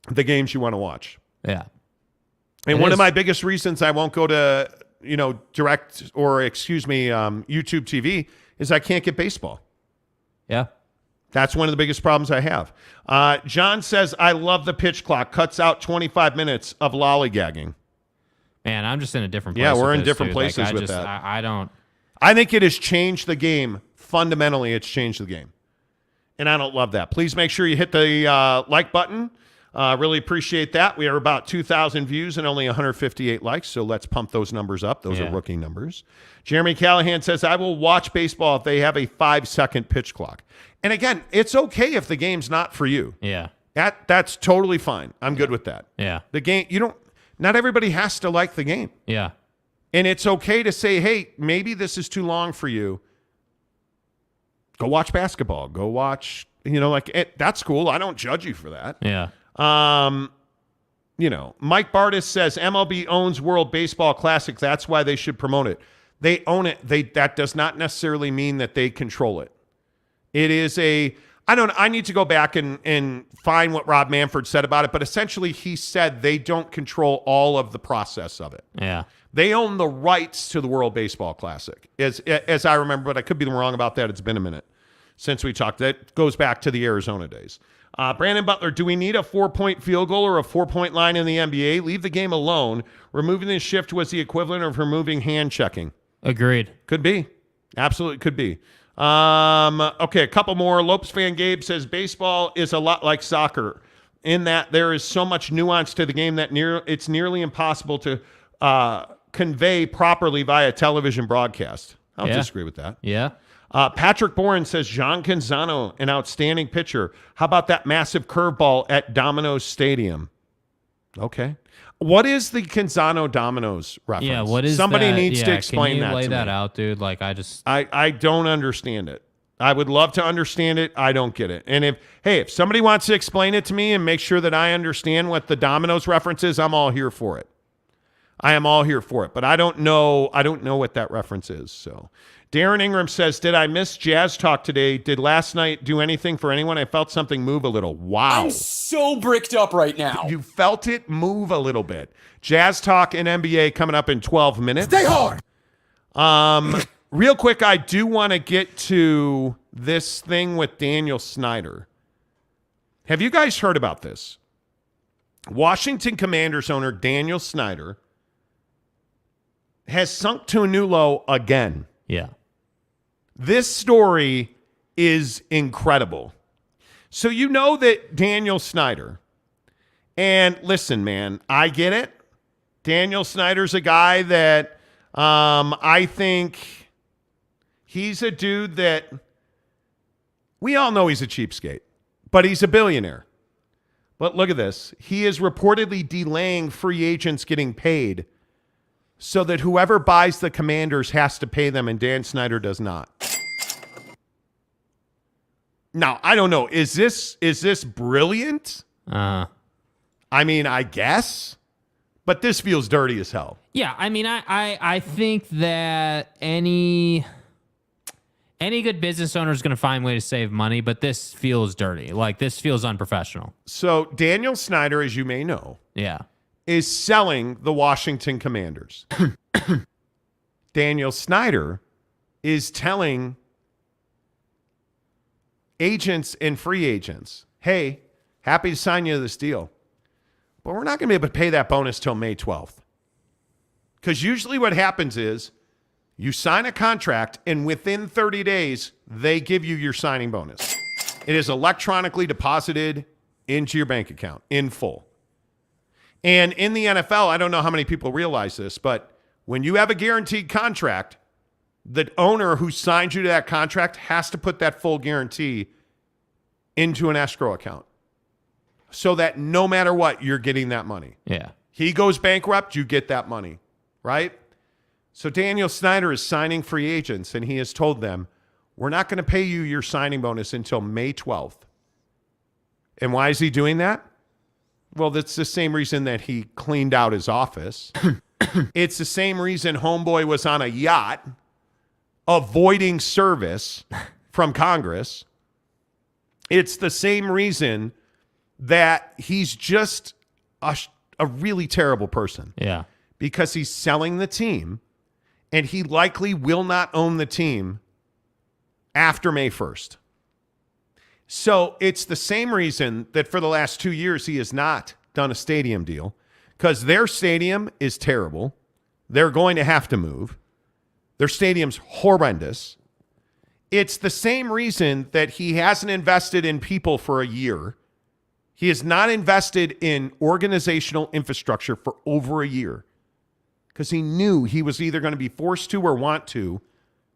the games you want to watch. Yeah. And one of my biggest reasons I won't go to, direct or, YouTube TV is I can't get baseball. Yeah. That's one of the biggest problems I have. John says, I love the pitch clock. Cuts out 25 minutes of lollygagging. Man, I'm just in a different place. Yeah, we're in this, different dude. places like, with that. I don't. I think it has changed the game. Fundamentally, it's changed the game. And I don't love that. Please make sure you hit the like button. Really appreciate that. We are about 2,000 views and only 158 likes, so let's pump those numbers up. Those are rookie numbers. Jeremy Callahan says, I will watch baseball if they have a 5-second pitch clock. And again, it's okay if the game's not for you. Yeah. That's totally fine. I'm good with that. Yeah. The game, not everybody has to like the game. Yeah. And it's okay to say, hey, maybe this is too long for you. Go watch basketball. Go watch, that's cool. I don't judge you for that. Yeah. Mike Bartis says MLB owns World Baseball Classic. That's why they should promote it. They own it. That does not necessarily mean that they control it. It is I need to go back and find what Rob Manfred said about it, but essentially he said they don't control all of the process of it. Yeah. They own the rights to the World Baseball Classic, as I remember, but I could be wrong about that. It's been a minute since we talked. That goes back to the Arizona days. Brandon Butler, do we need a 4-point field goal or a 4-point line in the NBA? Leave the game alone. Removing the shift was the equivalent of removing hand checking. Agreed. Could be. Absolutely could be. Okay, a couple more. Lopes fan Gabe says baseball is a lot like soccer in that there is so much nuance to the game that it's nearly impossible to convey properly via television broadcast. I don't disagree with that. Yeah. Patrick Boren says John Canzano, an outstanding pitcher. How about that massive curveball at Domino's Stadium? Okay. What is the Canzano Domino's reference? Yeah, what is Somebody that? needs to Yeah, explain can you that lay to that me. out, dude? Like, I don't understand it. I would love to understand it. I don't get it. And if somebody wants to explain it to me and make sure that I understand what the Domino's reference is, I'm all here for it. I am all here for it. But I don't know what that reference is. So Darren Ingram says, did I miss Jazz Talk today? Did last night do anything for anyone? I felt something move a little. Wow. I'm so bricked up right now. You felt it move a little bit. Jazz Talk and NBA coming up in 12 minutes. Stay hard. Real quick, I do want to get to this thing with Daniel Snyder. Have you guys heard about this? Washington Commanders owner Daniel Snyder has sunk to a new low again. Yeah. This story is incredible. So you know that Daniel Snyder And listen, man, I get it. Daniel Snyder's a guy that I think he's a dude that we all know he's a cheapskate, but he's a billionaire. But look at this. He is reportedly delaying free agents getting paid so that whoever buys the Commanders has to pay them, and Dan Snyder does not. Now, I don't know. Is this brilliant? I mean, I guess. But this feels dirty as hell. Yeah, I mean, I think that any good business owner is going to find a way to save money, but this feels dirty. Like, this feels unprofessional. So Daniel Snyder, as you may know, is selling the Washington Commanders. Daniel Snyder is telling agents and free agents, hey, happy to sign you to this deal, but we're not going to be able to pay that bonus till May 12th. Because usually what happens is you sign a contract, and within 30 days, they give you your signing bonus. It is electronically deposited into your bank account in full. And in the NFL, I don't know how many people realize this, but when you have a guaranteed contract, the owner who signed you to that contract has to put that full guarantee into an escrow account so that no matter what, you're getting that money. Yeah. He goes bankrupt, you get that money, right? So Daniel Snyder is signing free agents, and he has told them, we're not going to pay you your signing bonus until May 12th. And why is he doing that? Well, that's the same reason that he cleaned out his office. It's the same reason Homeboy was on a yacht avoiding service from Congress. It's the same reason that he's just a really terrible person. Yeah. Because he's selling the team, and he likely will not own the team after May 1st. So it's the same reason that for the last 2 years he has not done a stadium deal, because their stadium is terrible. They're going to have to move. Their stadium's horrendous. It's the same reason that he hasn't invested in people for a year. He has not invested in organizational infrastructure for over a year because he knew he was either going to be forced to or want to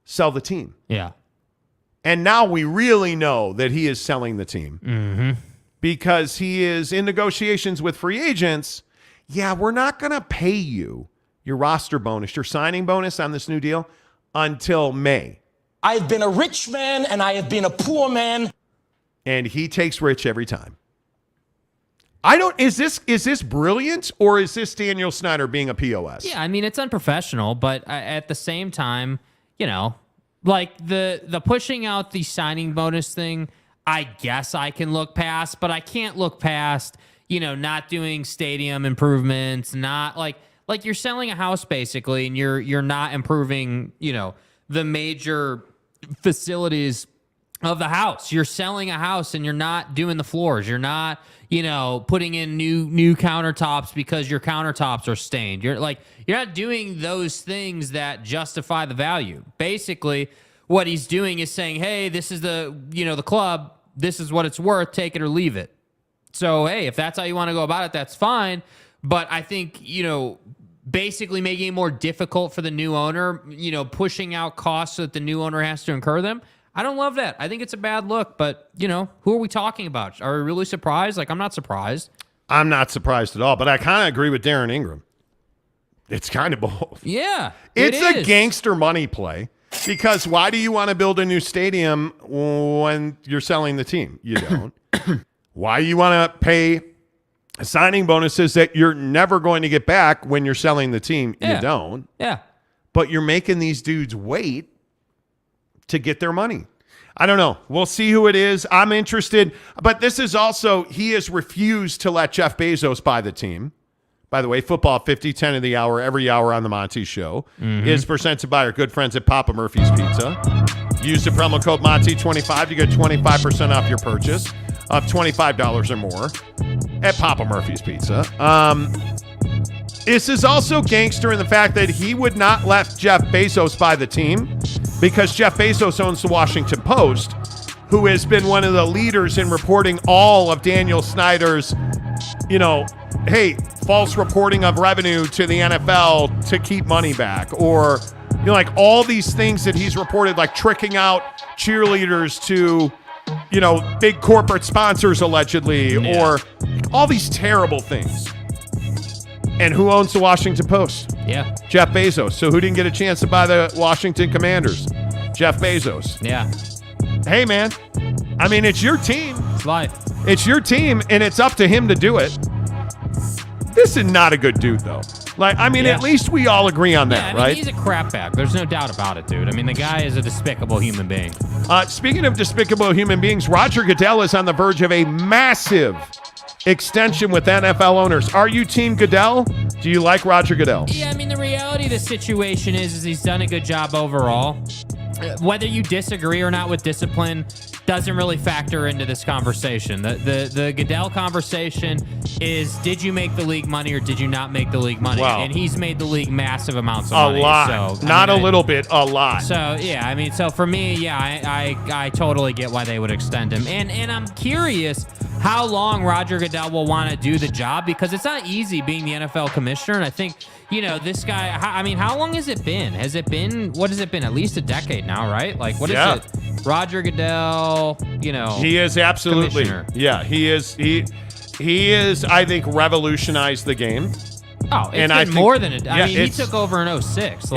sell the team. Yeah. And now we really know that he is selling the team because he is in negotiations with free agents. Yeah, we're not going to pay you your roster bonus, your signing bonus on this new deal until May. I have been a rich man and I have been a poor man. And he takes rich every time. Is this brilliant, or is this Daniel Snyder being a POS? Yeah, I mean, it's unprofessional, but at the same time, you know, like the pushing out the signing bonus thing, I guess I can look past, but I can't look past, you know, not doing stadium improvements, not like you're selling a house basically, and you're not improving, you know, the major facilities of the house. You're selling a house and you're not doing the floors. You're not, you know, putting in new countertops because your countertops are stained. You're not doing those things that justify the value. Basically, what he's doing is saying, hey, this is the club. This is what it's worth. Take it or leave it. So, hey, if that's how you want to go about it, that's fine. But I think, you know, basically making it more difficult for the new owner, you know, pushing out costs so that the new owner has to incur them. I don't love that. I think it's a bad look, but, you know, who are we talking about? Are we really surprised? Like, I'm not surprised. I'm not surprised at all, but I kind of agree with Darren Ingram. It's kind of bold. Yeah, it's a gangster money play, because why do you want to build a new stadium when you're selling the team? You don't. Why you want to pay signing bonuses that you're never going to get back when you're selling the team? Yeah. You don't. Yeah. But you're making these dudes wait to get their money. I don't know. We'll see who it is. I'm interested. But this is also, he has refused to let Jeff Bezos buy the team. By the way, football 50, 10 of the hour, every hour on the Monty Show is presented by our good friends at Papa Murphy's Pizza. Use the promo code Monty25 to get 25% off your purchase of $25 or more at Papa Murphy's Pizza. This is also gangster in the fact that he would not let Jeff Bezos buy the team because Jeff Bezos owns the Washington Post, who has been one of the leaders in reporting all of Daniel Snyder's hey, false reporting of revenue to the NFL to keep money back, or like all these things that he's reported, like tricking out cheerleaders to big corporate sponsors allegedly, or all these terrible things. And who owns the Washington Post? Yeah. Jeff Bezos. So who didn't get a chance to buy the Washington Commanders? Jeff Bezos. Yeah. Hey, man. I mean, it's your team. It's life. It's your team, and it's up to him to do it. This is not a good dude, though. At least we all agree on that, right? He's a crapbag. There's no doubt about it, dude. I mean, the guy is a despicable human being. Speaking of despicable human beings, Roger Goodell is on the verge of a massive extension with NFL owners. Are you Team Goodell? Do you like Roger Goodell? Yeah, I mean, the reality of the situation is he's done a good job overall. Whether you disagree or not with discipline doesn't really factor into this conversation. The Goodell conversation is, did you make the league money or did you not make the league money? Wow. And he's made the league massive amounts of money. A lot. So, not a little bit, a lot. So, yeah, I mean, so for me, I totally get why they would extend him. And I'm curious how long Roger Goodell will want to do the job, because it's not easy being the NFL commissioner. And I think, this guy, how long has it been? What has it been? At least a decade now, right? Like, what is it? Roger Goodell, He is absolutely. Yeah, he is. He is, I think, revolutionized the game. Oh, it's been more than he took over in 06.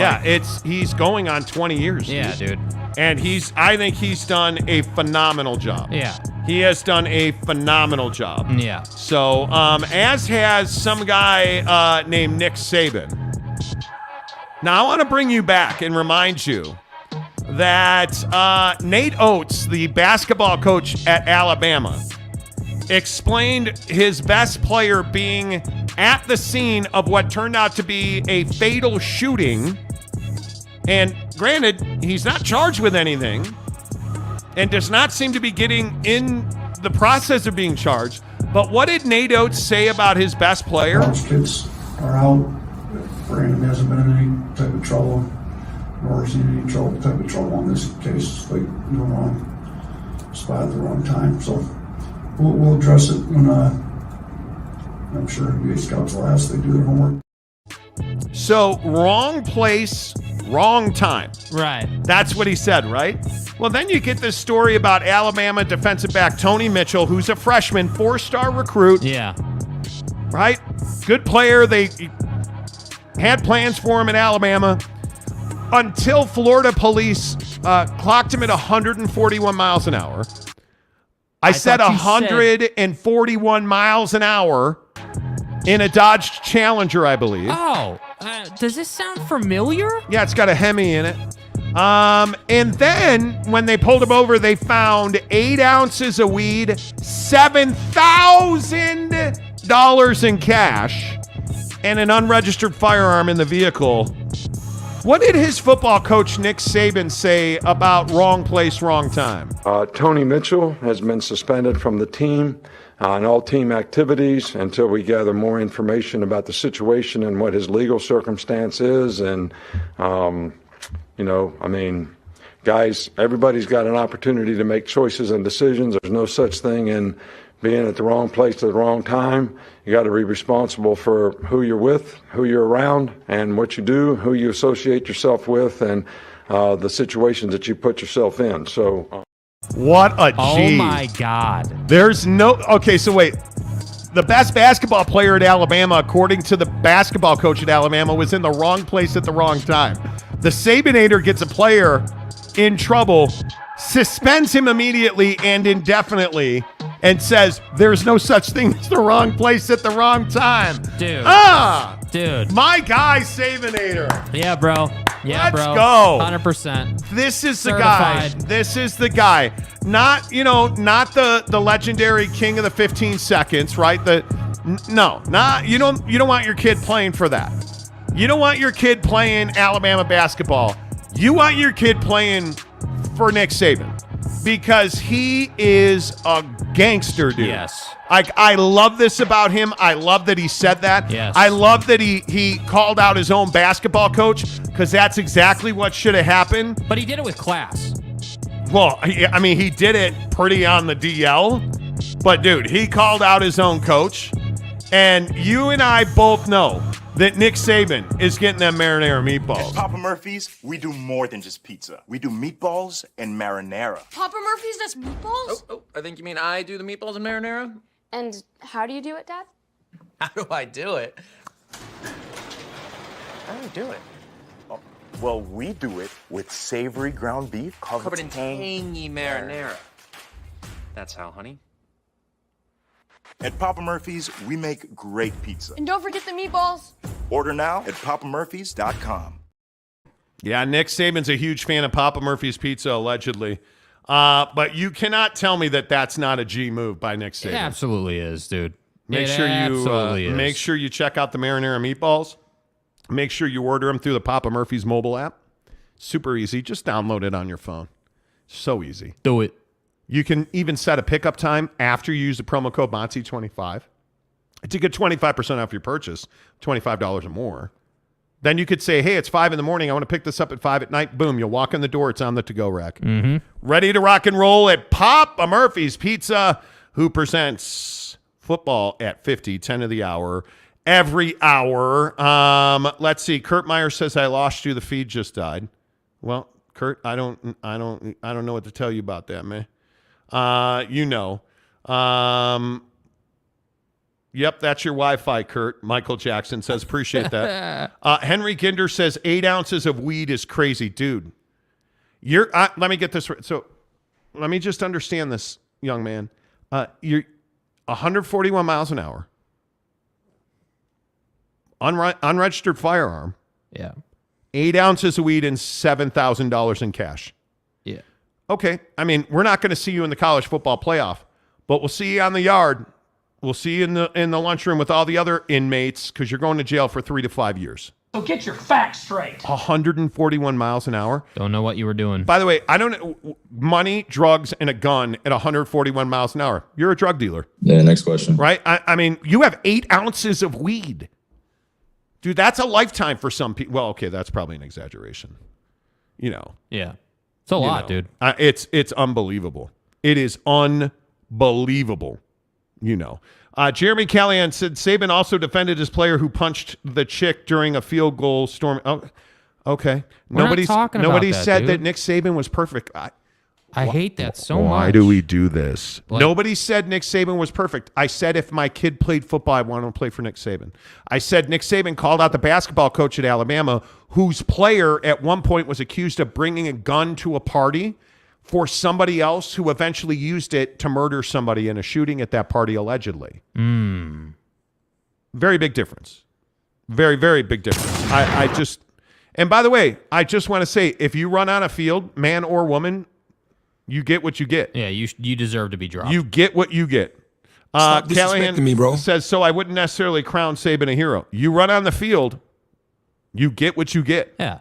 He's going on 20 years. Yeah, dude. And I think he's done a phenomenal job. Yeah. He has done a phenomenal job. Yeah. So, as has some guy named Nick Saban. Now, I want to bring you back and remind you that Nate Oates, the basketball coach at Alabama, explained his best player being at the scene of what turned out to be a fatal shooting. And granted, he's not charged with anything and does not seem to be getting in the process of being charged. But what did Nate Oates say about his best player? Most kids are out. Brandon hasn't been in any type of trouble, nor seen any type of trouble in this case, like the wrong spot at the wrong time. So we'll address it when I'm sure NBA scouts will ask. They do their homework. So wrong place, wrong time. Right. That's what he said, right? Well, then you get this story about Alabama defensive back Tony Mitchell, who's a freshman, 4-star recruit. Yeah. Right? Good player. They had plans for him in Alabama until Florida police clocked him at 141 miles an hour. I said 141 miles an hour in a Dodge Challenger, I believe. Oh, does this sound familiar? Yeah, it's got a Hemi in it. And then when they pulled him over, they found 8 ounces of weed, $7,000 in cash, and an unregistered firearm in the vehicle. What did his football coach, Nick Saban, say about wrong place, wrong time? Tony Mitchell has been suspended from the team and all team activities until we gather more information about the situation and what his legal circumstance is. And, guys, everybody's got an opportunity to make choices and decisions. There's no such thing in being at the wrong place at the wrong time. You got to be responsible for who you're with, who you're around, and what you do, who you associate yourself with, and the situations that you put yourself in. So, what a G. Oh my God. There's no. Okay, so wait. The best basketball player at Alabama, according to the basketball coach at Alabama, was in the wrong place at the wrong time. The Sabinator gets a player in trouble, suspends him immediately and indefinitely, and says there's no such thing as the wrong place at the wrong time. Dude. Dude. My guy, Sabinator. Yeah, bro. Yeah, Let's bro. go. 100%. This is Certified. the guy. This is the guy. Not the legendary king of the 15 seconds, right? You don't want your kid playing for that. You don't want your kid playing Alabama basketball. You want your kid playing for Nick Saban because he is a gangster, dude. Yes. I love this about him. I love that he said that. Yes. I love that he called out his own basketball coach because that's exactly what should have happened. But he did it with class. Well, he did it pretty on the DL. But, dude, he called out his own coach. And you and I both know that Nick Saban is getting them marinara meatballs. At Papa Murphy's, we do more than just pizza. We do meatballs and marinara. Papa Murphy's does meatballs? Oh, I think you mean I do the meatballs and marinara? And how do you do it, Dad? How do I do it? How do I do it? Oh, well, we do it with savory ground beef Covered in tangy marinara. That's how, honey. At Papa Murphy's, we make great pizza. And don't forget the meatballs. Order now at papamurphys.com. Yeah, Nick Saban's a huge fan of Papa Murphy's Pizza, allegedly. But you cannot tell me that that's not a G move by Nick Saban. It absolutely is, dude. Make sure you check out the marinara meatballs. Make sure you order them through the Papa Murphy's mobile app. Super easy. Just download it on your phone. So easy. Do it. You can even set a pickup time after you use the promo code Monty25 to get 25% off your purchase, $25 or more. Then you could say, hey, it's 5 in the morning. I want to pick this up at 5 at night. Boom, you'll walk in the door. It's on the to-go rack. Mm-hmm. Ready to rock and roll at Papa Murphy's Pizza, who presents football at 50, 10 of the hour, every hour. Let's see. Kurt Meyer says, I lost you. The feed just died. Well, Kurt, I don't know what to tell you about that, man. Yep, that's your Wi-Fi, Kurt. Michael Jackson says, appreciate that. Henry Ginder says 8 ounces of weed is crazy. Dude, let me get this right. So let me just understand this, young man. You're 141 miles an hour, unregistered firearm. Yeah. 8 ounces of weed and $7,000 in cash. Yeah. Okay. I mean, we're not going to see you in the college football playoff, but we'll see you on the yard. We'll see you in the lunchroom with all the other inmates because you're going to jail for 3 to 5 years. So get your facts straight. 141 miles an hour. Don't know what you were doing. By the way, I don't know. Money, drugs, and a gun at 141 miles an hour. You're a drug dealer. Yeah, next question. Right? I mean, you have 8 ounces of weed. Dude, that's a lifetime for some people. Well, okay, that's probably an exaggeration. You know. Yeah. It's a lot, dude. It's unbelievable. It is unbelievable. You know. Jeremy Callahan said Saban also defended his player who punched the chick during a field goal storm. Oh, okay. Nobody said that Nick Saban was perfect. I hate that so much. Why do we do this? Nobody said Nick Saban was perfect. I said if my kid played football, I want him to play for Nick Saban. I said Nick Saban called out the basketball coach at Alabama, whose player at one point was accused of bringing a gun to a party for somebody else who eventually used it to murder somebody in a shooting at that party, allegedly. Very big difference. Very, very big difference. And by the way, I just want to say, if you run on a field, man or woman, you get what you get. Yeah, you deserve to be dropped. You get what you get. Stop disrespecting me, bro. Says, so I wouldn't necessarily crown Saban a hero. You run on the field, you get what you get. Yeah.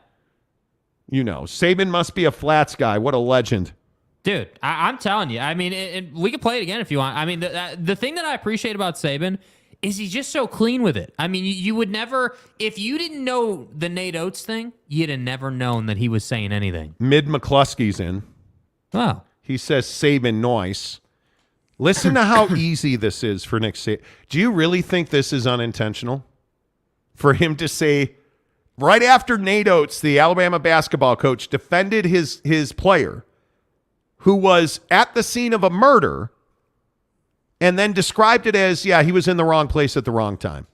You know, Saban must be a flats guy. What a legend. Dude, I'm telling you. I mean, we can play it again if you want. I mean, the thing that I appreciate about Saban is he's just so clean with it. I mean, you would never, if you didn't know the Nate Oates thing, you'd have never known that he was saying anything. Mid McCluskey's in. Oh. He says Saban noise. Listen to how easy this is for Nick Saban. Do you really think this is unintentional? For him to say, right after Nate Oates, the Alabama basketball coach, defended his player who was at the scene of a murder and then described it as, yeah, he was in the wrong place at the wrong time.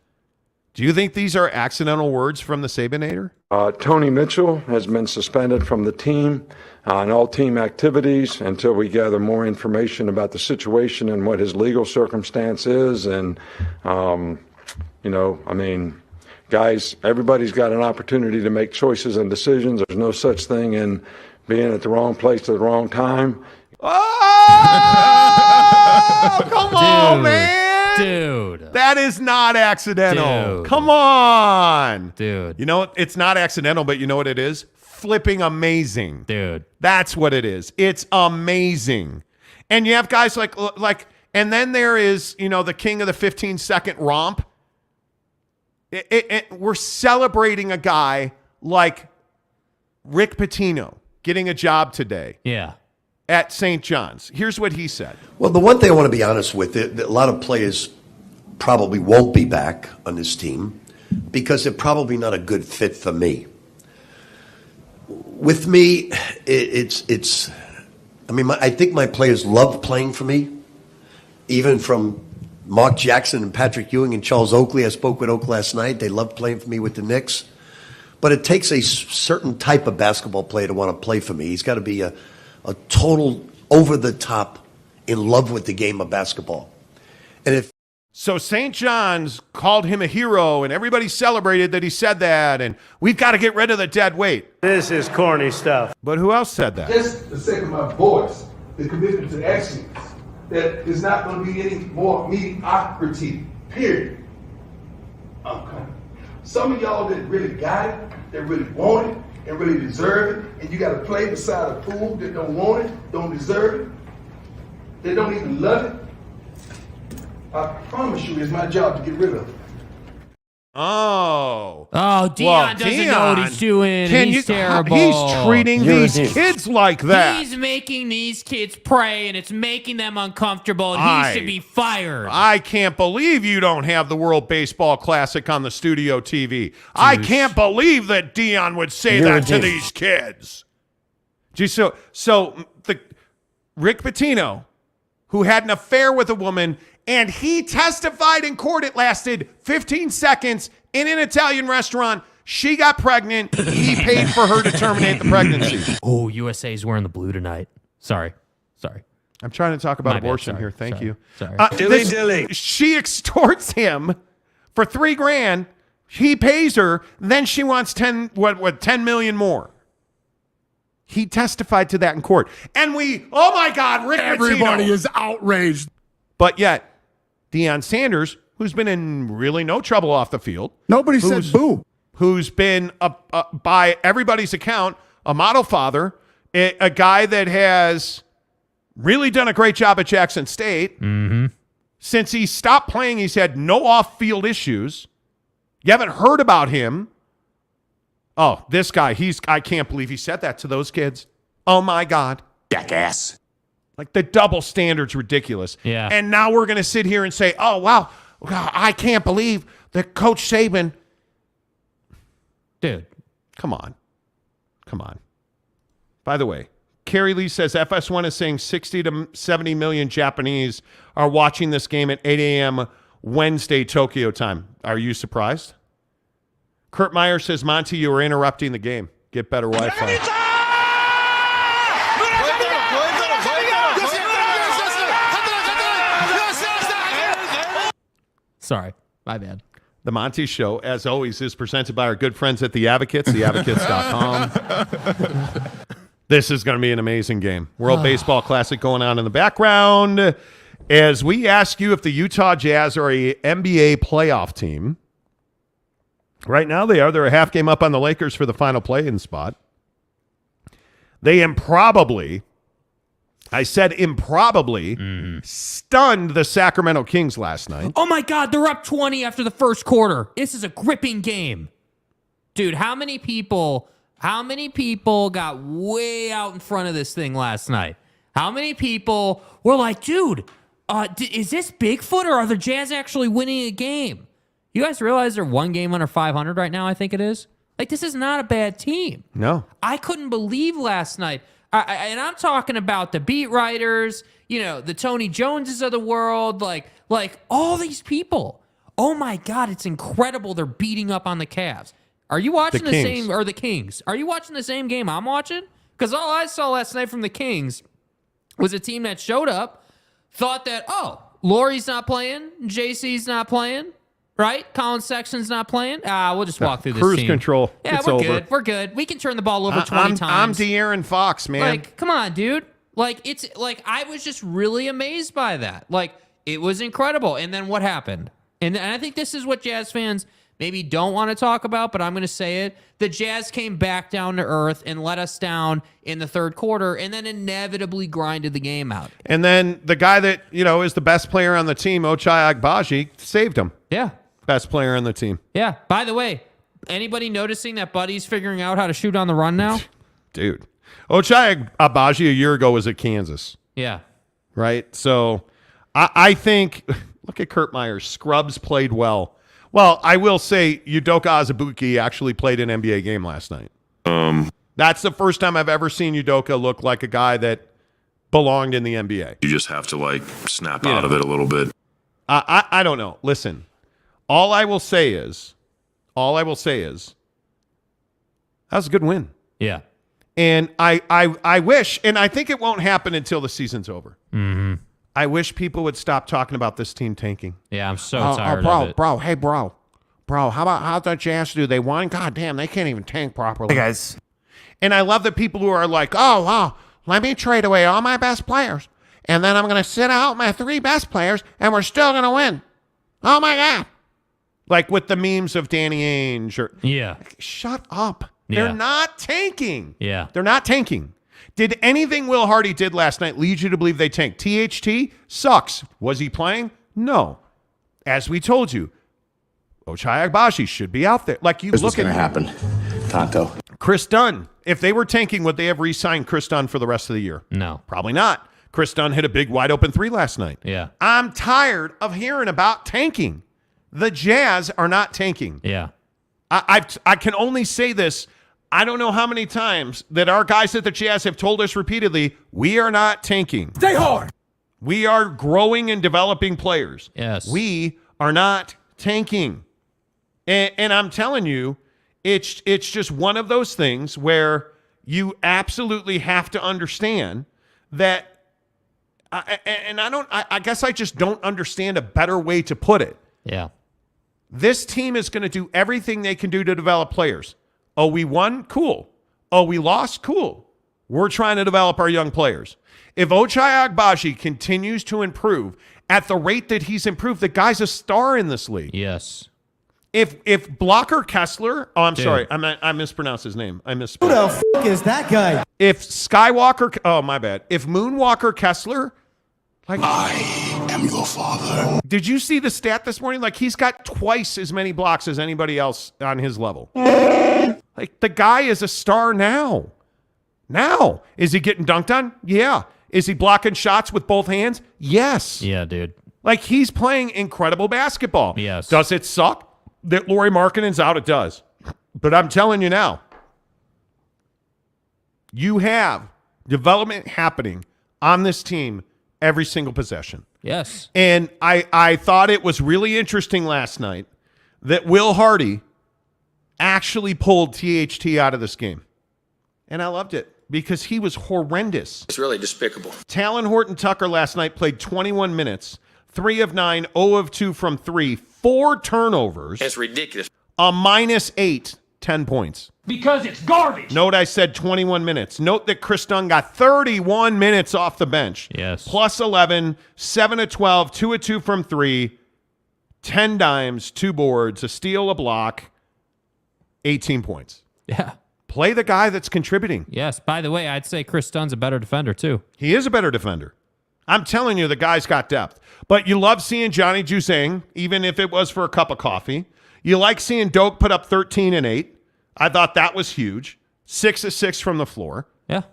Do you think these are accidental words from the Sabanator? Tony Mitchell has been suspended from the team and all team activities until we gather more information about the situation and what his legal circumstance is. And, guys, everybody's got an opportunity to make choices and decisions. There's no such thing in being at the wrong place at the wrong time. Oh, come on, man. Dude. That is not accidental. Dude. Come on. Dude. You know what? It's not accidental, but you know what it is? Flipping amazing. Dude. That's what it is. It's amazing. And you have guys like, and then there is, the king of the 15-second romp. We're celebrating a guy like Rick Pitino getting a job today. Yeah. At St. John's. Here's what he said. Well, the one thing I want to be honest with, that a lot of players probably won't be back on this team because they're probably not a good fit for me. With me, I think my players love playing for me, even from Mark Jackson and Patrick Ewing and Charles Oakley. I spoke with Oak last night. They love playing for me with the Knicks. But it takes a certain type of basketball player to want to play for me. He's got to be a total over-the-top in love with the game of basketball. So St. John's called him a hero, and everybody celebrated that he said that, and we've got to get rid of the dead weight. This is corny stuff. But who else said that? Just the sake of my voice, the commitment to excellence, that is not going to be any more mediocrity, period. Okay. Some of y'all that really got it, that really want it, and really deserve it, and you got to play beside a fool that don't want it, don't deserve it, that don't even love it. I promise you, it's my job to get rid of it. Oh, Deion doesn't know what he's doing. He's terrible. He's treating these kids like that. He's making these kids pray, and it's making them uncomfortable, and he should be fired. I can't believe you don't have the World Baseball Classic on the studio TV. I can't believe that Deion would say that to these kids. Gee, so the Rick Pitino, who had an affair with a woman, and he testified in court. It lasted 15 seconds in an Italian restaurant. She got pregnant. He paid for her to terminate the pregnancy. Oh, USA's wearing the blue tonight. Sorry. I'm trying to talk about My bad. abortion Sorry. here. Thank you. Sorry. Dilly. She extorts him for $3,000. He pays her. Then she wants 10 million more. He testified to that in court. And oh my God, Rick Everybody Pitino is outraged. But yet, Deion Sanders, who's been in really no trouble off the field. Nobody said boo. Who's been, by everybody's account, a model father, a guy that has really done a great job at Jackson State. Mm-hmm. Since he stopped playing, he's had no off-field issues. You haven't heard about him. Oh, this guy, I can't believe he said that to those kids. Oh, my God. Jackass. Like, the double standard's ridiculous. Yeah. And now we're going to sit here and say, oh, wow, I can't believe that Coach Saban. Dude. Come on. By the way, Carrie Lee says FS1 is saying 60 to 70 million Japanese are watching this game at 8 a.m. Wednesday, Tokyo time. Are you surprised? Kurt Meyer says, Monty, you are interrupting the game. Get better Wi-Fi. Sorry, my bad. The Monty Show, as always, is presented by our good friends at The Advocates, theadvocates.com. This is going to be an amazing game. World Baseball Classic going on in the background. As we ask you if the Utah Jazz are a NBA playoff team. Right now they are. They're a half game up on the Lakers for the final play-in spot. They improbably, stunned the Sacramento Kings last night. Oh, my God. They're up 20 after the first quarter. This is a gripping game. Dude, how many people got way out in front of this thing last night? How many people were like, dude, is this Bigfoot or are the Jazz actually winning a game? You guys realize they're one game under 500 right now, I think it is? Like, this is not a bad team. No. I couldn't believe last night. And I'm talking about the beat writers, the Tony Joneses of the world, like all these people. Oh, my God, it's incredible they're beating up on the Cavs. Are you watching the same, or the Kings? Are you watching the same game I'm watching? Because all I saw last night from the Kings was a team that showed up, thought that, Laurie's not playing, JC's not playing, right? Colin Sexton's not playing. We'll just walk through this Cruise team. control. Yeah, it's we're over. good. We're good. We can turn the ball over 20 times. I'm De'Aaron Fox, man. Like, come on, dude. Like, it's like I was just really amazed by that. Like, it was incredible. And then what happened? And I think this is what Jazz fans maybe don't want to talk about, but I'm going to say it. The Jazz came back down to earth and let us down in the third quarter and then inevitably grinded the game out. And then the guy that, is the best player on the team, Ochai Agbaji, saved him. Yeah. Best player on the team. Yeah. By the way, anybody noticing that Buddy's figuring out how to shoot on the run now? Dude. Ochai Agbaji a year ago was at Kansas. Yeah. Right? So I think Look at Kurt Myers. Scrubs played well. Well, I will say Udoka Azubuike actually played an NBA game last night. That's the first time I've ever seen Udoka look like a guy that belonged in the NBA. You just have to like snap out of it a little bit. I don't know. Listen, all I will say is that was a good win. Yeah. And I wish, and I think it won't happen until the season's over. Mm-hmm. I wish people would stop talking about this team tanking. Yeah, I'm so tired bro, of it. Bro, how'd the Jazz do? They won? God damn, they can't even tank properly. Hey, guys. And I love the people who are like, oh, wow, let me trade away all my best players, and then I'm going to sit out my 3 best players, and we're still going to win. Oh, my God. Like with the memes of Danny Ainge. Or, yeah. Shut up. Yeah. They're not tanking. Yeah. They're not tanking. Did anything Will Hardy did last night lead you to believe they tanked? THT sucks. Was he playing? No. As we told you, Ochai Agbaji should be out there. Like you look at going to happen, Tonto. Chris Dunn. If they were tanking, would they have re-signed Chris Dunn for the rest of the year? No. Probably not. Chris Dunn hit a big wide open 3 last night. Yeah. I'm tired of hearing about tanking. The Jazz are not tanking. Yeah. I can only say this. I don't know how many times that our guys at the Jazz have told us repeatedly, we are not tanking. Stay hard. We are growing and developing players. Yes. We are not tanking. And I'm telling you, it's just one of those things where you absolutely have to understand that, I guess I just don't understand a better way to put it. Yeah. This team is going to do everything they can do to develop players. Oh, we won? Cool. Oh, we lost? Cool. We're trying to develop our young players. If Ochai Agbaji continues to improve at the rate that he's improved, the guy's a star in this league. Yes. If Blocker Kessler, Dude. Sorry, I mispronounced his name. I Who mispronounced. the f*** is that guy? If Skywalker, oh my bad. If Moonwalker Kessler, like I am your father. did you see the stat this morning? Like he's got twice as many blocks as anybody else on his level. Like the guy is a star now. Now, is he getting dunked on? Yeah. Is he blocking shots with both hands? Yes. Yeah, dude. Like he's playing incredible basketball. Yes. Does it suck that Lauri Markkanen's out? It does. But I'm telling you now, you have development happening on this team every single possession. Yes. And I thought it was really interesting last night that Will Hardy actually pulled THT out of this game. And I loved it because he was horrendous. It's really despicable. Talon Horton-Tucker last night played 21 minutes, 3 of 9, 0 of 2 from 3, 4 turnovers. It's ridiculous. A -8, 10 points. Because it's garbage. Note I said 21 minutes. Note that Chris Dunn got 31 minutes off the bench. Yes. Plus 11, 7 of 12, 2 of 2 from 3, 10 dimes, 2 boards, a steal, a block, 18 points. Yeah. Play the guy that's contributing. Yes. By the way, I'd say Chris Dunn's a better defender, too. He is a better defender. I'm telling you, the guy's got depth. But you love seeing Johnny Juzang, even if it was for a cup of coffee. You like seeing Doak put up 13 and 8. I thought that was huge. 6 of 6 from the floor. Yeah.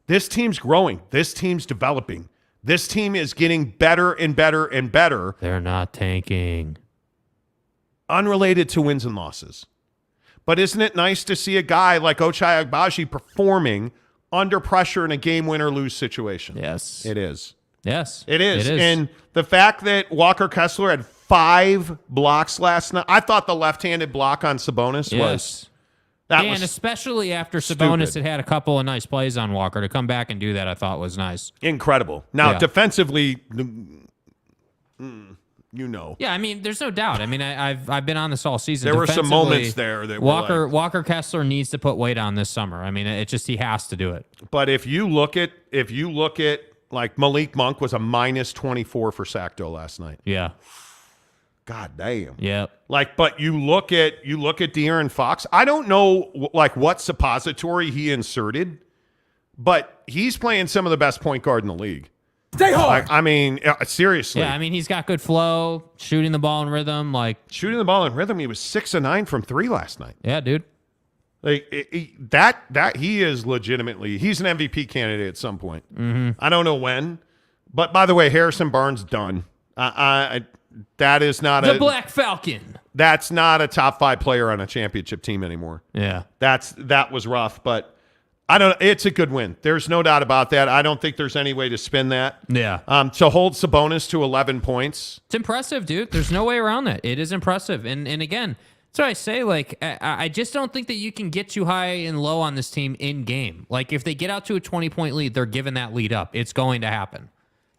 This team's growing. This team's developing. This team is getting better and better and better. They're not tanking. Unrelated to wins and losses. But isn't it nice to see a guy like Ochai Agbaji performing under pressure in a game win or lose situation? Yes. It is. Yes. It is. It is. And the fact that Walker Kessler had 5 blocks last night, I thought the left-handed block on Sabonis was... And especially after Sabonis had a couple of nice plays on Walker, to come back and do that, I thought was nice. Incredible. Now, Yeah. defensively, you know. Yeah, I mean, there's no doubt. I mean, I've been on this all season. There were some Defensively, moments there that were Walker Kessler needs to put weight on this summer. I mean, he has to do it. But if you look at like Malik Monk was a -24 for Sacto last night. Yeah. God damn. Yeah. Like, but you look at De'Aaron Fox. I don't know like what suppository he inserted, but he's playing some of the best point guard in the league. Stay hard. Like, I mean, seriously. Yeah, I mean, he's got good flow, shooting the ball in rhythm. Like shooting the ball in rhythm, he was 6 of 9 from 3 last night. Yeah, dude. Like that he is legitimately, he's an MVP candidate at some point. Mm-hmm. I don't know when, but by the way, Harrison Barnes done. that is not the Black Falcon. That's not a top 5 player on a championship team anymore. Yeah. That was rough, but I don't. It's a good win. There's no doubt about that. I don't think there's any way to spin that. Yeah. To hold Sabonis to 11 points. It's impressive, dude. There's no way around that. It is impressive. And again, that's what I say. Like, I just don't think that you can get too high and low on this team in game. Like, if they get out to a 20-point lead, they're giving that lead up. It's going to happen.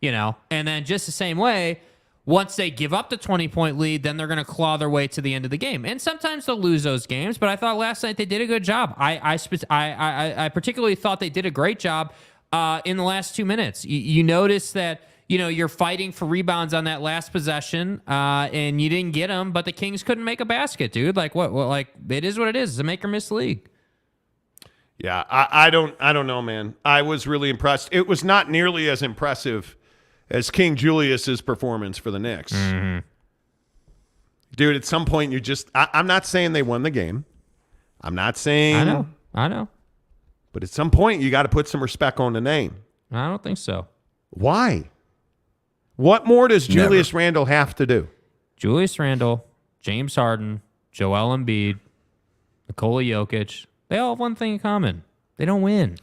And then just the same way, once they give up the 20-point lead, then they're going to claw their way to the end of the game. And sometimes they'll lose those games, but I thought last night they did a good job. I particularly thought they did a great job in the last 2 minutes. You notice that, you're fighting for rebounds on that last possession, and you didn't get them, but the Kings couldn't make a basket, dude. Like, what? Like, it is what it is. It's a make or miss league. Yeah, I don't know, man. I was really impressed. It was not nearly as impressive as King Julius's performance for the Knicks. Mm-hmm. Dude, at some point I'm not saying they won the game. I'm not saying... I know. But at some point you got to put some respect on the name. I don't think so. Why? What more does Julius Randle have to do? Julius Randle, James Harden, Joel Embiid, Nikola Jokic, they all have one thing in common. They don't win.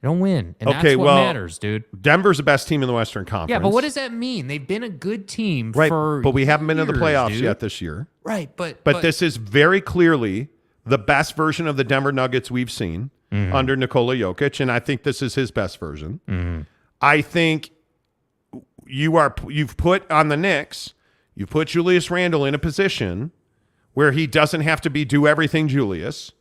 And that's what matters, dude. Denver's the best team in the Western Conference. Yeah, but what does that mean? They've been a good team for but we haven't been years, in the playoffs dude. yet this year. Right, but this is very clearly the best version of the Denver Nuggets we've seen under Nikola Jokic, and I think this is his best version. Mm-hmm. I think you've put on the Knicks, you put Julius Randle in a position where he doesn't have to do everything Julius.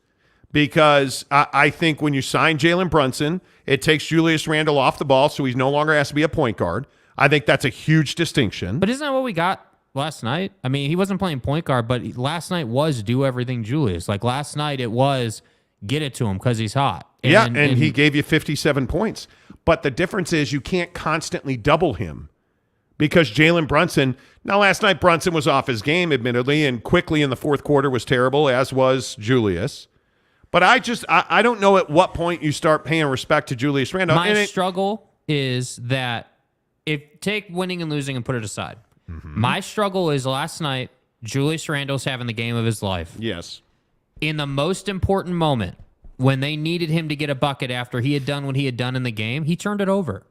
Because I think when you sign Jalen Brunson, it takes Julius Randle off the ball, so he no longer has to be a point guard. I think that's a huge distinction. But isn't that what we got last night? I mean, he wasn't playing point guard, but last night was do everything Julius. Like last night it was get it to him because he's hot. And he gave you 57 points. But the difference is you can't constantly double him because Jalen Brunson, now last night Brunson was off his game, admittedly, and quickly in the fourth quarter was terrible, as was Julius. But I don't know at what point you start paying respect to Julius Randle. My struggle is that take winning and losing and put it aside. Mm-hmm. My struggle is last night, Julius Randle's having the game of his life. Yes. In the most important moment, when they needed him to get a bucket after he had done what he had done in the game, he turned it over.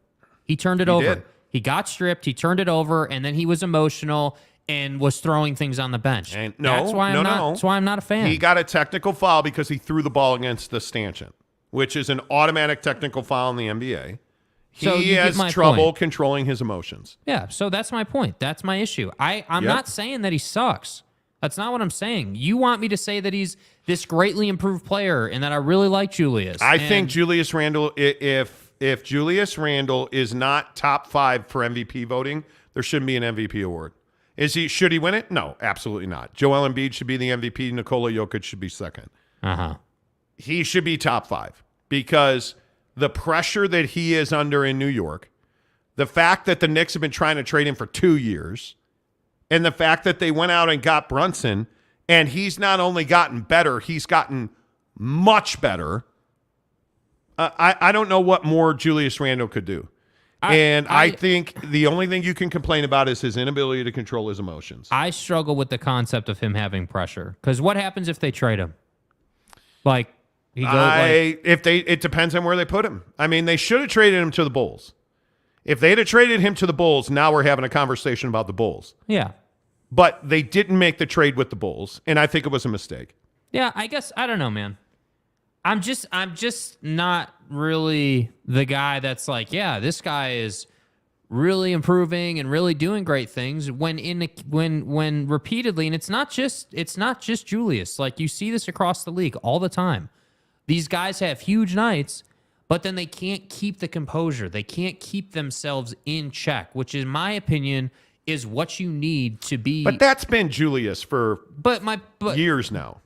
He did. He got stripped, he turned it over, and then he was emotional and was throwing things on the bench. That's why I'm not a fan. He got a technical foul because he threw the ball against the stanchion, which is an automatic technical foul in the NBA. He has trouble controlling his emotions. Yeah, so that's my point. That's my issue. I'm not saying that he sucks. That's not what I'm saying. You want me to say that he's this greatly improved player and that I really like Julius. I think Julius Randle, if Julius Randle is not top 5 for MVP voting, there shouldn't be an MVP award. Should he win it? No, absolutely not. Joel Embiid should be the MVP. Nikola Jokic should be second. He should be top 5 because the pressure that he is under in New York, the fact that the Knicks have been trying to trade him for 2 years, and the fact that they went out and got Brunson, and he's not only gotten better, he's gotten much better. I don't know what more Julius Randle could do. I think the only thing you can complain about is his inability to control his emotions. I struggle with the concept of him having pressure. Because what happens if they trade him? Like, it depends on where they put him. I mean, they should have traded him to the Bulls. If they'd have traded him to the Bulls, now we're having a conversation about the Bulls. Yeah. But they didn't make the trade with the Bulls, and I think it was a mistake. Yeah, I guess, I don't know, man. I'm just not really the guy that's like, yeah, this guy is really improving and really doing great things when repeatedly, and it's not just Julius. Like, you see this across the league all the time. These guys have huge nights, but then they can't keep the composure. They can't keep themselves in check, which in my opinion is what you need to be. But that's been Julius for years now.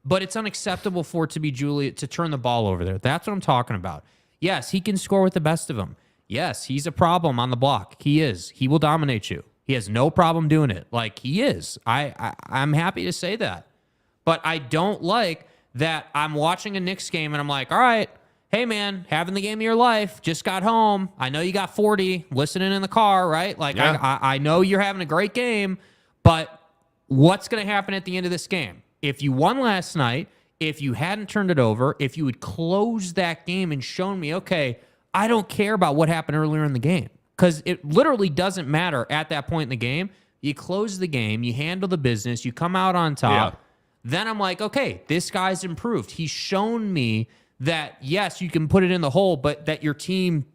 But it's unacceptable for it to be Julius to turn the ball over there. That's what I'm talking about. Yes, he can score with the best of them. Yes, he's a problem on the block. He is. He will dominate you. He has no problem doing it. Like, he is. I'm happy to say that. But I don't like that I'm watching a Knicks game and I'm like, all right, hey, man, having the game of your life, just got home. I know you got 40, listening in the car, right? Like, yeah. I know you're having a great game, But what's going to happen at the end of this game? If you won last night, if you hadn't turned it over, if you had closed that game and shown me, okay, I don't care about what happened earlier in the game, because it literally doesn't matter at that point in the game. You close the game, you handle the business, you come out on top. Then I'm like, okay, this guy's improved. He's shown me that, yes, you can put it in the hole, but that your team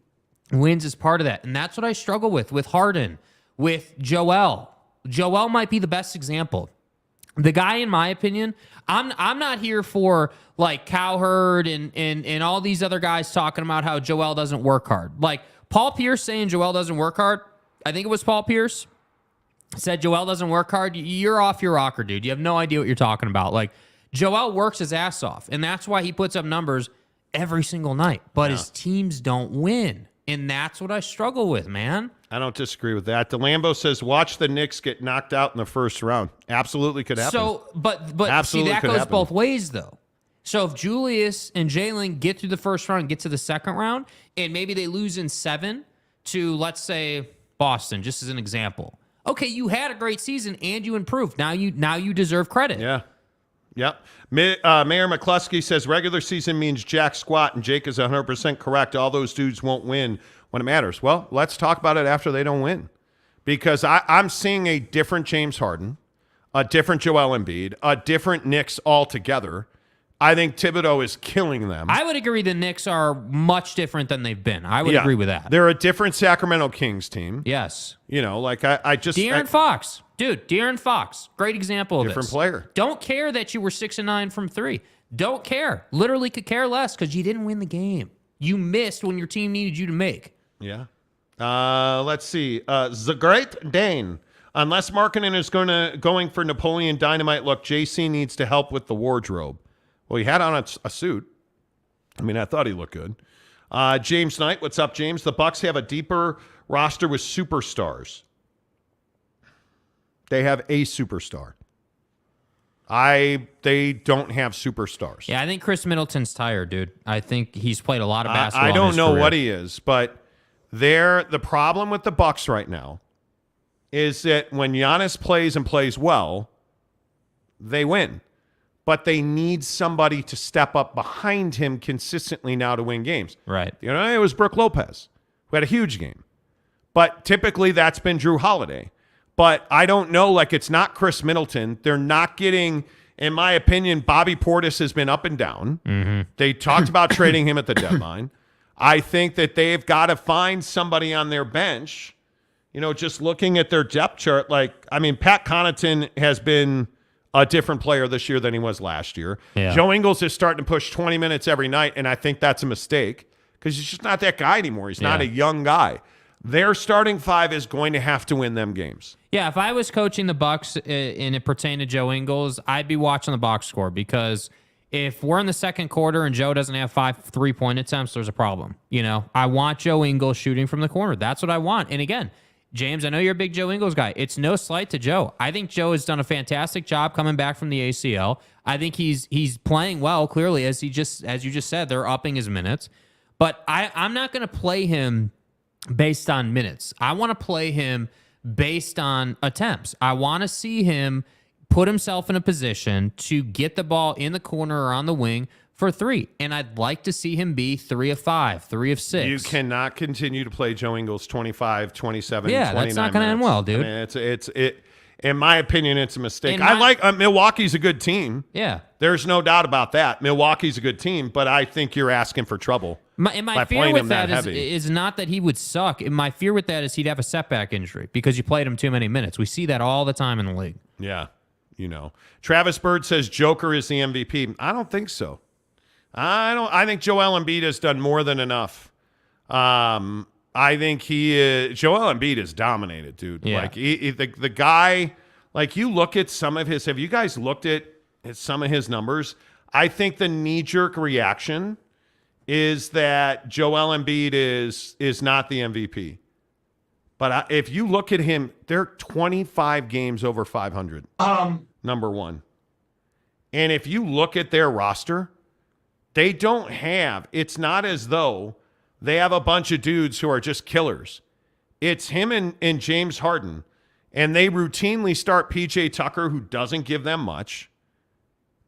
wins as part of that. And that's what I struggle with Harden, with Joel. Joel might be the best example. The guy, in my opinion, I'm not here for like Cowherd and all these other guys talking about how Joel doesn't work hard. Like Paul Pierce saying Joel doesn't work hard. I think it was Paul Pierce said Joel doesn't work hard. You're off your rocker, dude. You have no idea what you're talking about. Like Joel works his ass off, and that's why he puts up numbers every single night. But his teams don't win, and that's what I struggle with, man. I don't disagree with that. DeLambo says, watch the Knicks get knocked out in the first round. Absolutely could happen. So, but Absolutely see, that could goes happen. both ways, though. So if Julius and Jalen get through the first round and get to the second round, and maybe they lose in 7 to, let's say, Boston, just as an example. Okay, you had a great season and you improved. Now you deserve credit. Yeah. Yep. Mayor McCluskey says regular season means jack squat, and Jake is 100% correct. All those dudes won't win when it matters. Well, let's talk about it after they don't win, because I'm seeing a different James Harden, a different Joel Embiid, a different Knicks altogether. I think Thibodeau is killing them. I would agree the Knicks are much different than they've been. I would agree with that. They're a different Sacramento Kings team. Yes. You know, like I just... De'Aaron Fox. Dude, De'Aaron Fox. Great example of different this. Player. Don't care that you were 6-9 from 3. Don't care. Literally could care less because you didn't win the game. You missed when your team needed you to make. Yeah. Let's see. The Great Dane. Unless Markkinen is going for Napoleon Dynamite look, JC needs to help with the wardrobe. Well, he had on a suit. I mean, I thought he looked good. James Knight, what's up, James? The Bucks have a deeper roster with superstars. They have a superstar. They don't have superstars. Yeah, I think Chris Middleton's tired, dude. I think he's played a lot of basketball. I in don't his know career. what he is, but the problem with the Bucks right now is that when Giannis plays and plays well, they win. But they need somebody to step up behind him consistently now to win games. Right. You know, it was Brook Lopez who had a huge game. But typically that's been Drew Holiday. But I don't know, like it's not Chris Middleton. They're not getting, in my opinion, Bobby Portis has been up and down. Mm-hmm. They talked about trading him at the deadline. I think that they've got to find somebody on their bench. You know, just looking at their depth chart, Pat Connaughton has been a different player this year than he was last year. Yeah. Joe Ingles is starting to push 20 minutes every night, and I think that's a mistake because he's just not that guy anymore. He's not a young guy. Their starting 5 is going to have to win them games. Yeah, if I was coaching the Bucks and it pertained to Joe Ingles, I'd be watching the box score, because if we're in the second quarter and Joe doesn't have 5 3-point attempts, there's a problem. You know, I want Joe Ingles shooting from the corner. That's what I want. And again, James, I know you're a big Joe Ingles guy. It's no slight to Joe. I think Joe has done a fantastic job coming back from the ACL. I think he's playing well, clearly, as you just said, they're upping his minutes. But I'm not going to play him based on minutes. I want to play him based on attempts. I want to see him put himself in a position to get the ball in the corner or on the wing for 3. And I'd like to see him be 3 of 5, 3 of 6. You cannot continue to play Joe Ingles 25, 27, 29 that's not going to end well, dude. I mean, it's in my opinion, it's a mistake. Milwaukee's a good team. Yeah. There's no doubt about that. Milwaukee's a good team, but I think you're asking for trouble. My fear with that is not that he would suck. My fear with that is he'd have a setback injury because you played him too many minutes. We see that all the time in the league. Yeah, you know. Travis Bird says Joker is the MVP. I don't think so. I think Joel Embiid has done more than enough. I think Joel Embiid is dominated, dude. Yeah. Like the guy, like you look at some of his, have you guys looked at some of his numbers? I think the knee-jerk reaction is that Joel Embiid is not the MVP. But if you look at him, they're 25 games over 500. Number one. And if you look at their roster, they don't have, it's not as though they have a bunch of dudes who are just killers. It's him and James Harden. and they routinely start PJ Tucker, who doesn't give them much.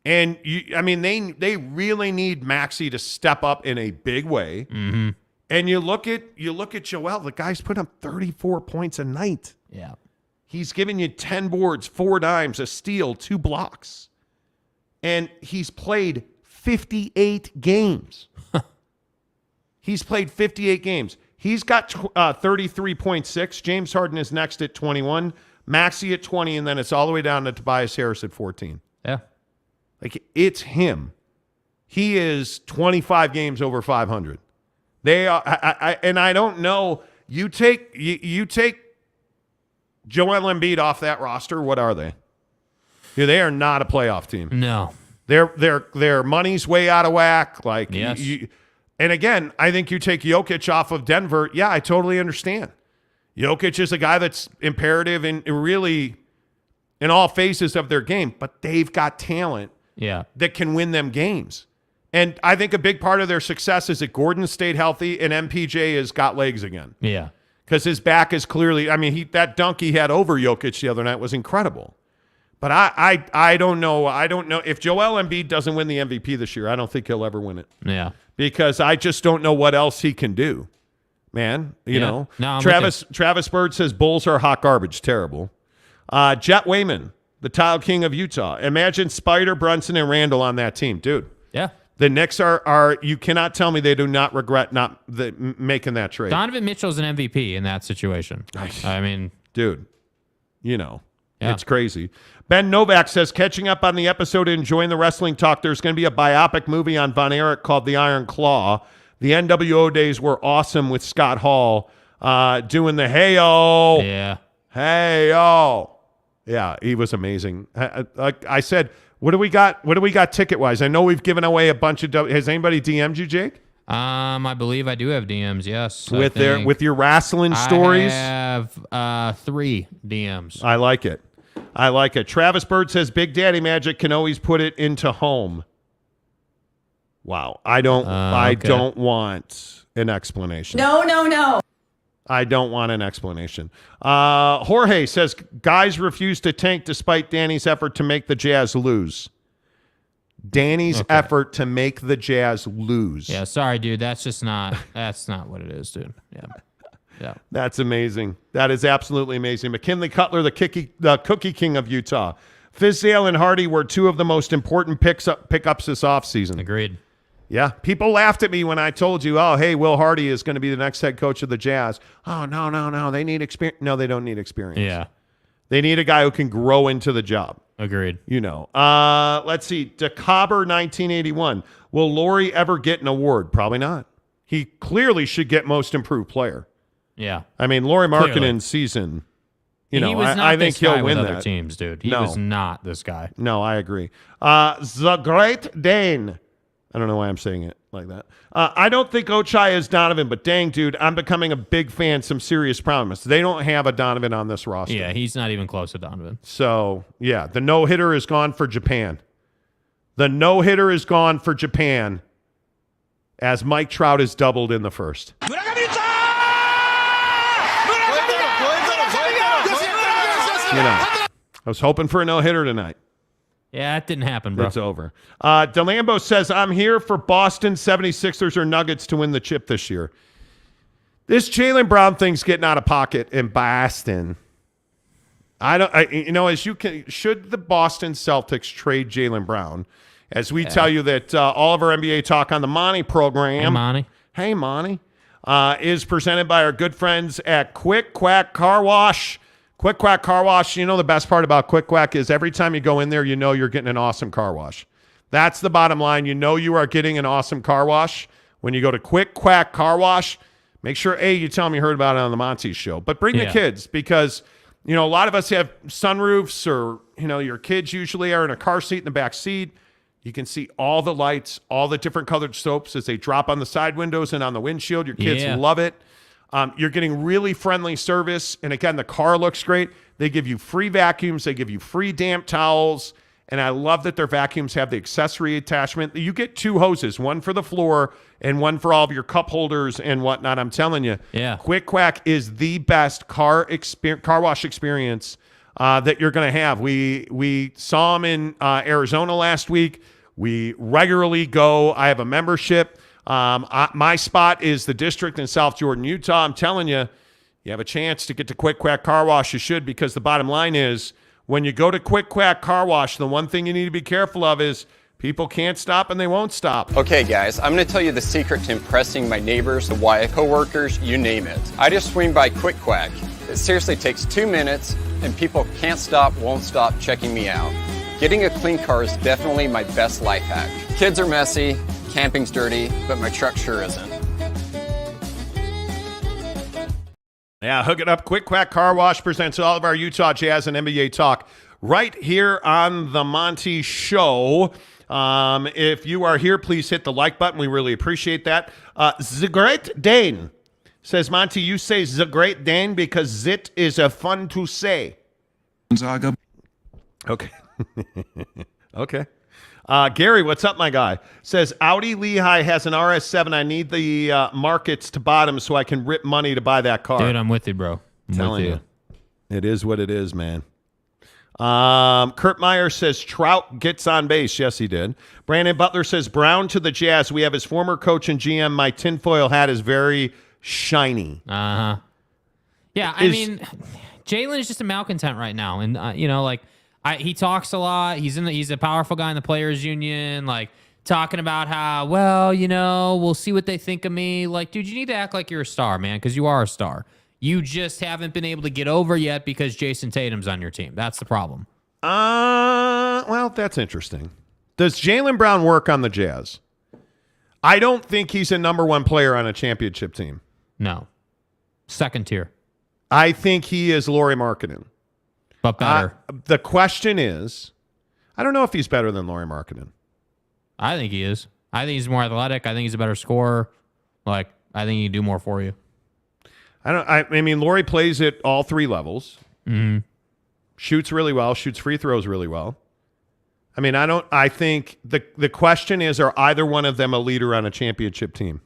And they really need Maxey to step up in a big way. Mm-hmm. And you look at Joel, the guy's putting up 34 points a night. Yeah. He's giving you 10 boards, 4 dimes, a steal, 2 blocks. And he's played 58 games. He's played 58 games. He's got 33.6. James Harden is next at 21. Maxey at 20, and then it's all the way down to Tobias Harris at 14. Yeah. Like, it's him. He is 25 games over 500. They are, and I don't know. You take Joel Embiid off that roster. What are they? Yeah, they are not a playoff team. No, their money's way out of whack. Like, yes. And again, I think you take Jokic off of Denver. Yeah, I totally understand. Jokic is a guy that's imperative in really in all phases of their game, but they've got talent. Yeah, that can win them games. And I think a big part of their success is that Gordon stayed healthy and MPJ has got legs again. Yeah. Because his back is clearly, that dunk he had over Jokic the other night was incredible. But I don't know. I don't know. If Joel Embiid doesn't win the MVP this year, I don't think he'll ever win it. Yeah. Because I just don't know what else he can do. Man, you know. No, Travis Bird says Bulls are hot garbage. Terrible. Jet Wayman, the tile king of Utah. Imagine Spider, Brunson, and Randall on that team. Dude. Yeah. The Knicks are you cannot tell me they do not regret making that trade. Donovan Mitchell's an MVP in that situation. I mean, dude, it's crazy. Ben Novak says, catching up on the episode and enjoying the wrestling talk, there's going to be a biopic movie on Von Erich called The Iron Claw. The NWO days were awesome with Scott Hall doing the hey-o. Yeah. Hey-o. Yeah, he was amazing. Like I said, what do we got ticket-wise? I know we've given away a bunch of has anybody DM'd you, Jake? I believe I do have DMs, yes. With your wrestling stories? I have 3 DMs. I like it. Travis Bird says Big Daddy Magic can always put it into home. Wow. I don't want an explanation. No. I don't want an explanation. Jorge says, guys refuse to tank despite Danny's effort to make the Jazz lose. Effort to make the Jazz lose. Yeah, sorry, dude. That's not what it is, dude. Yeah. That's amazing. That is absolutely amazing. McKinley Cutler, the cookie king of Utah. Fizdale and Hardy were 2 of the most important pickups this offseason. Agreed. Yeah, people laughed at me when I told you, oh, hey, Will Hardy is going to be the next head coach of the Jazz. Oh, no, they need experience. No, they don't need experience. Yeah. They need a guy who can grow into the job. Agreed. Let's see. DeCobber 1981. Will Laurie ever get an award? Probably not. He clearly should get most improved player. Yeah. Laurie Markkinen's season, I think he'll win other that. Teams, dude. He was not this guy. No, I agree. The Great Dane. I don't know why I'm saying it like that. I don't think Ochai is Donovan, but dang, dude, I'm becoming a big fan. Some serious promise. They don't have a Donovan on this roster. Yeah, he's not even close to Donovan. So, yeah, the no-hitter is gone for Japan. As Mike Trout is doubled in the first. I was hoping for a no-hitter tonight. Yeah, it didn't happen, bro. It's over. DeLambo says, I'm here for Boston 76ers or Nuggets to win the chip this year. This Jaylen Brown thing's getting out of pocket in Boston. Should the Boston Celtics trade Jaylen Brown? As we tell you that all of our NBA talk on the Monty program. Hey, Monty. Is presented by our good friends at Quick Quack Car Wash. Quick Quack Car Wash, the best part about Quick Quack is every time you go in there, you're getting an awesome car wash. That's the bottom line. You are getting an awesome car wash. When you go to Quick Quack Car Wash, make sure, you tell them you heard about it on the Monty Show. But bring the kids because, a lot of us have sunroofs or, your kids usually are in a car seat in the back seat. You can see all the lights, all the different colored soaps as they drop on the side windows and on the windshield. Your kids love it. You're getting really friendly service. And again, the car looks great. They give you free vacuums. They give you free damp towels. And I love that their vacuums have the accessory attachment. You get 2 hoses, one for the floor and one for all of your cup holders and whatnot. I'm telling you, Quick Quack is the best car wash experience that you're going to have. We saw them in Arizona last week. We regularly go. I have a membership. My spot is the district in South Jordan, Utah. I'm telling you, you have a chance to get to Quick Quack Car Wash. You should, because the bottom line is, when you go to Quick Quack Car Wash, the one thing you need to be careful of is people can't stop and they won't stop. Okay, guys, I'm going to tell you the secret to impressing my neighbors, the wife, coworkers, you name it. I just swing by Quick Quack. It seriously takes 2 minutes, and people can't stop, won't stop checking me out. Getting a clean car is definitely my best life hack. Kids are messy, camping's dirty, but my truck sure isn't. Yeah, hook it up. Quick Quack Car Wash presents all of our Utah Jazz and NBA talk right here on the Monty Show. If you are here, please hit the like button. We really appreciate that. The Great Dane says, Monty, you say the Great Dane because zit is a fun to say. Okay. Okay. Gary, what's up, my guy? Says, Audi Lehigh has an RS7. I need the markets to bottom so I can rip money to buy that car. Dude, I'm with you, bro. I'm telling with you. It is what it is, man. Kurt Meyer says, Trout gets on base. Yes, he did. Brandon Butler says, Brown to the Jazz. We have his former coach and GM. My tinfoil hat is very shiny. Uh-huh. Yeah, I mean, Jalen is just a malcontent right now. And, he talks a lot. He's a powerful guy in the players union, like talking about how, we'll see what they think of me. Like, dude, you need to act like you're a star, man, because you are a star. You just haven't been able to get over yet because Jason Tatum's on your team. That's the problem. Well, that's interesting. Does Jaylen Brown work on the Jazz? I don't think he's a number 1 player on a championship team. No. Second tier. I think he is Lauri Markkanen. But better. The question is, I don't know if he's better than Lauri Markkanen. I think he is. I think he's more athletic. I think he's a better scorer. Like, I think he can do more for you. I mean, Lauri plays at all 3 levels. Mm-hmm. Shoots really well. Shoots free throws really well. I mean, I think the question is, are either one of them a leader on a championship team?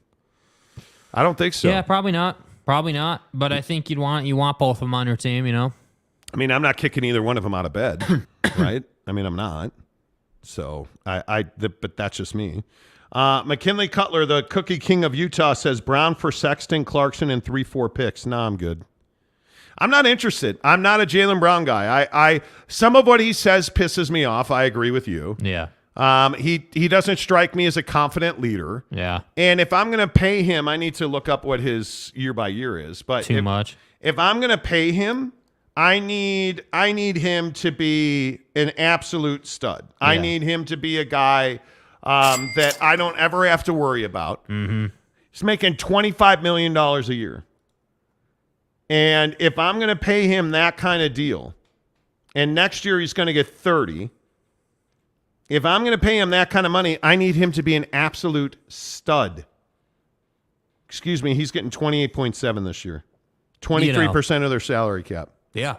I don't think so. Yeah, probably not. Probably not. But I think you want both of them on your team, I mean, I'm not kicking either one of them out of bed, right? I mean, I'm not. So, but that's just me. McKinley Cutler, the Cookie King of Utah, says Brown for Sexton, Clarkson, and 3-4 picks. No, I'm good. I'm not interested. I'm not a Jaylen Brown guy. Some of what he says pisses me off. I agree with you. Yeah. He doesn't strike me as a confident leader. Yeah. And if I'm going to pay him, I need to look up what his year by year is. But too much. If I'm going to pay him, I need him to be an absolute stud. Yeah. I need him to be a guy that I don't ever have to worry about. Mm-hmm. He's making $25 million a year. And if I'm going to pay him that kind of deal, and next year he's going to get 30, if I'm going to pay him that kind of money, I need him to be an absolute stud. Excuse me, he's getting 28.7 this year. 23% of their salary cap. Yeah.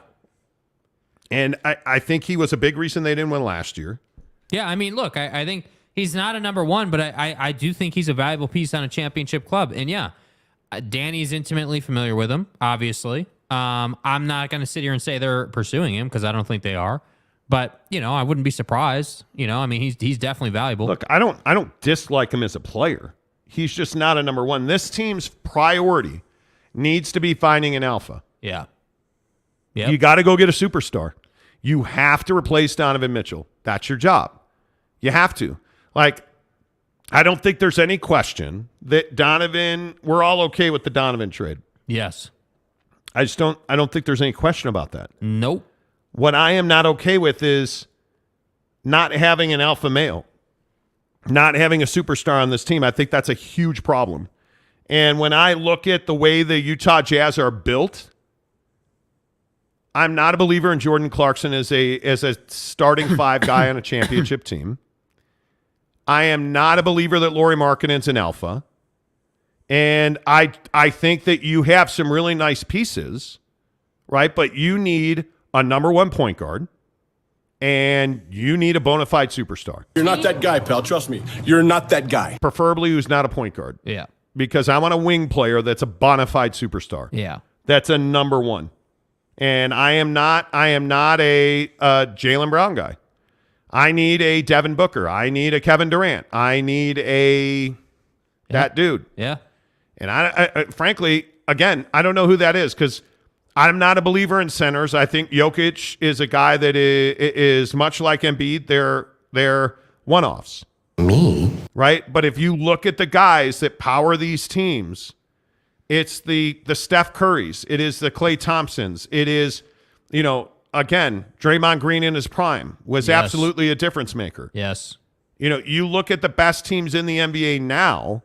And I think he was a big reason they didn't win last year. Yeah, I mean, look, I think he's not a number 1, but I do think he's a valuable piece on a championship club. And yeah, Danny's intimately familiar with him, obviously. I'm not going to sit here and say they're pursuing him because I don't think they are. But, I wouldn't be surprised. I mean, he's definitely valuable. Look, I don't dislike him as a player. He's just not a number 1. This team's priority needs to be finding an alpha. Yeah. Yep. You got to go get a superstar. You have to replace Donovan Mitchell. That's your job. You have to. Like, I don't think there's any question that we're all okay with the Donovan trade. Yes. I don't think there's any question about that. Nope. What I am not okay with is not having an alpha male, not having a superstar on this team. I think that's a huge problem. And when I look at the way the Utah Jazz are built, I'm not a believer in Jordan Clarkson as a starting 5 guy on a championship team. I am not a believer that Lauri Markkanen's an alpha. And I think that you have some really nice pieces, right? But you need a number 1 point guard. and you need a bona fide superstar. You're not that guy, pal. Trust me. You're not that guy. Preferably who's not a point guard. Yeah. Because I want a wing player that's a bona fide superstar. Yeah. That's a number one. And I am not a Jaylen Brown guy. I need a Devin Booker. I need a Kevin Durant. I need that dude. Yeah. And I frankly, again, I don't know who that is because I'm not a believer in centers. I think Jokic is a guy that is much like Embiid. They're one-offs. Me? Right? But if you look at the guys that power these teams, it's the Steph Currys. It is the Klay Thompsons. It is, again, Draymond Green in his prime was absolutely a difference maker. Yes. You look at the best teams in the NBA now,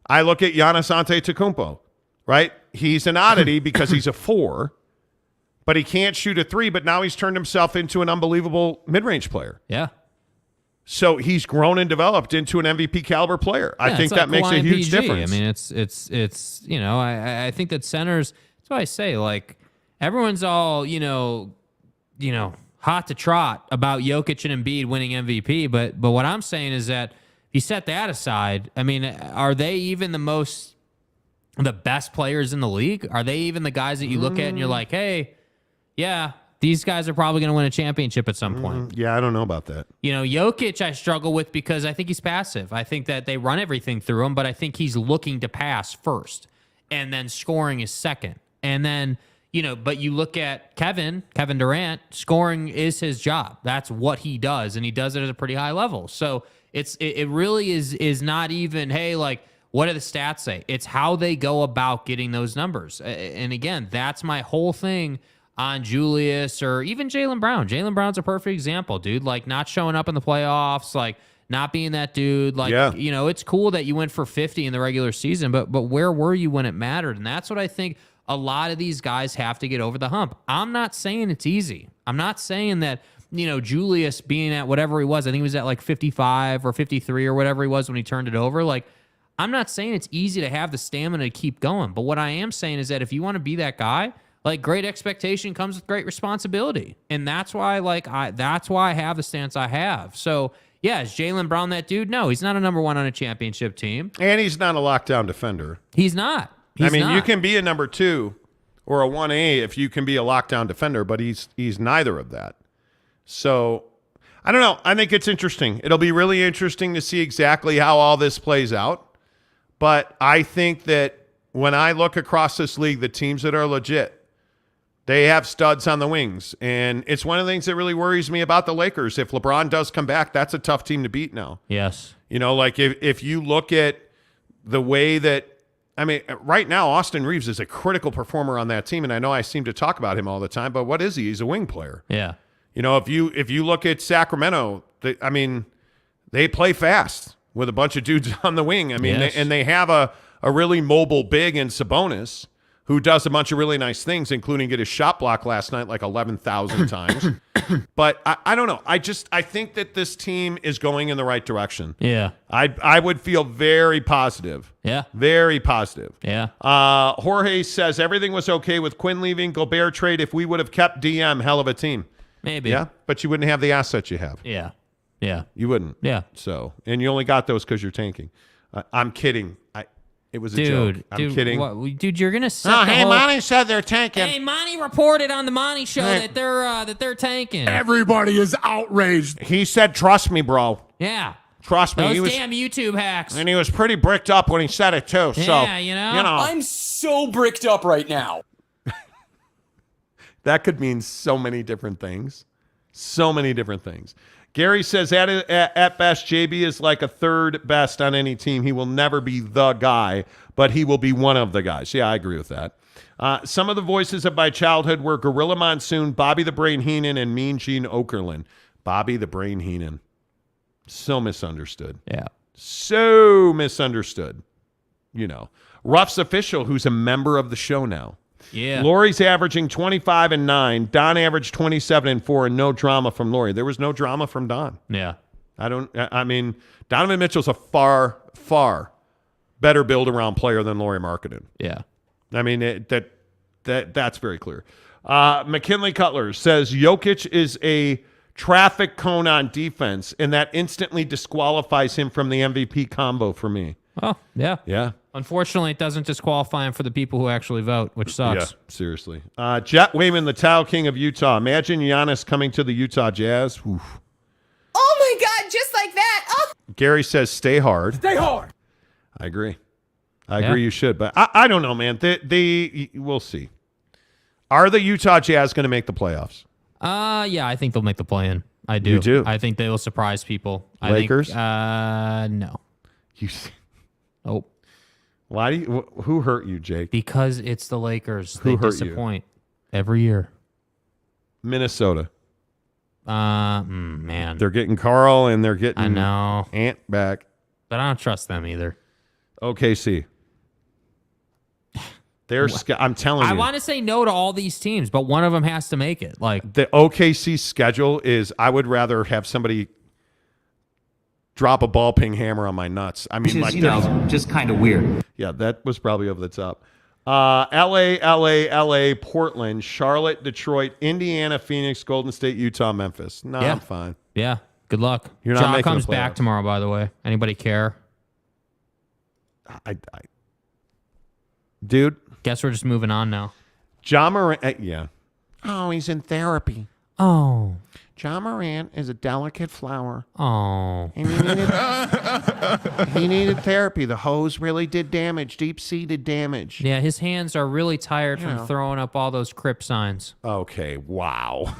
I look at Giannis Antetokounmpo, right? He's an oddity because he's a 4, but he can't shoot a 3, but now he's turned himself into an unbelievable mid-range player. Yeah. So he's grown and developed into an MVP caliber player. I think that makes a huge difference. I mean, it's I think that centers, that's why I say, like, everyone's all, hot to trot about Jokic and Embiid winning MVP, but what I'm saying is that if you set that aside, I mean, are they even the best players in the league? Are they even the guys that you look at and you're like, hey, yeah, these guys are probably going to win a championship at some point? Yeah, I don't know about that. Jokic I struggle with because I think he's passive. I think that they run everything through him, but I think he's looking to pass first, and then scoring is second. And then, but you look at Kevin Durant, scoring is his job. That's what he does, and he does it at a pretty high level. So it really is not even, hey, like, what do the stats say? It's how they go about getting those numbers. And again, that's my whole thing on Julius or even Jaylen Brown. Jaylen Brown's a perfect example, dude. Like, not showing up in the playoffs, like not being that dude. Like, it's cool that you went for 50 in the regular season, but where were you when it mattered? And that's what I think a lot of these guys have to get over the hump. I'm not saying it's easy. I'm not saying that, Julius being at whatever he was, I think he was at like 55 or 53 or whatever he was when he turned it over. Like, I'm not saying it's easy to have the stamina to keep going, but what I am saying is that if you want to be that guy, like, great expectation comes with great responsibility. And that's why, that's why I have the stance I have. So, yeah, is Jaylen Brown that dude? No, he's not a number one on a championship team. And he's not a lockdown defender. He's not. You can be a number 2 or a 1A if you can be a lockdown defender, but he's neither of that. So, I don't know. I think it's interesting. It'll be really interesting to see exactly how all this plays out. But I think that when I look across this league, the teams that are legit, they have studs on the wings. And it's one of the things that really worries me about the Lakers. If LeBron does come back, that's a tough team to beat now. Yes. Like if you look at the way that, right now, Austin Reeves is a critical performer on that team. And I know I seem to talk about him all the time, but what is he? He's a wing player. Yeah. If you look at Sacramento, they play fast with a bunch of dudes on the wing. And they have a really mobile big in Sabonis, who does a bunch of really nice things, including get his shot block last night like 11,000 times. But I don't know. I think that this team is going in the right direction. Yeah. I would feel very positive. Yeah. Very positive. Yeah. Jorge says everything was okay with Quinn leaving, Gobert trade. If we would have kept DM, hell of a team. Maybe. Yeah, but you wouldn't have the assets you have. Yeah. Yeah. You wouldn't. Yeah. So, and you only got those because you're tanking. I'm kidding. It was a joke. I'm kidding. Dude, you're gonna set Monty said they're tanking. Hey, Monty reported on the Monty Show that they're tanking. Everybody is outraged. He said, "Trust me, bro." Yeah. Trust me. Those damn YouTube hacks. And he was pretty bricked up when he said it too. Yeah, so I'm so bricked up right now. That could mean so many different things. So many different things. Gary says, at best, JB is like a third best on any team. He will never be the guy, but he will be one of the guys. Yeah, I agree with that. Some of the voices of my childhood were Gorilla Monsoon, Bobby the Brain Heenan, and Mean Gene Okerlund. Bobby the Brain Heenan. So misunderstood. Yeah. So misunderstood. Ruff's official, who's a member of the show now. Yeah. Lori's averaging 25 and 9. Don averaged 27 and 4, and no drama from Lori. There was no drama from Don. Yeah. Donovan Mitchell's a far, far better build-around player than Lori Markkinen. Yeah. That's very clear. McKinley Cutler says Jokic is a traffic cone on defense, and that instantly disqualifies him from the MVP combo for me. Oh, yeah. Yeah. Unfortunately, it doesn't disqualify him for the people who actually vote, which sucks. Yeah, seriously. Jet Wayman, the Towel King of Utah. Imagine Giannis coming to the Utah Jazz. Oof. Oh my God, just like that. Oh. Gary says, stay hard. Stay hard. I agree. I agree you should, but I don't know, man. We'll see. Are the Utah Jazz going to make the playoffs? Yeah, I think they'll make the play-in. I do. You do? I think they will surprise people. Lakers? No. Oh. Why do you? Who hurt you, Jake? Because it's the Lakers. Who they hurt disappoint every year. Minnesota. Man. They're getting Carl and they're getting I know. Ant back. But I don't trust them either. OKC. I'm telling you. I want to say no to all these teams, but one of them has to make it. Like the OKC schedule is, I would rather have somebody drop a ball ping hammer on my nuts. I mean, Which is, just kind of weird. Yeah, that was probably over the top. LA, Portland, Charlotte, Detroit, Indiana, Phoenix, Golden State, Utah, Memphis. No, Yeah. I'm fine. Yeah. Good luck. You're not Ja making the comes back playoffs. tomorrow, by the way. Anybody care? Dude. Guess we're just moving on now. Ja Morant, yeah. Oh, he's in therapy. Oh. Ja Morant is a delicate flower. Oh. And he needed therapy. The hose really did damage, deep-seated damage. Yeah, his hands are really tired You from know. throwing up all those Crip signs. Okay, wow.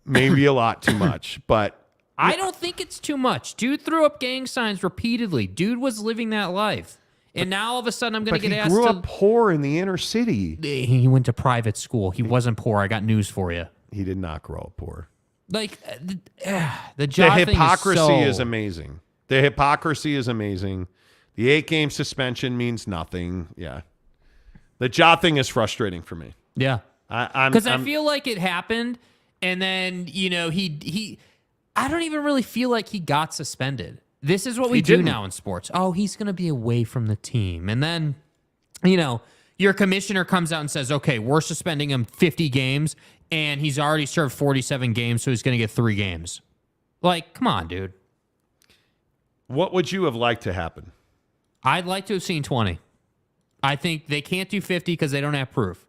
Maybe a lot too much, but I don't think it's too much. Dude threw up gang signs repeatedly. Dude was living that life. And now all of a sudden I'm going to get asked he grew to... up poor in the inner city. He went to private school. He wasn't poor. I got news for you. He did not grow up poor. Like, the The Ja thing hypocrisy is is amazing. The hypocrisy is amazing. The 8-game suspension means nothing. Yeah. The Ja thing is frustrating for me. Yeah. I feel like it happened, and then, he I don't even really feel like he got suspended. This is what we do now in sports. Oh, he's going to be away from the team. And then, your commissioner comes out and says, okay, we're suspending him 50 games, and he's already served 47 games, so he's going to get 3 games. Like, come on, dude. What would you have liked to happen? I'd like to have seen 20. I think they can't do 50 because they don't have proof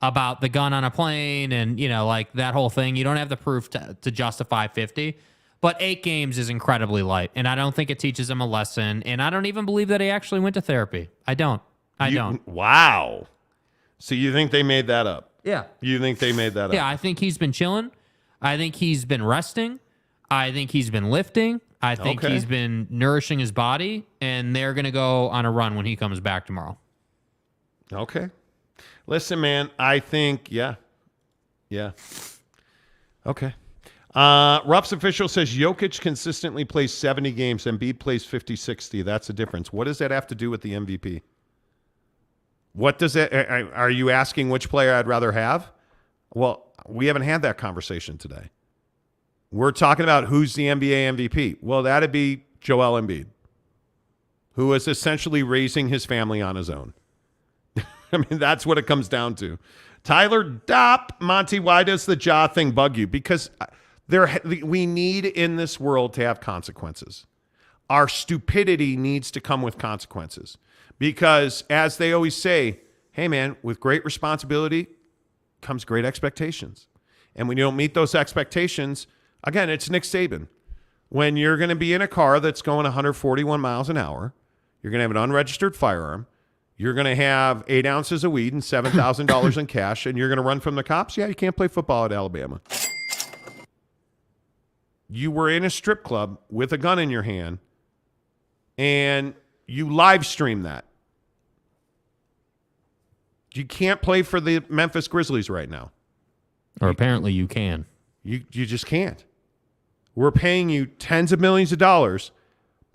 about the gun on a plane and, like that whole thing. You don't have the proof to justify 50. But 8 games is incredibly light, and I don't think it teaches him a lesson, and I don't even believe that he actually went to therapy. I don't. Wow. So you think they made that up? Yeah. You think they made that up? Yeah, I think he's been chilling. I think he's been resting. I think he's been lifting. I think he's been nourishing his body, and they're going to go on a run when he comes back tomorrow. Okay. Listen, man, I think, yeah. Okay. Ruff's official says Jokic consistently plays 70 games, Embiid plays 50, 60. That's the difference. What does that have to do with the MVP? What does that, are you asking which player I'd rather have? Well, we haven't had that conversation today. We're talking about who's the NBA MVP. Well, that'd be Joel Embiid, who is essentially raising his family on his own. I mean, that's what it comes down to. Tyler Dopp, Monty, why does the Ja thing bug you? Because we need in this world to have consequences. Our stupidity needs to come with consequences. Because as they always say, hey man, with great responsibility comes great expectations. And when you don't meet those expectations, again, it's Nick Saban. When you're going to be in a car that's going 141 miles an hour, you're going to have an unregistered firearm, you're going to have 8 ounces of weed and $7,000 in cash, and you're going to run from the cops? Yeah, you can't play football at Alabama. You were in a strip club with a gun in your hand, and you live stream that. You can't play for the Memphis Grizzlies right now. Or apparently you can. You just can't. We're paying you tens of millions of dollars.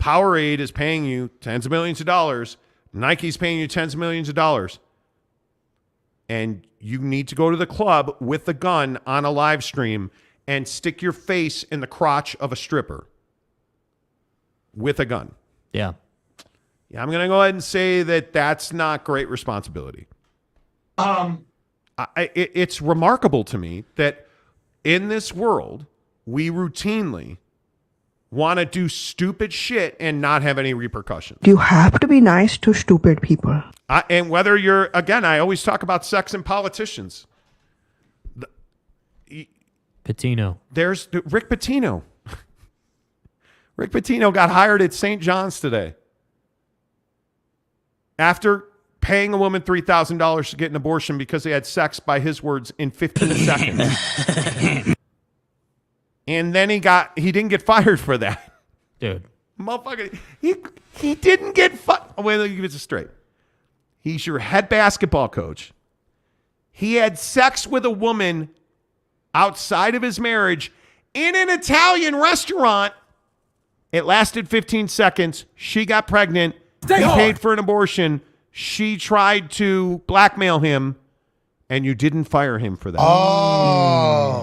Powerade is paying you tens of millions of dollars. Nike's paying you tens of millions of dollars. And you need to go to the club with the gun on a live stream and stick your face in the crotch of a stripper with a gun. Yeah. Yeah, I'm going to go ahead and say that that's not great responsibility. It's remarkable to me that in this world, we routinely want to do stupid shit and not have any repercussions. You have to be nice to stupid people. And whether you're, again, I always talk about sex and politicians. Pitino. There's Rick Pitino. Rick Pitino got hired at St. John's today after paying a woman $3,000 to get an abortion because they had sex, by his words, in 15 seconds. And then he didn't get fired for that. Dude. Motherfucker, he didn't get fired. Wait, let me give it straight. He's your head basketball coach. He had sex with a woman outside of his marriage in an Italian restaurant. It lasted 15 seconds. She got pregnant. He paid for an abortion. She tried to blackmail him, and you didn't fire him for that. Oh.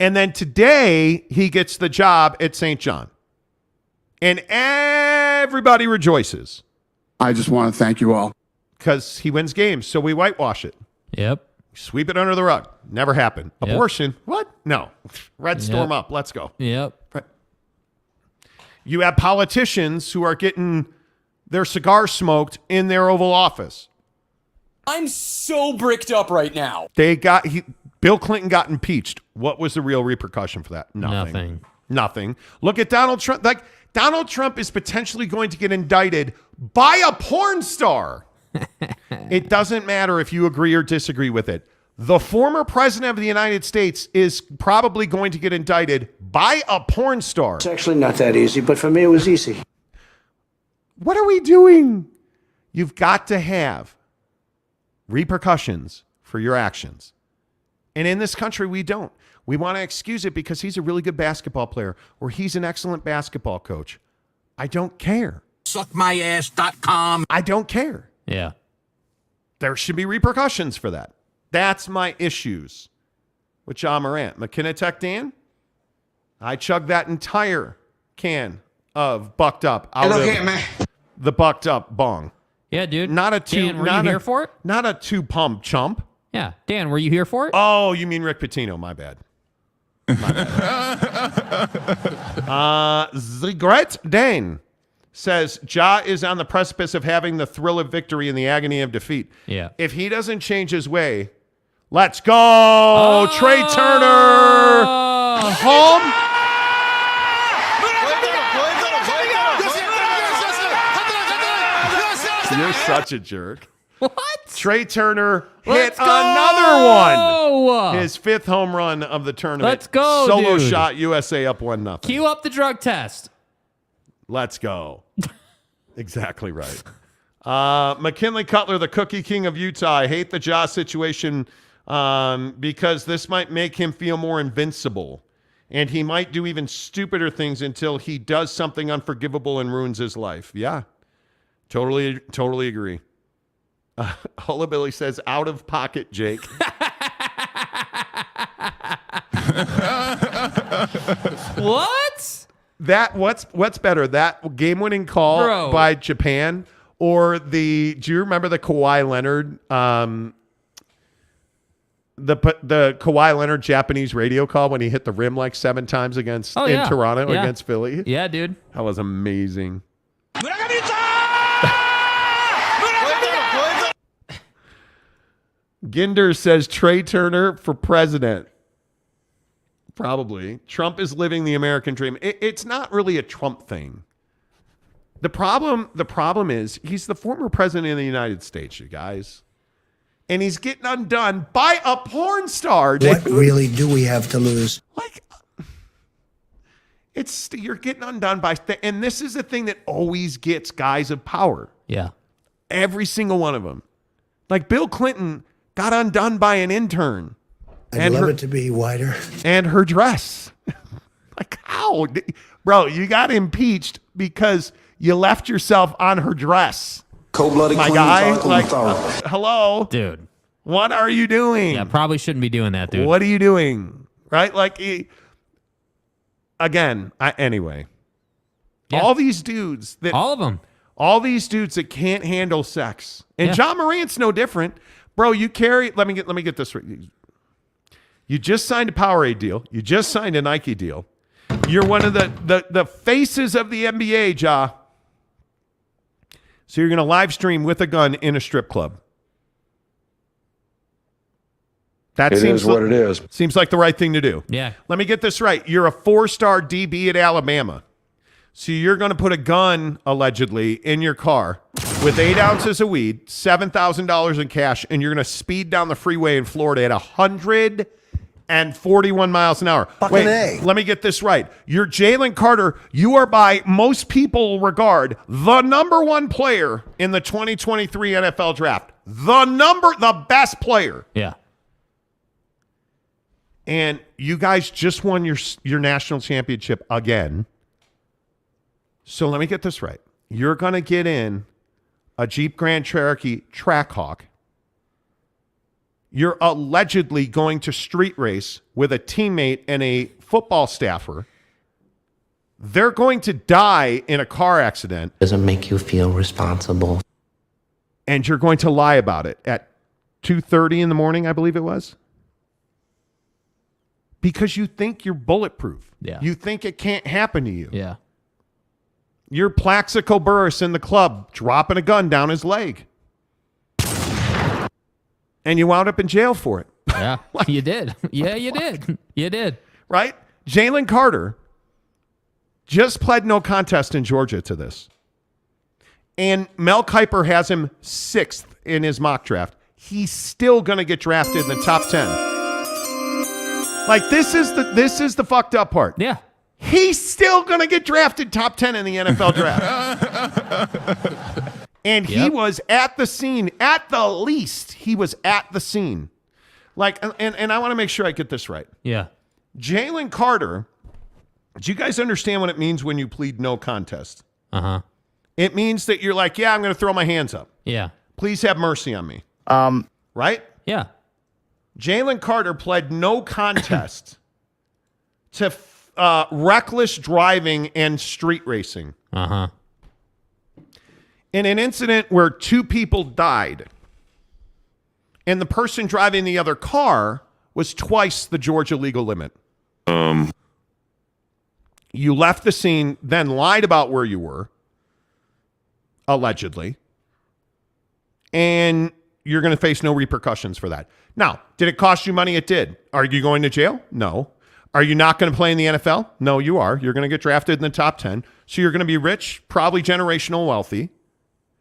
And then today, he gets the job at St. John. And everybody rejoices. I just want to thank you all. Because he wins games, so we whitewash it. Yep. Sweep it under the rug. Never happened. Yep. Abortion? What? No. Red storm up. Let's go. Yep. Right. You have politicians who are getting their cigar smoked in their Oval Office. I'm so bricked up right now. Bill Clinton got impeached. What was the real repercussion for that? Nothing. Look at Donald Trump. Like, Donald Trump is potentially going to get indicted by a porn star. It doesn't matter if you agree or disagree with it. The former president of the United States is probably going to get indicted by a porn star. It's actually not that easy, but for me it was easy. What are we doing? You've got to have repercussions for your actions. And in this country, we don't. We want to excuse it because he's a really good basketball player or he's an excellent basketball coach. I don't care. Suckmyass.com. I don't care. Yeah. There should be repercussions for that. That's my issues with John Morant. McKenna Tech Dan, I chugged that entire can of bucked up out of the bucked up bong. Yeah, dude. Not a two. Dan, were you here for it? Not a 2-pump chump. Yeah. Dan, were you here for it? Oh, you mean Rick Pitino. My bad. Zigret Dane says Ja is on the precipice of having the thrill of victory and the agony of defeat. Yeah. If he doesn't change his way, let's go. Trey Turner. Home. You're such a jerk. What? Trey Turner Let's hit go! another one. His 5th home run of the tournament. Let's go, Solo dude. shot, USA up 1-0. Cue up the drug test. Let's go. Exactly right. McKinley Cutler, the Cookie King of Utah. I hate the Ja situation because this might make him feel more invincible. And he might do even stupider things until he does something unforgivable and ruins his life. Yeah. Totally agree. Hullabilly says, out of pocket, Jake. What? What's better, that game-winning call by Japan or do you remember the Kawhi Leonard the Kawhi Leonard Japanese radio call when he hit the rim like 7 times in Toronto against Philly? Yeah, dude. That was amazing. Ginder says Trey Turner for president. Probably. Trump is living the American dream. It's not really a Trump thing. The problem is he's the former president of the United States, you guys. And he's getting undone by a porn star. What really do we have to lose? You're getting undone by, and this is the thing that always gets guys of power. Yeah. Every single one of them. Like Bill Clinton got undone by an intern. I'd love it to be wider. And her dress. Like, how? Bro, you got impeached because you left yourself on her dress. Cold-blooded my guy. Like, hello? Dude. What are you doing? Yeah, probably shouldn't be doing that, dude. What are you doing? Right? Like, anyway. Yeah. All these dudes. All of them. All these dudes that can't handle sex. And John Morant's no different. Bro, you carry, let me get this right. You just signed a Powerade deal. You just signed a Nike deal. You're one of the faces of the NBA, Ja. So you're going to live stream with a gun in a strip club. That seems what it is. Seems like the right thing to do. Yeah. Let me get this right. You're a 4-star DB at Alabama. So you're going to put a gun, allegedly, in your car with 8 ounces of weed, $7,000 in cash, and you're going to speed down the freeway in Florida at 141 miles an hour. Fucking A. Let me get this right. You're Jalen Carter. You are, by most people regard, the number one player in the 2023 NFL draft. The best player. Yeah. And you guys just won your national championship again. So let me get this right. You're going to get in a Jeep Grand Cherokee Trackhawk. You're allegedly going to street race with a teammate and a football staffer. They're going to die in a car accident. Doesn't make you feel responsible. And you're going to lie about it at 2:30 in the morning, I believe it was. Because you think you're bulletproof. Yeah. You think it can't happen to you. Yeah. You're Plaxico Burress in the club dropping a gun down his leg. And you wound up in jail for it. Yeah, you did. Yeah, you did. You did. Right? Jalen Carter just pled no contest in Georgia to this. And Mel Kiper has him 6th in his mock draft. He's still going to get drafted in the top 10. Like, this is the fucked up part. Yeah. He's still going to get drafted top 10 in the NFL draft. And he was at the scene. At the least, he was at the scene. Like, and I want to make sure I get this right. Yeah. Jalen Carter, do you guys understand what it means when you plead no contest? Uh-huh. It means that you're like, yeah, I'm going to throw my hands up. Yeah. Please have mercy on me. Right? Yeah. Jalen Carter pled no contest to reckless driving and street racing. Uh-huh. In an incident where 2 people died, and the person driving the other car was twice the Georgia legal limit. You left the scene, then lied about where you were, allegedly, and you're going to face no repercussions for that. Now, did it cost you money? It did. Are you going to jail? No. Are you not going to play in the NFL? No, you are. You're going to get drafted in the top 10. So you're going to be rich, probably generational wealthy.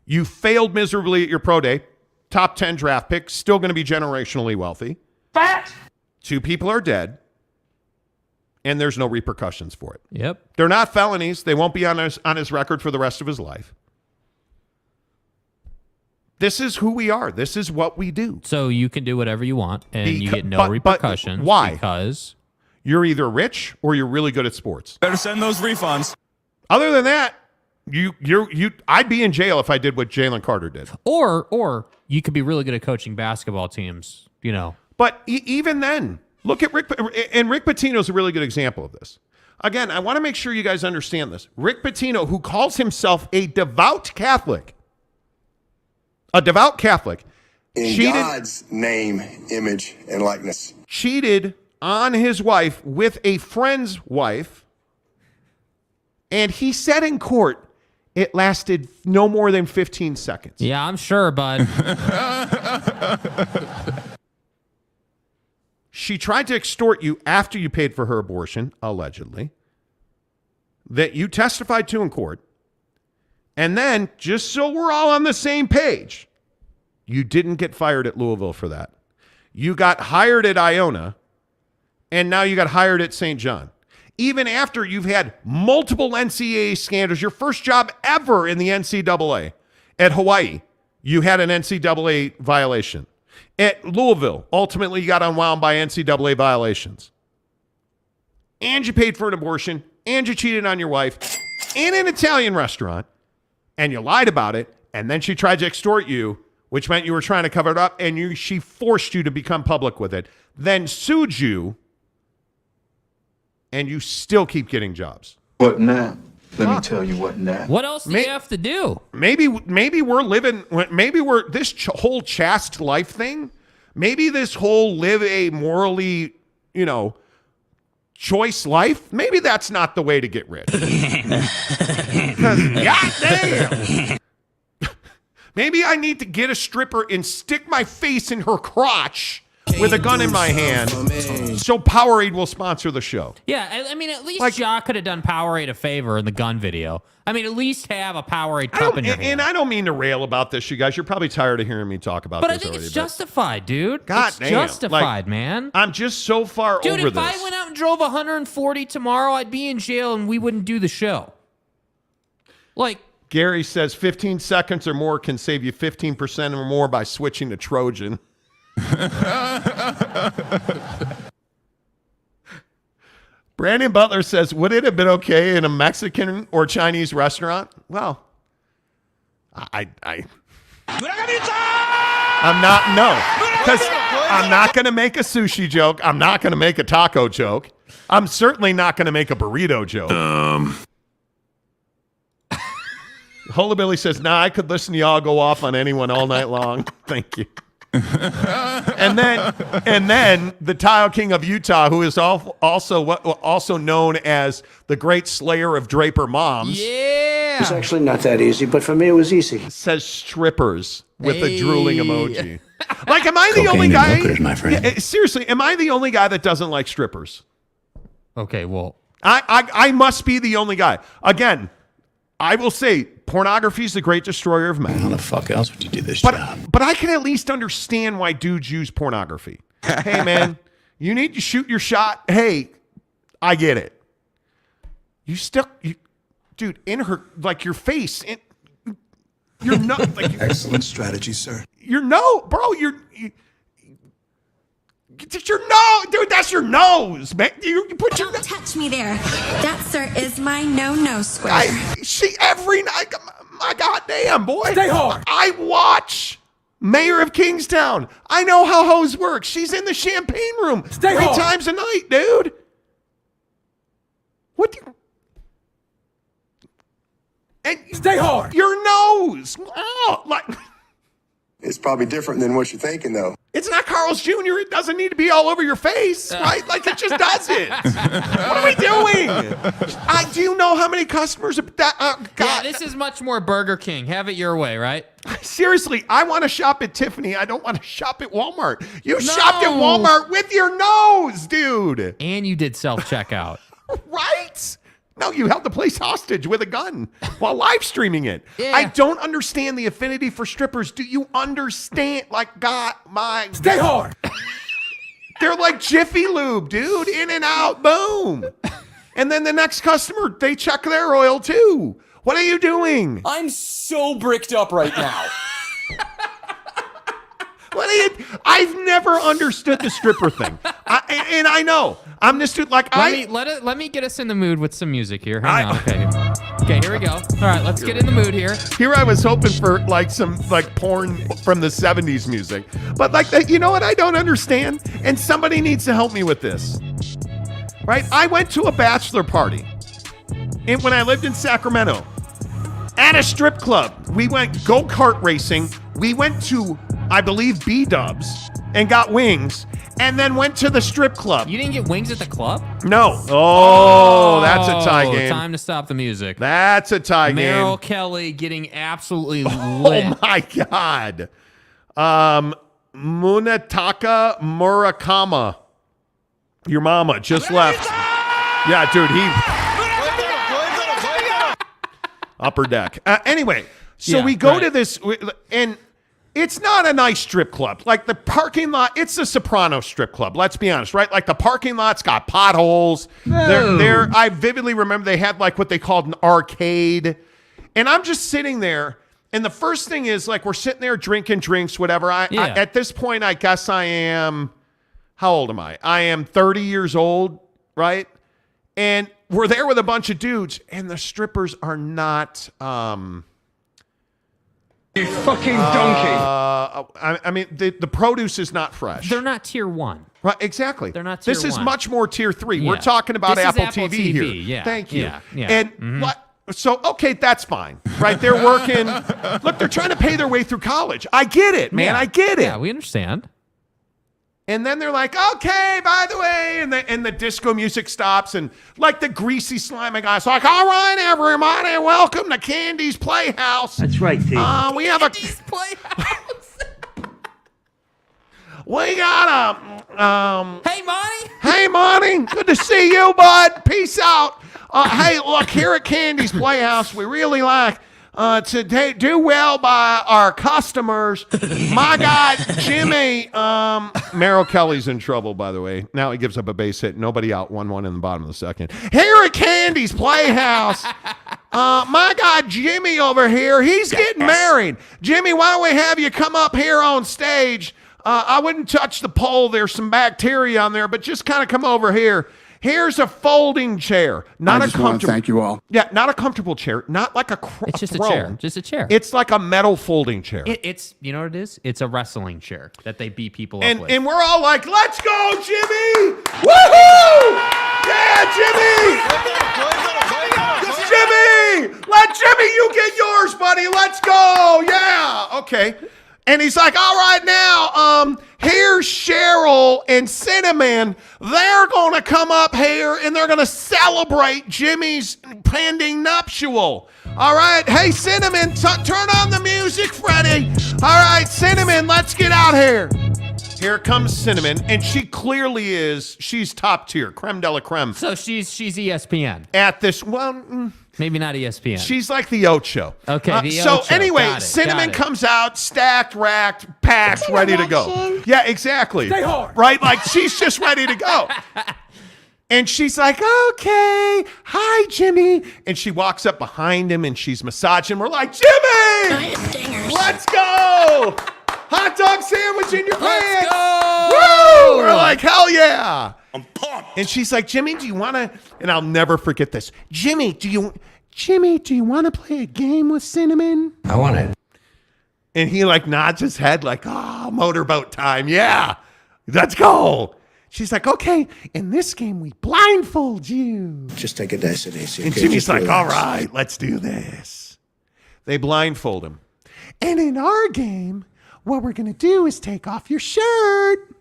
You failed miserably at your pro day. Top 10 draft pick, still going to be generationally wealthy. Fact. 2 people are dead. And there's no repercussions for it. Yep. They're not felonies. They won't be on his record for the rest of his life. This is who we are. This is what we do. So you can do whatever you want, and you get no repercussions. But why? Because you're either rich or you're really good at sports. Better send those refunds. Other than that, I'd be in jail if I did what Jalen Carter did. Or you could be really good at coaching basketball teams, you know. But even then, look at Rick Pitino is a really good example of this. Again, I want to make sure you guys understand this. Rick Pitino, who calls himself a devout Catholic, in God's name, image, and likeness, cheated on his wife with a friend's wife, and he said in court it lasted no more than 15 seconds. Yeah, I'm sure, bud. She tried to extort you after you paid for her abortion, allegedly, that you testified to in court. And then, just so we're all on the same page, you didn't get fired at Louisville for that. You got hired at Iona, and now you got hired at St. John. Even after you've had multiple NCAA scandals, your first job ever in the NCAA. At Hawaii, you had an NCAA violation. At Louisville, ultimately you got unwound by NCAA violations. And you paid for an abortion, and you cheated on your wife in an Italian restaurant, and you lied about it, and then she tried to extort you, which meant you were trying to cover it up, and she forced you to become public with it, then sued you, and you still keep getting jobs. What now? Let me tell you what now. What else do you have to do? Maybe we're this whole chaste life thing, maybe this whole live a morally choice life, maybe that's not the way to get rich. Goddamn. Maybe I need to get a stripper and stick my face in her crotch with a gun in my hand so Powerade will sponsor the show. Yeah, I mean, at least Jock could have done Powerade a favor in the gun video. I mean, at least have a Powerade cup in your hand. And I don't mean to rail about this, you guys. You're probably tired of hearing me talk about but this I think already. it's justified, dude. God damn. Justified, man. I'm just so far over this. Dude, if I went out and drove 140 tomorrow, I'd be in jail and we wouldn't do the show. Gary says 15 seconds or more can save you 15% or more by switching to Trojan. Brandon Butler says, would it have been okay in a Mexican or Chinese restaurant? Well, I'm not going to make a sushi joke. I'm not going to make a taco joke. I'm certainly not going to make a burrito joke. Hola Billy says, I could listen to y'all go off on anyone all night long. Thank you. and then the Tile King of Utah, who is also known as the great slayer of Draper moms. Yeah. It's actually not that easy, but for me it was easy. Says strippers with a drooling emoji. Am I the only guy? Hookers, my friend. Seriously, am I the only guy that doesn't like strippers? Okay, well. I must be the only guy. Again, I will say pornography is the great destroyer of men. How the fuck else would you do this job? But I can at least understand why dudes use pornography. Hey, man, you need to shoot your shot. Hey, I get it. Dude, in her, your face, you're not. Excellent strategy, sir. Your nose, bro, your nose, dude, that's your nose, man. You put your Don't touch me there. That, sir, is my no square. Every night, my goddamn boy. Stay hard. I watch Mayor of Kingstown. I know how hoes work. She's in the champagne room Stay 3 hard. times a night, dude. What? Stay hard. Your nose. Oh, It's probably different than what you're thinking, though. It's not Carl's Jr. It doesn't need to be all over your face, right? It just doesn't. What are we doing? Do you know how many customers God. Yeah, this is much more Burger King. Have it your way, right? Seriously, I want to shop at Tiffany. I don't want to shop at Walmart. You shopped at Walmart with your nose, dude. And you did self-checkout. Right? No, you held the place hostage with a gun while live streaming it. Yeah. I don't understand the affinity for strippers. Do you understand? God, my Stay hard. They're like Jiffy Lube, dude. In and out, boom. And then the next customer, they check their oil too. What are you doing? I'm so bricked up right now. I've never understood the stripper thing. And I know. I'm this dude. Let me get us in the mood with some music here. Hang on. Okay, here we go. All right, let's get in the mood here. Here I was hoping for some porn from the 70s music. But you know what I don't understand? And somebody needs to help me with this. Right? I went to a bachelor party when I lived in Sacramento at a strip club. We went go-kart racing. We went to, I believe, B-dubs and got wings. And then went to the strip club. You didn't get wings at the club? No. Oh, that's a tie game. Time to stop the music. That's a tie game. Meryl Kelly getting absolutely lit. Oh, my God. Munetaka Murakama. Your mama just left. Yeah, dude, upper deck. Anyway, so we go to this, and it's not a nice strip club. The parking lot, it's a Soprano strip club. Let's be honest, right? The parking lot's got potholes. No. I vividly remember they had what they called an arcade. And I'm just sitting there, and the first thing is we're sitting there drinking drinks, whatever. At this point, I guess I am, how old am I? I am 30 years old, right? And we're there with a bunch of dudes, and the strippers are not... You fucking donkey. I mean, the produce is not fresh. They're not tier 1. Right, exactly. They're not tier 1. This is much more tier 3. Yeah. We're talking about Apple TV here. Yeah. Thank you. Yeah. And so, okay, that's fine. Right? They're working. Look, they're trying to pay their way through college. I get it, man. I get it. Yeah, we understand. And then they're like, okay, by the way, and the disco music stops, and like the greasy slimy guy's like, all right, everybody, welcome to Candy's Playhouse. That's right, T. We have Candy's Playhouse. We got a Hey, Monty. Hey, Monty. Good to see you, bud. Peace out. Hey, look, here at Candy's Playhouse, we really like to do well by our customers. My guy, Jimmy, Merrill Kelly's in trouble, by the way. Now he gives up a base hit. Nobody out, 1-1 in the bottom of the second. Here at Candy's Playhouse, my guy, Jimmy over here, he's getting married. Jimmy, why don't we have you come up here on stage? I wouldn't touch the pole. There's some bacteria on there, but just kind of come over here. Here's a folding chair. Not I a just want to comfortable. thank you all. Yeah, not a comfortable chair. Not like a It's just throne. a chair. Just a chair. It's like a metal folding chair. It's you know what it is? It's a wrestling chair that they beat people up with. And we're all like, let's go, Jimmy! Woohoo! Yeah, Jimmy! Jimmy! Let Jimmy, you get yours, buddy. Let's go. Yeah. Okay. And he's like, all right, now, here's Cheryl and Cinnamon. They're going to come up here and they're going to celebrate Jimmy's pending nuptial. All right. Hey, Cinnamon, turn on the music, Freddie. All right, Cinnamon, let's get out here. Here comes Cinnamon, and she clearly is, she's top tier, creme de la creme. So she's ESPN. At this, well, maybe not ESPN. she's like the Ocho. Okay, the So Ocho. anyway, Got it, Cinnamon got it. comes out, stacked, racked, packed, ready to go. Yeah, exactly. Stay hard. Right? Like she's just ready to go. And she's like, okay, hi, Jimmy. And she walks up behind him and she's massaging. We're like, Jimmy, let's go. Hot dog sandwich in your pants. Go. Woo! We're like, hell yeah. I'm pumped. And she's like, Jimmy, do you want to, and I'll never forget this. Jimmy, do you want to play a game with Cinnamon? I want it. And he like nods his head like, oh, motorboat time. Yeah, let's go. She's like, okay, in this game, we blindfold you. Just take a destination. And Jimmy's like, all right, let's do this. They blindfold him. And in our game, what we're going to do is take off your shirt.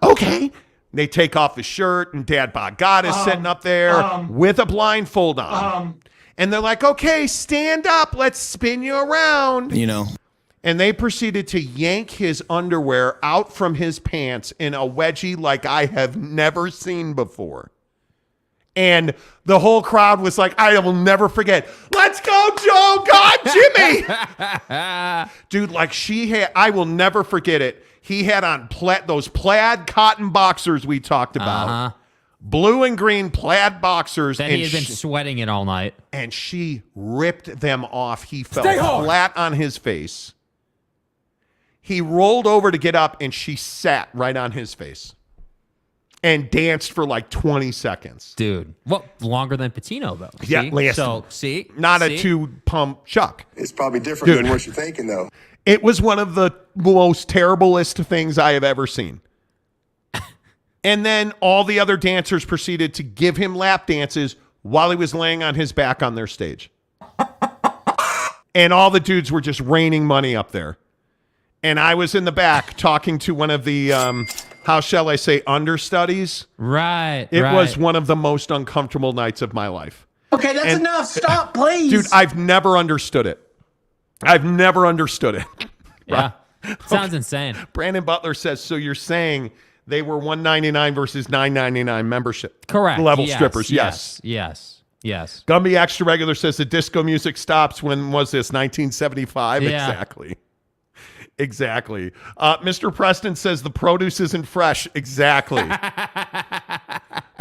Okay. They take off his shirt, and Dad Bod God is sitting up there with a blindfold on. And they're like, okay, stand up. Let's spin you around. You know. And they proceeded to yank his underwear out from his pants in a wedgie like I have never seen before. And the whole crowd was like, I will never forget. Let's go, Joe. God, Jimmy. Dude, like she had, I will never forget it. He had on those plaid cotton boxers we talked about. Blue and green plaid boxers. That he had been sweating it all night. And she ripped them off. He fell Stay hard. flat on his face. He rolled over to get up, and she sat right on his face and danced for like 20 seconds. Dude, what, longer than Pitino, though? Yeah, see? So, see? Not see? a two-pump chuck. It's probably different Dude. than what you're thinking, though. It was one of the most terriblest things I have ever seen. And then all the other dancers proceeded to give him lap dances while he was laying on his back on their stage. And all the dudes were just raining money up there. And I was in the back talking to one of the, how shall I say, understudies. Right. It was one of the most uncomfortable nights of my life. Okay, that's enough. Stop, please. Dude, I've never understood it. I've never understood it. Yeah. Sounds insane. Brandon Butler says, so you're saying they were $199 versus $999 membership Correct. level Yes, strippers? Yes. Gumby Extra Regular says the disco music stops. When was this? 1975? Yeah. Exactly. Mr. Preston says the produce isn't fresh. Exactly.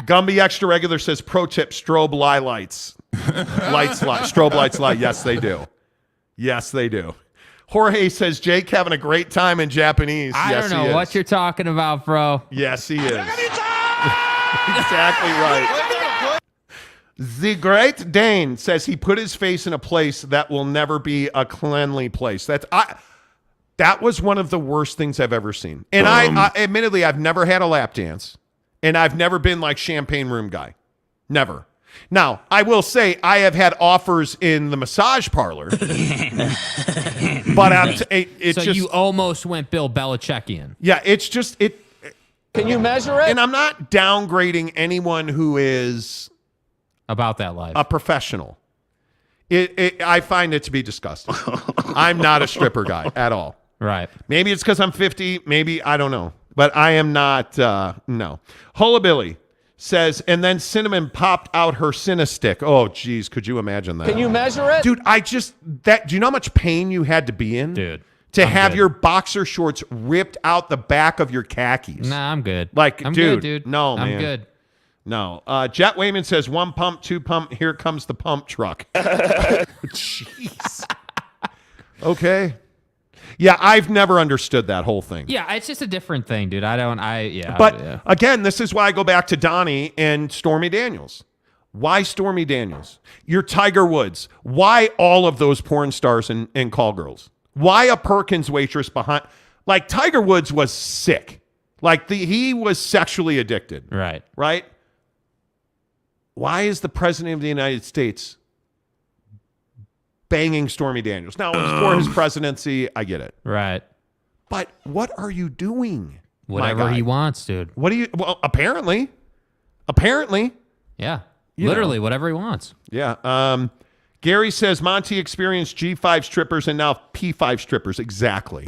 Gumby Extra Regular says pro tip, strobe lights. Strobe lights light. Yes, they do. Yes, they do. Jorge says Jake having a great time in Japanese. I don't know what you're talking about, bro. Yes, he is. Exactly right. The Great Dane says he put his face in a place that will never be a cleanly place. That was one of the worst things I've ever seen. And I admittedly, I've never had a lap dance, and I've never been like champagne room guy. Never. Now, I will say I have had offers in the massage parlor, but So you almost went Bill Belichickian. Yeah, it's just Can you measure it? And I'm not downgrading anyone who is about that life, a professional. I find it to be disgusting. I'm not a stripper guy at all. Right. Maybe it's because I'm 50. Maybe, I don't know. But I am not, no. Hullabilly says, and then Cinnamon popped out her Cinestick. Oh, geez, could you imagine that? Can you measure it? Dude, do you know how much pain you had to be in? Dude. To have your boxer shorts ripped out the back of your khakis. Nah, I'm good. Like, I'm dude, good, dude. no, man. I'm good. No. Jet Wayman says, 1 pump, 2 pump, here comes the pump truck. Jeez. Okay. Yeah, I've never understood that whole thing. Yeah, it's just a different thing, dude. But again, this is why I go back to Donnie and Stormy Daniels. Why Stormy Daniels? You're Tiger Woods. Why all of those porn stars and call girls? Why a Perkins waitress behind? Like, Tiger Woods was sick. Like, he was sexually addicted. Right. Right? Why is the president of the United States banging Stormy Daniels? Now, it was for his presidency. I get it. Right. But what are you doing? Whatever he wants, dude. What do you? Well, apparently. Yeah. Literally, whatever he wants. Yeah. Gary says Monty experienced G5 strippers and now P5 strippers. Exactly.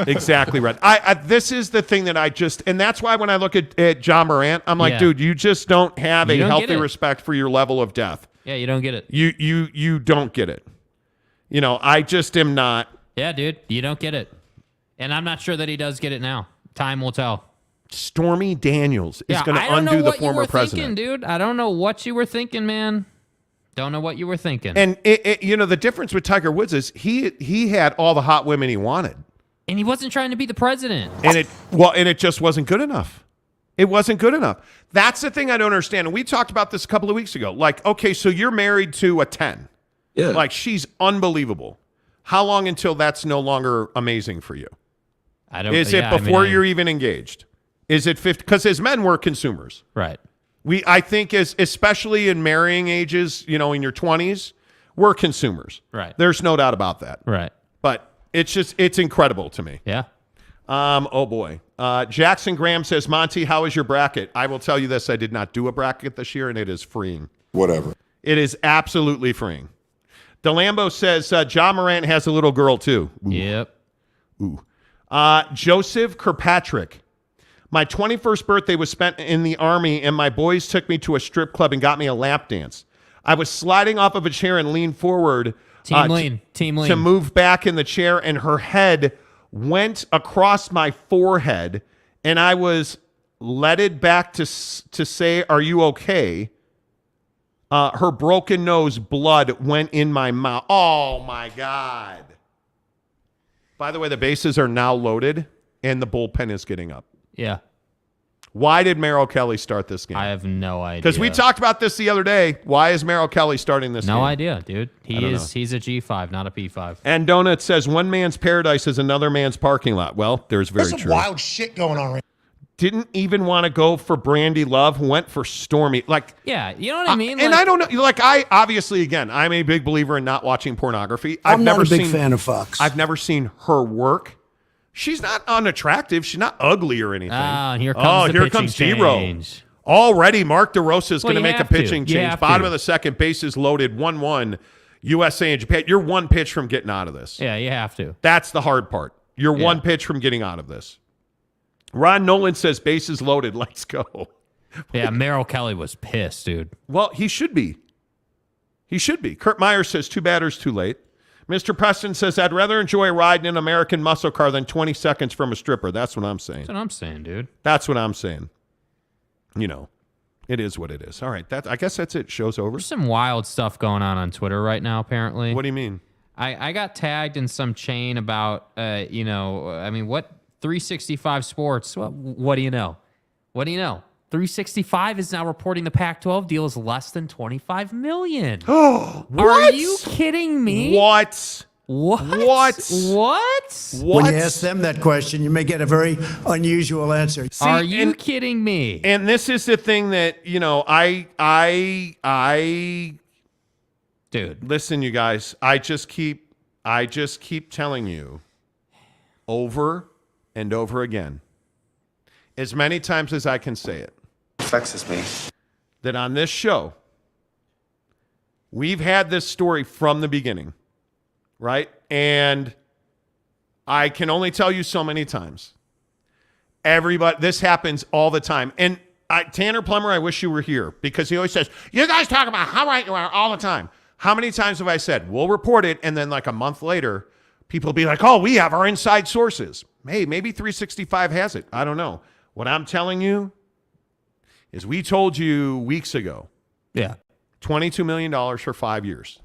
Exactly right. This is the thing that and that's why when I look at John Morant, I'm like, dude, you just don't have a healthy respect for your level of death. Yeah, you don't get it. You don't get it. I just am not. Yeah, dude, you don't get it. And I'm not sure that he does get it now. Time will tell. Stormy Daniels is going to undo the former president. Dude, I don't know what you were thinking, man. Don't know what you were thinking. And the difference with Tiger Woods is he had all the hot women he wanted. And he wasn't trying to be the president. And it just wasn't good enough. It wasn't good enough. That's the thing I don't understand. And we talked about this a couple of weeks ago. Like, okay, so you're married to a 10. Yeah. Like, she's unbelievable. How long until that's no longer amazing for you? Is it before you're even engaged? Is it 50? Because as men, we're consumers. Right. I think especially in marrying ages, in your 20s, we're consumers. Right. There's no doubt about that. Right. But it's incredible to me. Yeah. Oh boy. Jackson Graham says, Monty, how is your bracket? I will tell you this. I did not do a bracket this year, and it is freeing. Whatever. It is absolutely freeing. DeLambo says, John Morant has a little girl too. Ooh. Yep. Ooh. Joseph Kirkpatrick. My 21st birthday was spent in the Army, and my boys took me to a strip club and got me a lap dance. I was sliding off of a chair and leaned forward Team lean. to move back in the chair, and her head went across my forehead, and I was leaded back to say, are you okay? Her broken nose, blood went in my mouth. Oh, my God. By the way, the bases are now loaded, and the bullpen is getting up. Yeah. Why did Merrill Kelly start this game? I have no idea. Because we talked about this the other day. Why is Merrill Kelly starting this game? No idea, dude. He's a G5, not a P5. And Donut says one man's paradise is another man's parking lot. Well, there's very There's some true. wild shit going on right Didn't even want to go for Brandy Love, went for Stormy. Like, yeah, you know what I mean? And I don't know. Like, I'm a big believer in not watching pornography. I'm not a big fan of Fox. I've never seen her work. She's not unattractive. She's not ugly or anything. And here comes D-Row. Already, Mark DeRosa is going to make a pitching change. Bottom of the second, bases loaded, 1-1. USA and Japan. You're one pitch from getting out of this. Yeah, you have to. That's the hard part. You're one pitch from getting out of this. Ron Nolan says bases loaded. Let's go. Yeah, Merrill Kelly was pissed, dude. Well, he should be. He should be. Kurt Meyer says 2 batters too late. Mr. Preston says, I'd rather enjoy riding an American muscle car than 20 seconds from a stripper. That's what I'm saying. That's what I'm saying, dude. That's what I'm saying. It is what it is. All right. I guess that's it. Show's over. There's some wild stuff going on Twitter right now, apparently. What do you mean? I got tagged in some chain about, what 365 Sports. What do you know? What do you know? 365 is now reporting the Pac-12 deal is less than $25 million. Oh, are you kidding me? What? When you ask them that question, you may get a very unusual answer. See, are you kidding me? And this is the thing that, dude, listen, you guys, I just keep telling you over and over again. as many times as I can say it, Vexes me. that on this show, we've had this story from the beginning, right? And I can only tell you so many times. Everybody, this happens all the time. And Tanner Plummer, I wish you were here because he always says, you guys talk about how right you are all the time. How many times have I said, we'll report it, and then like a month later, people will be like, oh, we have our inside sources. Hey, maybe 365 has it. I don't know. What I'm telling you is we told you weeks ago. Yeah. $22 million for 5 years.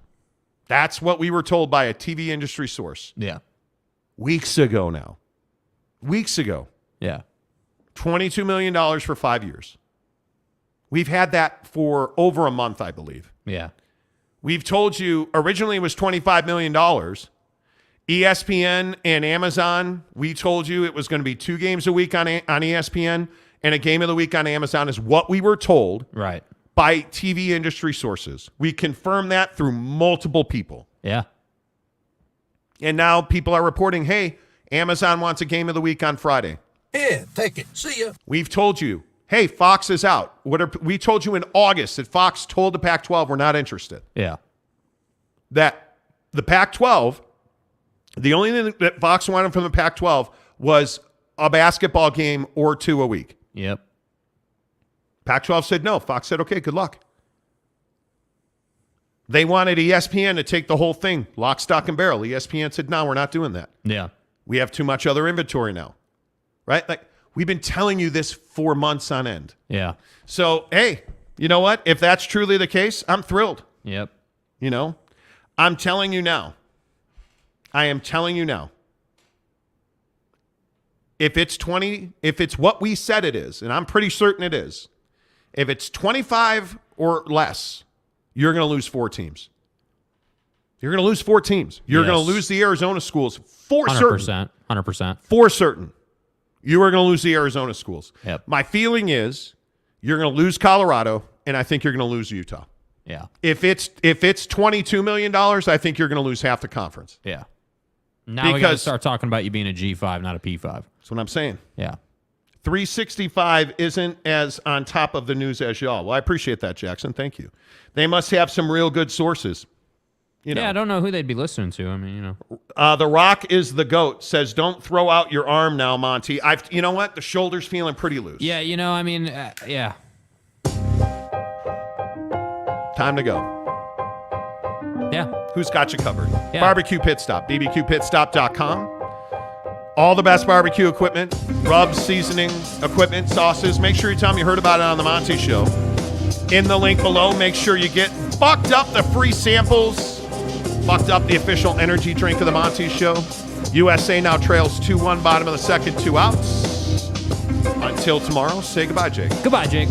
That's what we were told by a TV industry source. Yeah. Weeks ago now. Weeks ago. Yeah. $22 million for 5 years. We've had that for over a month, I believe. Yeah. We've told you originally it was $25 million. ESPN and Amazon, we told you it was going to be 2 games a week on ESPN and a game of the week on Amazon is what we were told right. by TV industry sources. We confirmed that through multiple people. Yeah. And now people are reporting, hey, Amazon wants a game of the week on Friday. Here, take it. See ya. We've told you, hey, Fox is out. We told you in August that Fox told the Pac-12 we're not interested. Yeah. That the Pac-12, the only thing that Fox wanted from the Pac-12 was a basketball game or 2 a week. Yep. Pac-12 said no. Fox said, okay, good luck. They wanted ESPN to take the whole thing, lock, stock, and barrel. ESPN said, no, we're not doing that. Yeah. We have too much other inventory now. Right? Like, we've been telling you this for months on end. Yeah. So, hey, you know what? If that's truly the case, I'm thrilled. Yep. You know? I'm telling you now. I am telling you now. If it's what we said it is, and I'm pretty certain it is, if it's 25 or less, you're going to lose 4 teams. You're going to lose 4 teams. You're going to lose the Arizona schools for 100%, certain. 100%. For certain. You are going to lose the Arizona schools. Yep. My feeling is you're going to lose Colorado, and I think you're going to lose Utah. Yeah. If it's $22 million, I think you're going to lose half the conference. Yeah. Now we got to start talking about you being a G5, not a P5. That's what I'm saying. Yeah. 365 isn't as on top of the news as y'all. Well, I appreciate that, Jackson. Thank you. They must have some real good sources. You know. Yeah, I don't know who they'd be listening to. I mean, you know. The Rock is the GOAT. Says, don't throw out your arm now, Monty. You know what? The shoulder's feeling pretty loose. Yeah, you know, I mean, yeah. Time to go. Yeah. Who's got you covered? Yeah. Barbecue Pit Stop. BBQPitstop.com. All the best barbecue equipment, rubs, seasoning, equipment, sauces. Make sure you tell them you heard about it on the Monty Show. In the link below, make sure you get Fucked Up, the free samples. Fucked Up, the official energy drink of the Monty Show. USA now trails 2-1, bottom of the second, 2 outs. Until tomorrow, say goodbye, Jake. Goodbye, Jake.